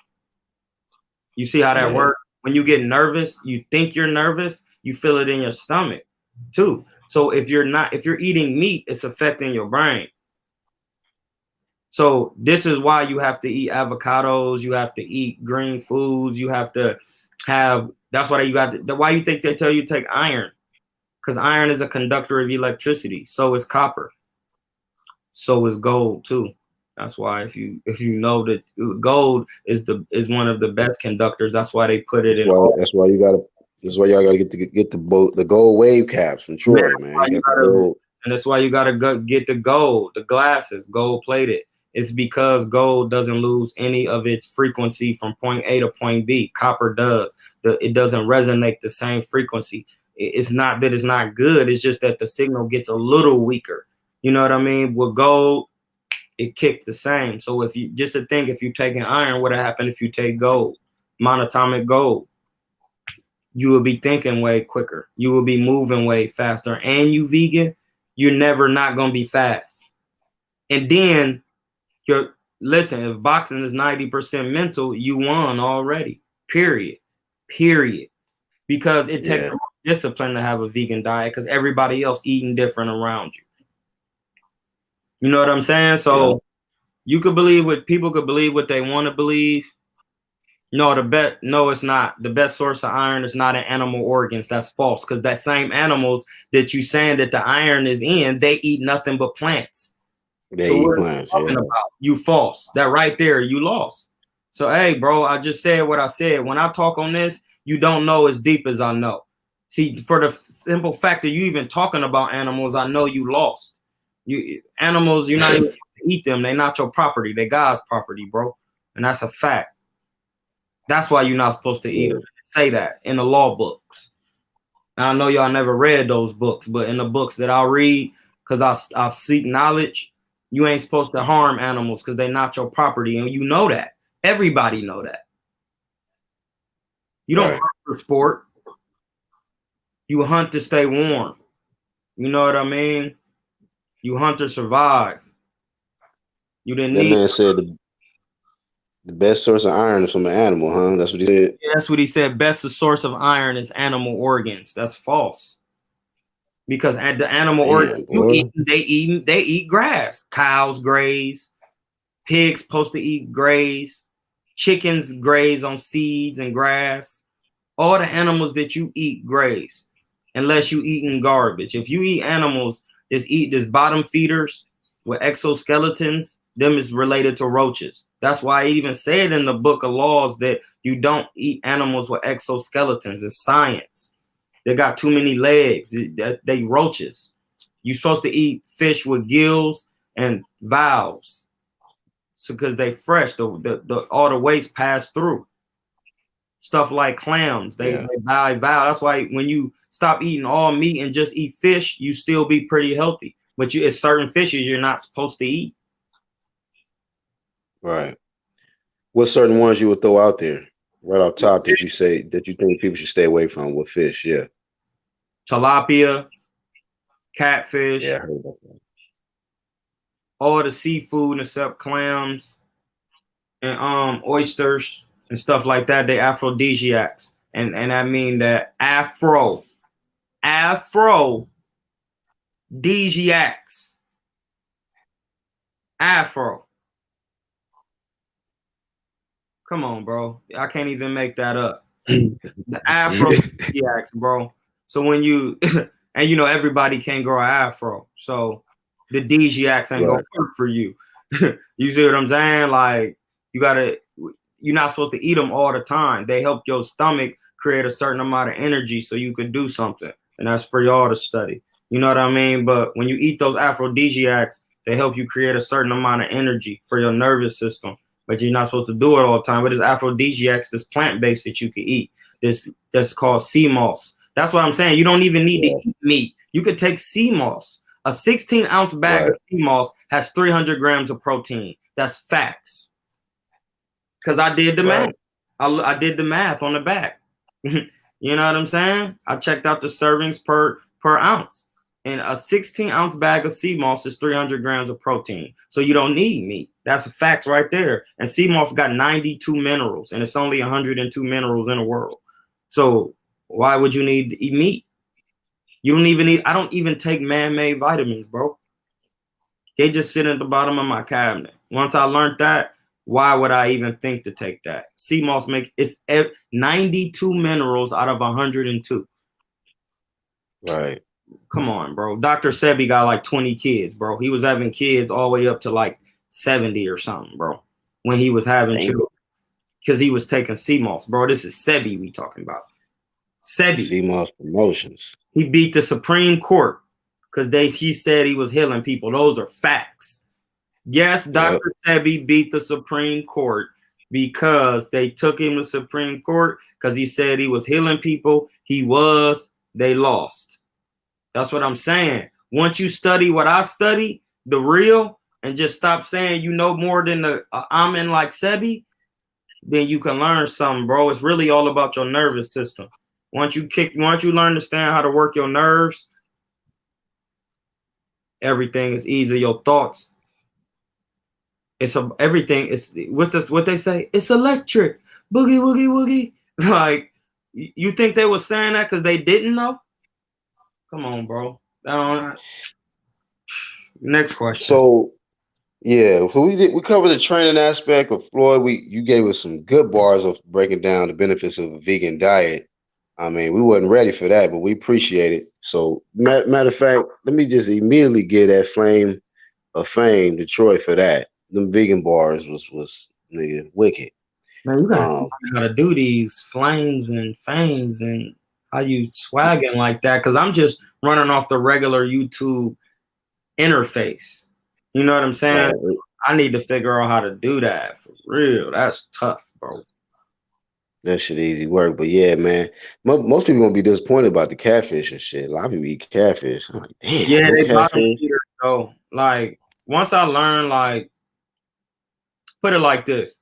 [SPEAKER 3] You see how that works? When you get nervous, you think you're nervous, you feel it in your stomach too. So if you're eating meat, it's affecting your brain. So this is why you have to eat avocados, you have to eat green foods, you have to have, that's why why you think they tell you to take iron? Because iron is a conductor of electricity. So is copper. So is gold too. That's why if you know that gold is one of the best conductors, that's why they put it in all.
[SPEAKER 4] That's why y'all gotta get the gold wave caps from Troy, man. You got the gold.
[SPEAKER 3] And that's why you gotta get the gold, the glasses, gold plated. It's because gold doesn't lose any of its frequency from point A to point B. Copper does. It doesn't resonate the same frequency. It's not that it's not good. It's just that the signal gets a little weaker. You know what I mean? With gold, it kicked the same. So if you taking iron, what happened if you take gold, monatomic gold? You will be thinking way quicker. You will be moving way faster. And you vegan, you're never not gonna be fast. And then listen, if boxing is 90% mental, you won already. Period. Because it takes discipline to have a vegan diet because everybody else eating different around you. You know what I'm saying? So you could believe people could believe what they want to believe. No, it's not. The best source of iron is not in animal organs. That's false. Because that same animals that you saying that the iron is in, they eat nothing but plants.
[SPEAKER 4] They eat plants.
[SPEAKER 3] Talking about? You false. That right there, you lost. So hey, bro, I just said what I said. When I talk on this, you don't know as deep as I know. See, for the simple fact that you even talking about animals, I know you lost. Animals, you're not even supposed to eat them. They're not your property. They're God's property, bro. And that's a fact. That's why you're not supposed to eat them. Say that in the law books. Now, I know y'all never read those books, but in the books that I read, because I seek knowledge, you ain't supposed to harm animals because they're not your property. And you know that. Everybody know that. You don't hunt for sport. You hunt to stay warm. You know what I mean? You hunt to survive. You didn't need.
[SPEAKER 4] That man said the best source of iron is from an animal, huh? That's what he said.
[SPEAKER 3] Yeah, that's what he said. Best source of iron is animal organs. That's false. Because at the animal organs they eat grass. Cows graze. Pigs supposed to eat graze. Chickens graze on seeds and grass. All the animals that you eat graze, unless you eating garbage. If you eat animals this bottom feeders with exoskeletons, them is related to roaches. That's why I even said in the book of laws that you don't eat animals with exoskeletons. It's science. They got too many legs. They roaches. You're supposed to eat fish with gills and valves, because they fresh. All the waste pass through. Stuff like clams, they valve. That's why when you stop eating all meat and just eat fish, you still be pretty healthy. But it's certain fishes you're not supposed to eat.
[SPEAKER 4] Right. What certain ones you would throw out there right off top that you think people should stay away from? What fish? Yeah.
[SPEAKER 3] Tilapia, catfish.
[SPEAKER 4] Yeah, I heard about that.
[SPEAKER 3] All the seafood except clams and oysters and stuff like that. They aphrodisiacs. And I mean that aphrodisiacs. Afro. Come on, bro. I can't even make that up. The aphrodisiacs, bro. So when you and you know everybody can't grow an afro, so the DGX ain't gonna work for you. You see what I'm saying? Like you're not supposed to eat them all the time. They help your stomach create a certain amount of energy so you could do something, and that's for y'all to study. You know what I mean? But when you eat those aphrodisiacs, they help you create a certain amount of energy for your nervous system. But you're not supposed to do it all the time. But it's aphrodisiacs, this plant-based that you can eat. That's called sea moss. That's what I'm saying. You don't even need to eat meat. You could take sea moss. A 16-ounce bag of sea moss has 300 grams of protein. That's facts. Because I did the math. I did the math on the back. You know what I'm saying? I checked out the servings per ounce. And a 16-ounce bag of sea moss is 300 grams of protein. So you don't need meat. That's a fact right there. And sea moss got 92 minerals, and it's only 102 minerals in the world. So why would you need to eat meat? You don't even need. I don't even take man-made vitamins, bro. They just sit at the bottom of my cabinet. Once I learned that, why would I even think to take that? Sea moss it's 92 minerals out of 102.
[SPEAKER 4] Right.
[SPEAKER 3] Come on, bro. Dr. Sebi got like 20 kids, bro. He was having kids all the way up to like 70 or something, bro. When he was having children, because he was taking sea moss, bro. This is Sebi we talking about. Sebi.
[SPEAKER 4] Sea moss promotions.
[SPEAKER 3] He beat the Supreme Court because he said he was healing people. Those are facts. Yes, Dr. Sebi beat the Supreme Court because they took him to Supreme Court because he said he was healing people. They lost. That's what I'm saying. Once you study what I study, the real, and just stop saying you know more than the I'm in like Sebi, then you can learn something, bro. It's really all about your nervous system. Once you learn to understand how to work your nerves, everything is easy. Your thoughts. Everything is what they say. It's electric. Boogie, woogie, woogie. Like, you think they were saying that because they didn't know? Come on, bro. Next question.
[SPEAKER 4] So, yeah, so we covered the training aspect of Floyd. You gave us some good bars of breaking down the benefits of a vegan diet. I mean, we wasn't ready for that, but we appreciate it. So, matter of fact, let me just immediately give that flame of fame to Troy for that. Them vegan bars was nigga wicked.
[SPEAKER 3] Man, you gotta teach me how to do these flames and fangs and how you swagging like that, because I'm just running off the regular YouTube interface. You know what I'm saying? Right. I need to figure out how to do that for real. That's tough, bro.
[SPEAKER 4] That shit easy work, but yeah, man. Most people gonna be disappointed about the catfish and shit. A lot of people eat catfish. I'm like, damn.
[SPEAKER 3] Yeah, they bottom feeders though. Like, once I learned, like, put it like this.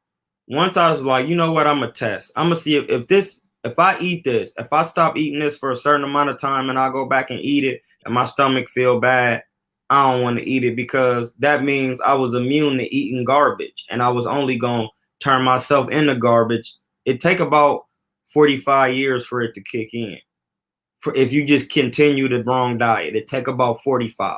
[SPEAKER 3] Once I was like, you know what, I'm gonna test. I'm gonna see if I eat this, if I stop eating this for a certain amount of time and I go back and eat it and my stomach feel bad, I don't want to eat it, because that means I was immune to eating garbage and I was only gonna turn myself into garbage. It take about 45 years for it to kick in. If you just continue the wrong diet, it take about 45.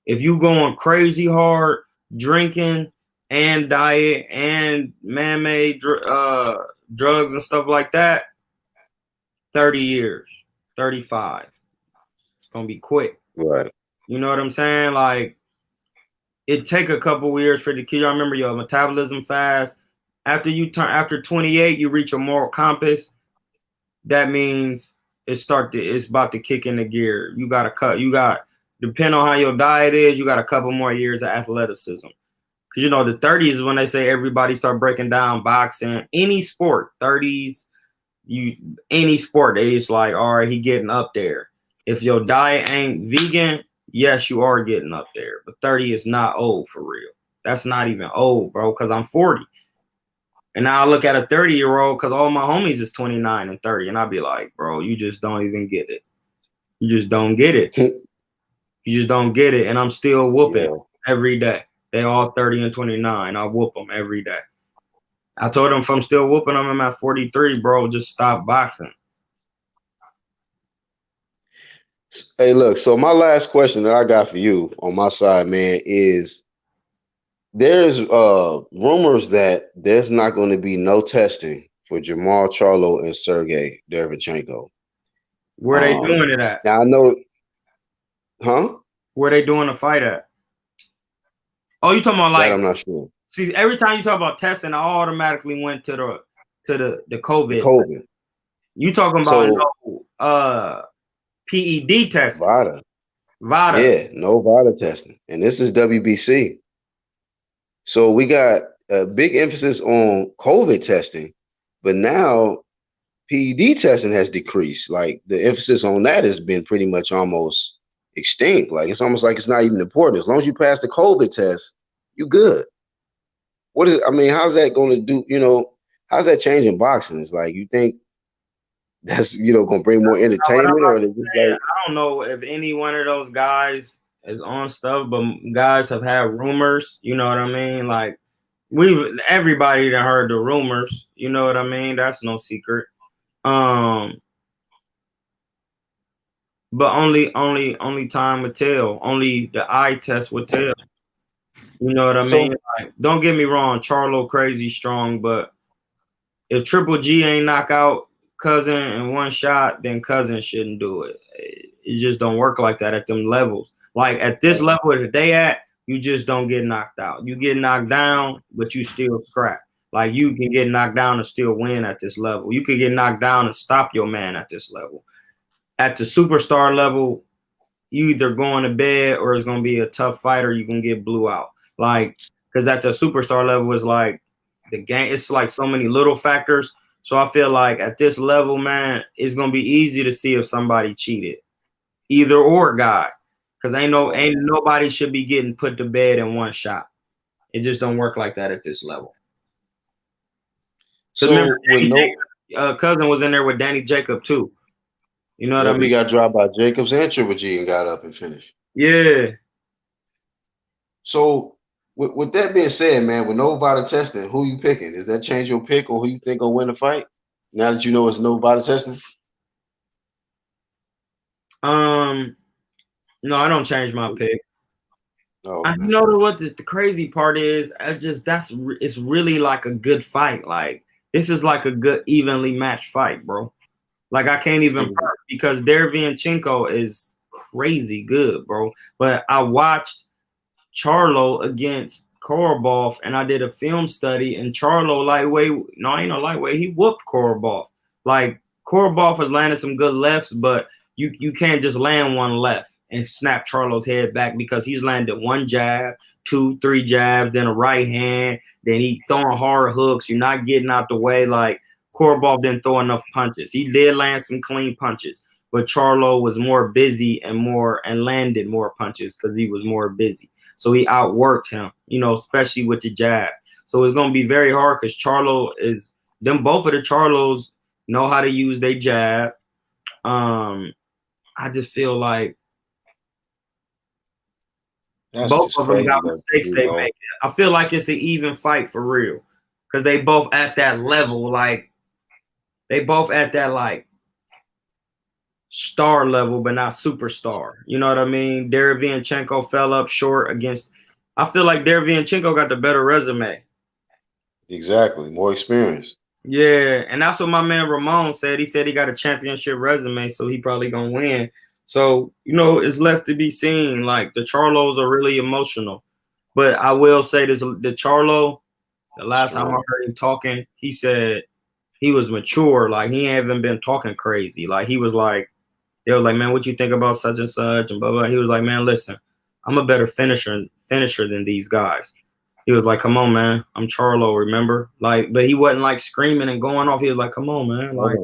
[SPEAKER 3] If you going crazy hard, drinking and diet and man-made drugs and stuff like that, 30 years, 35. It's gonna be quick.
[SPEAKER 4] Right.
[SPEAKER 3] You know what I'm saying? Like, it take a couple years for the kid. I remember your metabolism fast. After 28, you reach a moral compass. That means it's about to kick into gear. You got depending on how your diet is, you got a couple more years of athleticism. Because, you know, the 30s is when they say everybody start breaking down boxing, any sport, 30s, any sport, they just like, all right, he getting up there. If your diet ain't vegan, yes, you are getting up there. But 30 is not old for real. That's not even old, bro, because I'm 40. And now I look at a 30-year-old, because all my homies is 29 and 30. And I'll be like, bro, you just don't even get it. You just don't get it. You just don't get it. And I'm still whooping every day. They all 30 and 29. I whoop them every day. I told them if I'm still whooping them, I'm at 43, bro. Just stop boxing.
[SPEAKER 4] Hey, look, so my last question that I got for you on my side, man, is there's rumors that there's not going to be no testing for Jamal Charlo and Sergey Derevchenko.
[SPEAKER 3] Where they doing it at?
[SPEAKER 4] Now I know, huh?
[SPEAKER 3] Where they doing the fight at? Oh, you talking about like?
[SPEAKER 4] That I'm not sure.
[SPEAKER 3] See, every time you talk about testing, I automatically went to the COVID.
[SPEAKER 4] The COVID.
[SPEAKER 3] You talking about PED testing?
[SPEAKER 4] VADA. Yeah, no VADA testing, and this is WBC. So we got a big emphasis on COVID testing, but now PED testing has decreased. Like, the emphasis on that has been pretty much almost extinct. Like, it's almost like it's not even important. As long as you pass the COVID test, you good. How's that going to do? You know, how's that changing boxing? It's like, you think that's, going to bring more entertainment, or just like,
[SPEAKER 3] I don't know if any one of those guys is on stuff, but guys have had rumors. You know what I mean? Like, everybody that heard the rumors. You know what I mean? That's no secret. But only time would tell. Only the eye test would tell. You know what I
[SPEAKER 4] So
[SPEAKER 3] mean? Like, don't get me wrong, Charlo crazy strong, but if Triple G ain't knock out Cousin in one shot, then Cousin shouldn't do it. It just don't work like that at them levels. Like at this level that they at, you just don't get knocked out. You get knocked down, but you still scrap. Like you can get knocked down and still win at this level. You can get knocked down and stop your man at this level. At the superstar level, you either going to bed or it's gonna be a tough fight or you can get blew out. Like, because at the superstar level is like the game. It's like so many little factors. So I feel like at this level, man, it's gonna be easy to see if somebody cheated, either or guy. Because ain't nobody should be getting put to bed in one shot. It just don't work like that at this level. Because remember, Cousin was in there with Danny Jacob too. You know what I mean?
[SPEAKER 4] He got dropped by Jacobs and Triple G and got up and finished.
[SPEAKER 3] Yeah.
[SPEAKER 4] So with that being said, man, with no body testing, who you picking? Does that change your pick on who you think will win the fight? Now that you know it's no body testing?
[SPEAKER 3] No, I don't change my pick.
[SPEAKER 4] Oh,
[SPEAKER 3] I know what the crazy part is. It's really like a good fight. Like this is like a good evenly matched fight, bro. Like I can't even because Derevyanchenko is crazy good, bro. But I watched Charlo against Korobov, and I did a film study. And Charlo lightweight, no, ain't no lightweight. He whooped Korobov. Like Korobov has landed some good lefts, but you can't just land one left and snap Charlo's head back because he's landed one jab, 2, 3 jabs, then a right hand, then he throwing hard hooks. You're not getting out the way. Like Korobov didn't throw enough punches. He did land some clean punches, but Charlo was more busy and landed more punches because he was more busy. So he outworked him, especially with the jab. So it's going to be very hard because Charlo is them. Both of the Charlos know how to use their jab. I just feel like both of them got mistakes they make. I feel like it's an even fight for real because they both at that level. Like they both at that like star level, but not superstar. You know what I mean? Derevyanchenko fell up short against. I feel like Derevyanchenko got the better resume.
[SPEAKER 4] Exactly, more experience.
[SPEAKER 3] Yeah, and that's what my man Ramon said. He said he got a championship resume, so he probably gonna win. So it's left to be seen. Like the Charlos are really emotional, but I will say this: the Charlo, the last time I heard him talking, he said he was mature. Like he ain't been talking crazy. Like he was like. They was like, man, what you think about such and such and blah blah. He was like, man, listen, I'm a better finisher than these guys. He was like, come on, man, I'm Charlo, remember? Like, but he wasn't like screaming and going off. He was like, come on, man, like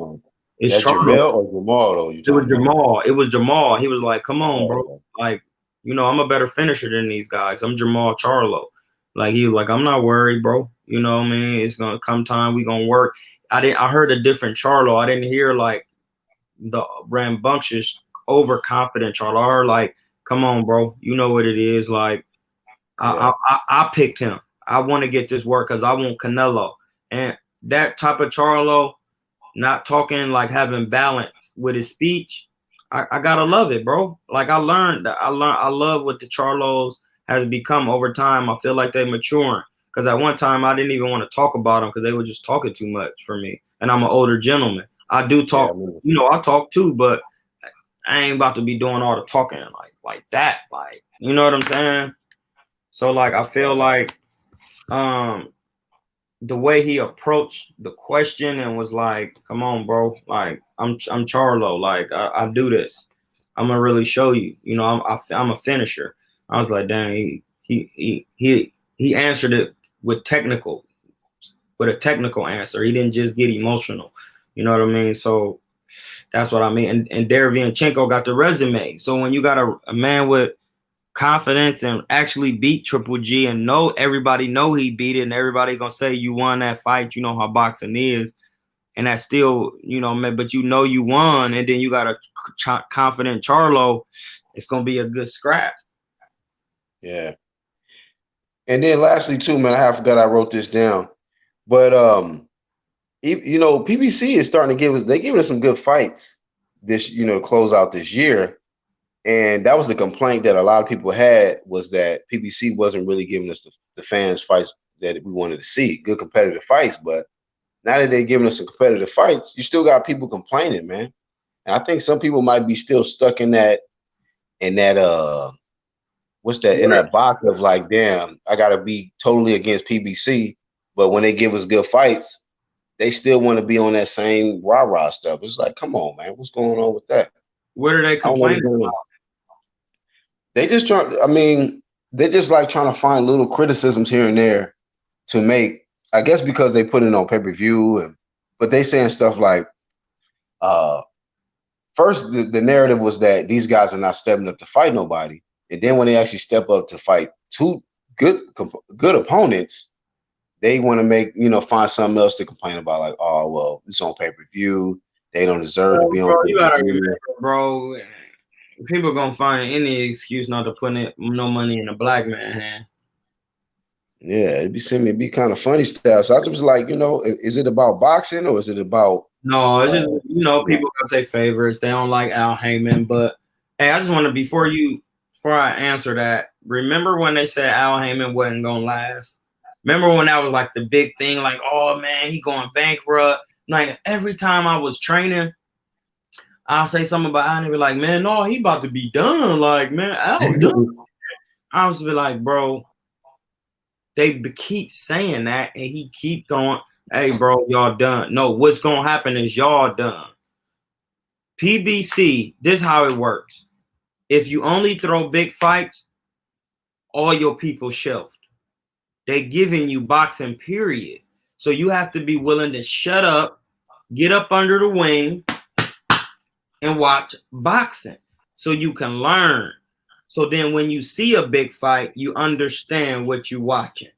[SPEAKER 3] it's Charlo.
[SPEAKER 4] Jamel or Jamal though?
[SPEAKER 3] It was Jamal. It was Jamal. He was like, come on, bro. Like, I'm a better finisher than these guys. I'm Jamal Charlo. Like he was like, I'm not worried, bro. You know what I mean? It's gonna come time. We gonna work. I heard a different Charlo. I didn't hear like the rambunctious, overconfident Charlo. I heard like, come on, bro. You know what it is. Like, I picked him. I want to get this work because I want Canelo. And that type of Charlo, not talking like having balance with his speech, I gotta love it, bro. Like I love what the Charlos has become over time. I feel like they're maturing. Because at one time I didn't even want to talk about them because they were just talking too much for me. And I'm an older gentleman. I do talk, I talk too, but I ain't about to be doing all the talking like that. Like, you know what I'm saying? So like I feel like the way he approached the question and was like, come on, bro, like I'm Charlo, like I do this. I'm gonna really show you. I'm a finisher. I was like, dang, he answered it with a technical answer. He didn't just get emotional. You know what I mean? So that's what I mean. And Derevyanchenko got the resume. So when you got a man with confidence and actually beat Triple G and everybody know he beat it and everybody gonna say you won that fight, you know how boxing is, and that's still, but you won, and then you got a confident Charlo, it's gonna be a good scrap.
[SPEAKER 4] Yeah. And then lastly too, man, I forgot I wrote this down. But PBC is starting to giving us some good fights.
[SPEAKER 1] this, to close out this year. And that was the complaint that a lot of people had, was that PBC wasn't really giving us the fans fights that we wanted to see, good competitive fights. But now that they're giving us some competitive fights, you still got people complaining, man. And I think some people might be still stuck in that what's that, in that box of like, damn, I gotta be totally against PBC, but when they give us good fights, they still want to be on that same rah-rah stuff. It's like, come on, man, what's going on with that?
[SPEAKER 3] What are they complaining about?
[SPEAKER 1] They just they're just like trying to find little criticisms here and there to make, I guess because they put it on pay-per-view, but they saying stuff like, first the narrative was that these guys are not stepping up to fight nobody. And then when they actually step up to fight two good opponents, they want to find something else to complain about, like, oh, well, it's on pay-per-view. They don't deserve to be on pay-per-view.
[SPEAKER 3] You gotta remember, bro, people gonna find any excuse not to put no money in a black man's hand.
[SPEAKER 1] Yeah, it'd be kind of funny stuff. So I was like, is it about boxing or is it about?
[SPEAKER 3] No, it's just people got their favorites. They don't like Al Heyman, but hey, I just want to before I answer that, remember when they said Al Heyman wasn't gonna last? Remember when that was like the big thing, like, oh man, he going bankrupt. Like every time I was training, I'll say something about Al and they be like, man, no, he about to be done. Like, man, Al done. I was be like, bro, they keep saying that, and he keep going, hey, bro, y'all done. No, what's gonna happen is y'all done. PBC, this is how it works. If you only throw big fights, all your people shelved. They giving you boxing, period. So you have to be willing to shut up, get up under the wing, and watch boxing so you can learn. So then when you see a big fight, you understand what you're watching.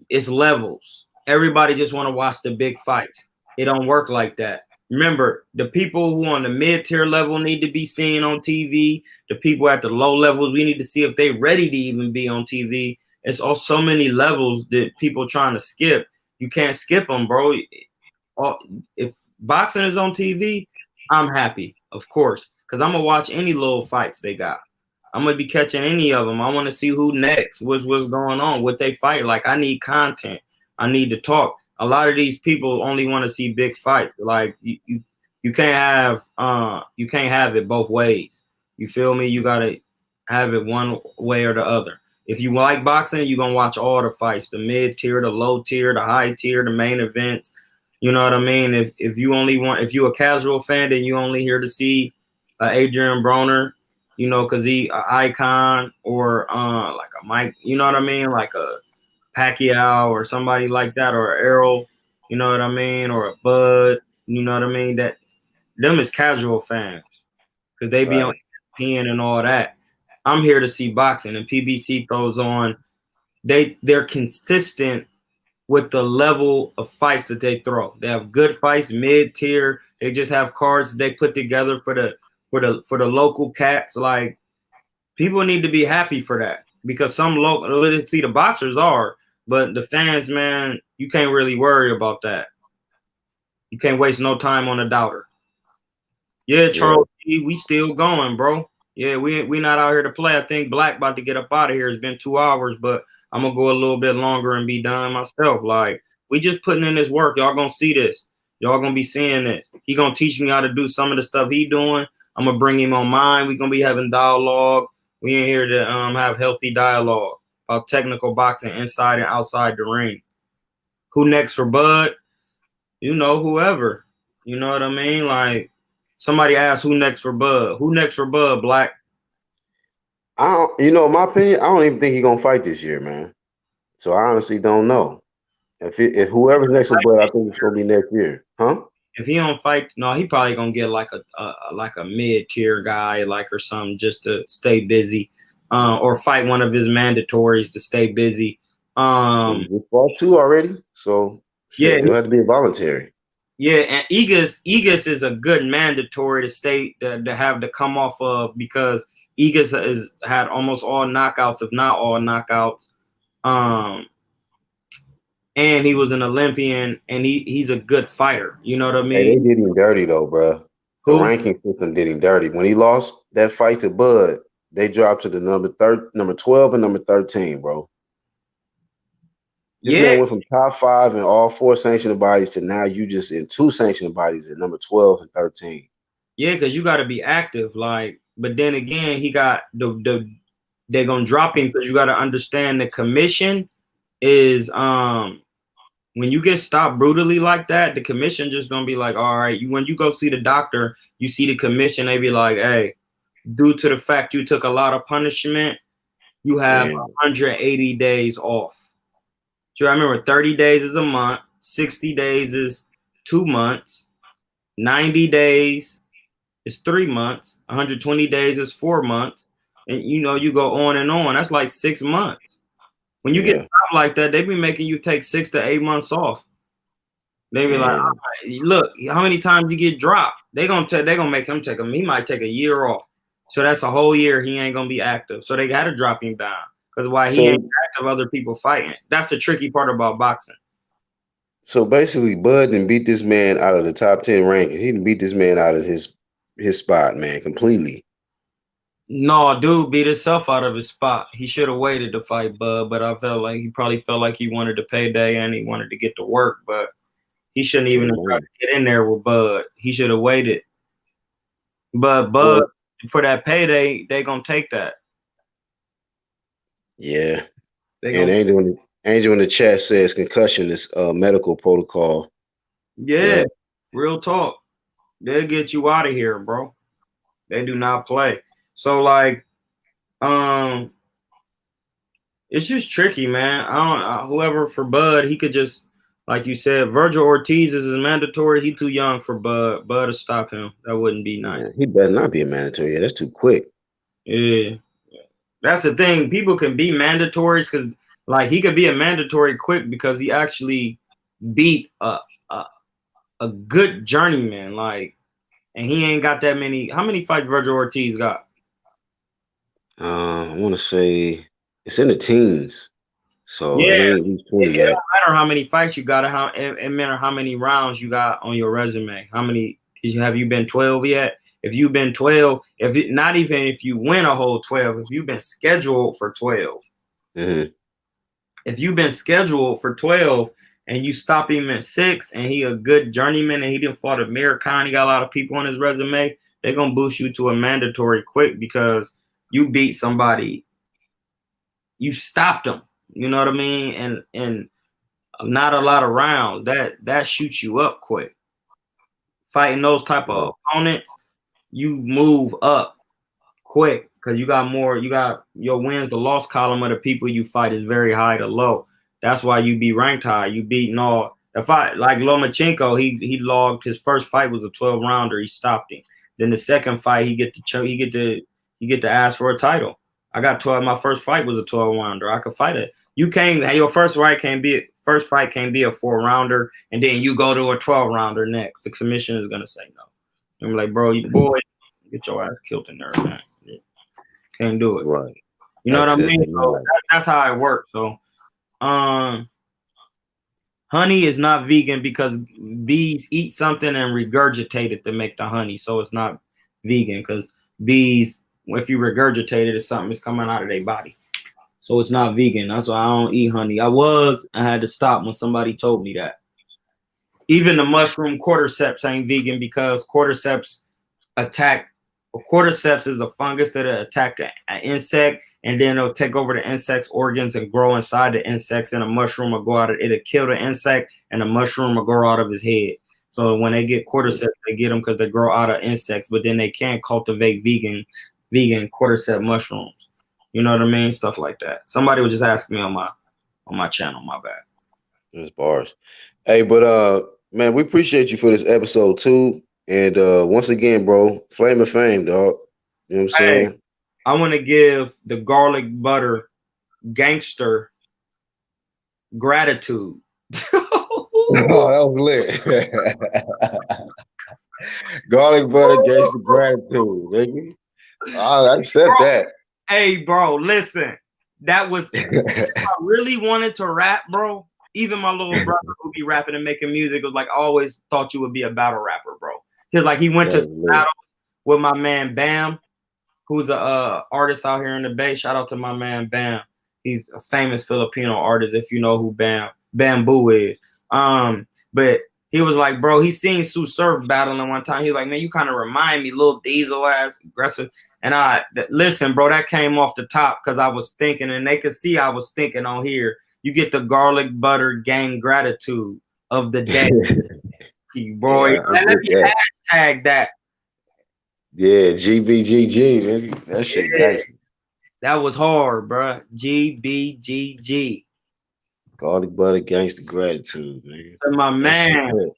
[SPEAKER 3] It's levels. Everybody just want to watch the big fights. It don't work like that. Remember, the people who on the mid-tier level need to be seen on TV. The people at the low levels, we need to see if they're ready to even be on TV. It's all so many levels that people trying to skip. You can't skip them, bro. If boxing is on TV, I'm happy, of course, because I'm going to watch any little fights they got. I'm going to be catching any of them. I want to see who next, what's going on, what they fight. Like, I need content. I need to talk. A lot of these people only want to see big fights. Like, you can't have it both ways. You feel me? You got to have it one way or the other. If you like boxing, you're going to watch all the fights, the mid-tier, the low-tier, the high-tier, the main events. You know what I mean? If you're a casual fan, then you only here to see Adrian Broner, because he an icon, or like a Mike, you know what I mean? Like a Pacquiao or somebody like that, or Errol, you know what I mean? Or a Bud, you know what I mean? That them is casual fans because they be on ESPN and all that. I'm here to see boxing, and PBC throws on. They're consistent with the level of fights that they throw. They have good fights, mid-tier. They just have cards they put together for the local cats. Like, people need to be happy for that, because some local, see, the boxers are, but the fans, man, you can't really worry about that. You can't waste no time on a doubter. Yeah, Charles, we still going, bro. Yeah, we not out here to play. I think Black about to get up out of here. It's been 2 hours, but I'm gonna go a little bit longer and be done myself. Like, we just putting in this work. Y'all gonna see this. Y'all gonna be seeing this. He gonna teach me how to do some of the stuff he doing. I'm gonna bring him on mine. We gonna be having dialogue. We in here to have healthy dialogue about technical boxing inside and outside the ring. Who next for Bud? Whoever. You know what I mean? Like, somebody asked who next for Bud. Who next for Bud, Black?
[SPEAKER 1] In my opinion, I don't even think he's gonna fight this year, man. So I honestly don't know. If whoever's next for Bud, I think it's gonna be next year, huh?
[SPEAKER 3] If he don't fight, no, he probably gonna get like a mid-tier guy, like, or something, just to stay busy, or fight one of his mandatories to stay busy.
[SPEAKER 1] He fought 2 already, so
[SPEAKER 3] yeah,
[SPEAKER 1] it'll have to be voluntary.
[SPEAKER 3] Yeah, and Egas is a good mandatory to have to come off of, because Egas has had almost all knockouts, if not all knockouts. And he was an Olympian, and he's a good fighter. You know what I mean?
[SPEAKER 1] Hey, they did him dirty though, bro. The
[SPEAKER 3] Who?
[SPEAKER 1] ranking system did him dirty. When he lost that fight to Bud, they dropped to the number 12 and number 13, bro. This
[SPEAKER 3] Yeah,
[SPEAKER 1] man went from top 5 in all 4 sanctioning bodies to now you just in 2 sanctioning bodies at number 12 and 13.
[SPEAKER 3] yeah, because you got to be active. Like, but then again, he got they're gonna drop him because you got to understand the commission is when you get stopped brutally like that, the commission just gonna be like, all right, when you go see the doctor, you see the commission, they be like, hey, due to the fact you took a lot of punishment, you have
[SPEAKER 1] Man,
[SPEAKER 3] 180 days off. So I remember 30 days is a month, 60 days is 2 months, 90 days is 3 months, 120 days is 4 months, and you go on and on. That's like 6 months. When you get
[SPEAKER 1] yeah,
[SPEAKER 3] stopped like that, they be making you take 6 to 8 months off. They be like, all
[SPEAKER 1] man.
[SPEAKER 3] right, look, how many times you get dropped? They gonna make him take him. He might take a year off. So that's a whole year he ain't gonna be active. So they gotta drop him down. Because why he ain't
[SPEAKER 1] So
[SPEAKER 3] active, other people fighting. That's the tricky part about boxing.
[SPEAKER 1] so basically, Bud didn't beat this man out of the top 10 ranking. He didn't beat this man out of his spot, man, completely.
[SPEAKER 3] No, dude beat himself out of his spot. He should have waited to fight Bud, but I felt like he probably felt like he wanted the payday and he wanted to get to work, but he shouldn't even have tried
[SPEAKER 1] Man.
[SPEAKER 3] to get in there with Bud. He should have waited. But Bud,
[SPEAKER 1] Well,
[SPEAKER 3] for that payday, they gonna take that.
[SPEAKER 1] yeah.
[SPEAKER 3] They
[SPEAKER 1] And
[SPEAKER 3] gonna
[SPEAKER 1] Angel in the chat says concussion is medical protocol.
[SPEAKER 3] Yeah,
[SPEAKER 1] Yeah.
[SPEAKER 3] real talk. They'll get you out of here, bro. They do not play. So like, um, it's just tricky, man. I don't. Whoever for Bud, he could just, like you said, Virgil Ortiz is mandatory. He too young for Bud. Bud to stop him. That wouldn't be nice.
[SPEAKER 1] Yeah, he better not be a mandatory. Yeah, that's too quick.
[SPEAKER 3] Yeah, that's the thing. People can be mandatories because, like, he could be a mandatory quick because he actually beat a, a good journeyman. Like, and he ain't got that many. How many fights Virgil Ortiz got?
[SPEAKER 1] I want to say it's in the teens, so
[SPEAKER 3] Yeah,
[SPEAKER 1] it ain't reached 20
[SPEAKER 3] it
[SPEAKER 1] yet.
[SPEAKER 3] don't matter how many fights you got, it matter how many rounds you got on your resume. How many have you been 12 yet? If you've been 12, not even if you win a whole 12, if you've been scheduled for 12,
[SPEAKER 1] Mm-hmm.
[SPEAKER 3] if you've been scheduled for 12 and you stop him at 6 and he a good journeyman and he didn't fought Amir Khan, he got a lot of people on his resume, they're gonna boost you to a mandatory quick because you beat somebody, you stopped them. You know what I mean? And not a lot of rounds. That shoots you up quick. Fighting those type of opponents, you move up quick because you got your wins to loss column of the people you fight is very high to low. That's why you be ranked high. You beating all the fight like Lomachenko. He logged his first fight was a 12 rounder. He stopped him. Then the second fight he get to ask for a title. I got 12. My first fight was a 12 rounder. I could fight it. You can't. Your first fight can't be a 4 rounder, and then you go to a 12 rounder next. The commission is gonna say no. I'm like, bro, you boy, get your ass killed in there, man. Can't do it.
[SPEAKER 1] Right.
[SPEAKER 3] You know what I
[SPEAKER 1] Access
[SPEAKER 3] mean? So
[SPEAKER 1] denied.
[SPEAKER 3] that's how it works. So, honey is not vegan because bees eat something and regurgitate it to make the honey. So it's not vegan because bees, if you regurgitate it, it's something that's coming out of their body. So it's not vegan. That's why I don't eat honey. I had to stop when somebody told me that. Even the mushroom cordyceps ain't vegan because cordyceps is a fungus that attack an insect and then it'll take over the insect's organs and grow inside the insects, and a mushroom will go out of it'll kill the insect and the mushroom will grow out of his head. So when they get cordyceps, they get them because they grow out of insects, but then they can't cultivate vegan cordyceps mushrooms. You know what I mean? Stuff like that. Somebody was just asking me on my channel, my bad.
[SPEAKER 1] That's bars. Hey, but man, we appreciate you for this episode too. And once again, bro, Flame of Fame, dog. You know what I'm
[SPEAKER 3] Hey,
[SPEAKER 1] saying?
[SPEAKER 3] I want to give the garlic butter gangster gratitude.
[SPEAKER 1] Oh, that was lit. Garlic butter gangster gratitude, nigga. I accept that.
[SPEAKER 3] Hey, bro, listen. That was I really wanted to rap, bro. Even my little brother who be rapping and making music was like, I always thought you would be a battle rapper, bro. Cause like he went
[SPEAKER 4] That
[SPEAKER 3] to
[SPEAKER 4] was
[SPEAKER 3] some
[SPEAKER 4] lit.
[SPEAKER 3] battles with my man Bam, who's a artist out here in the Bay. Shout out to my man Bam. He's a famous Filipino artist. If you know who Bamboo is. But he was like, bro, he seen Sue Surf battling one time. He's like, man, you kind of remind me, Lil Diesel ass, aggressive. And listen, bro, that came off the top because I was thinking, and they could see I was thinking on here. You get the garlic butter gang gratitude of the day, bro.
[SPEAKER 4] Yeah, I
[SPEAKER 3] Let
[SPEAKER 4] get
[SPEAKER 3] me
[SPEAKER 4] that.
[SPEAKER 3] hashtag that.
[SPEAKER 4] Yeah, GBGG, man. That shit
[SPEAKER 3] Yeah,
[SPEAKER 4] gangster.
[SPEAKER 3] that was hard, bro. GBGG.
[SPEAKER 4] Garlic butter gangster gratitude, man.
[SPEAKER 3] To my
[SPEAKER 4] That shit
[SPEAKER 3] man.
[SPEAKER 4] lit.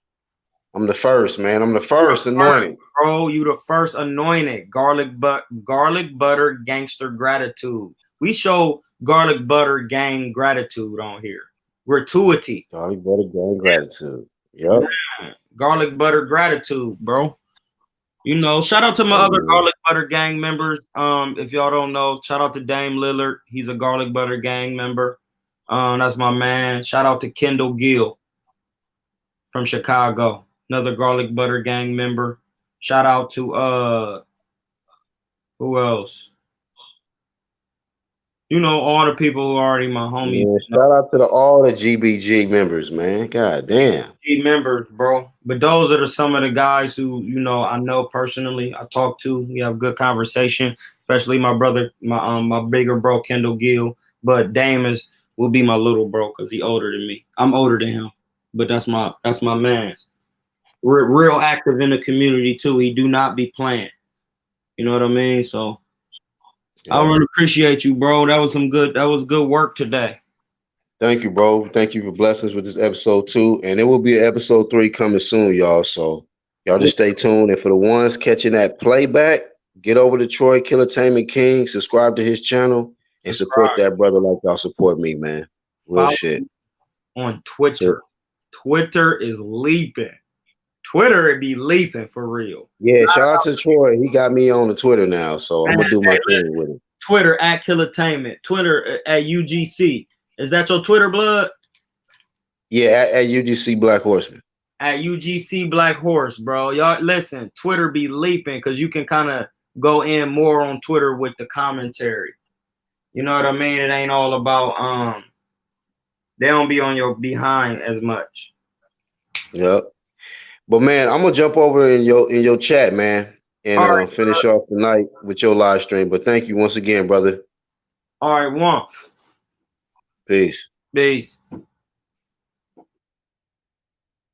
[SPEAKER 4] I'm the first, man. I'm the
[SPEAKER 3] You the
[SPEAKER 4] first
[SPEAKER 3] first,
[SPEAKER 4] anointed.
[SPEAKER 3] bro. You the first anointed. Garlic butter gangster gratitude. We show garlic butter gang gratitude on here. Gratuity.
[SPEAKER 4] Garlic butter gang gratitude. Yep.
[SPEAKER 3] Man, garlic butter gratitude, bro. You know, shout out to my
[SPEAKER 4] Hey,
[SPEAKER 3] other
[SPEAKER 4] man.
[SPEAKER 3] garlic butter gang members. If y'all don't know, shout out to Dame Lillard. He's a garlic butter gang member. That's my man. Shout out to Kendall Gill from Chicago, another garlic butter gang member. Shout out to who else? You know, all the people who are already my homies,
[SPEAKER 4] Yeah, shout out to all the GBG members, man. God damn.
[SPEAKER 3] key members, bro. But those are some of the guys who, you know, I know personally. I talk to. We have good conversation, especially my brother, my bigger bro, Kendall Gill. But Dame will be my little bro because he older than me. I'm older than him, but that's my man. Real active in the community too. He do not be playing. You know what I mean? So I
[SPEAKER 4] Yep.
[SPEAKER 3] really appreciate you, bro. That was good work today.
[SPEAKER 4] Thank you, bro. Thank you for blessings with this episode 2. And there will be an episode 3 coming soon, y'all. So y'all just stay tuned. And for the ones catching that playback, get over to Troy Kilatainment King, subscribe to his channel, and support
[SPEAKER 3] Subscribe.
[SPEAKER 4] that brother like y'all support me, man. Real
[SPEAKER 3] Follow
[SPEAKER 4] shit.
[SPEAKER 3] on Twitter.
[SPEAKER 4] So
[SPEAKER 3] Twitter is leaping. Twitter it be leaping for real.
[SPEAKER 4] yeah, shout out to Troy. He got me on the Twitter now, so I'm
[SPEAKER 3] Man,
[SPEAKER 4] gonna do my
[SPEAKER 3] hey,
[SPEAKER 4] thing
[SPEAKER 3] listen,
[SPEAKER 4] with him.
[SPEAKER 3] Twitter at Kilatainment. Twitter at UGC. Is that your Twitter, blood?
[SPEAKER 4] Yeah, at UGC Black Horseman.
[SPEAKER 3] At UGC Black Horse, bro. Y'all listen, Twitter be leaping because you can kind of go in more on Twitter with the commentary. You know what I mean? It ain't all about they don't be on your behind as much.
[SPEAKER 4] Yep. But man, I'm gonna jump over in your chat, man, and
[SPEAKER 3] All right,
[SPEAKER 4] finish off tonight with your live stream. But thank you once again, brother.
[SPEAKER 3] all right, one.
[SPEAKER 4] Peace.
[SPEAKER 3] Peace.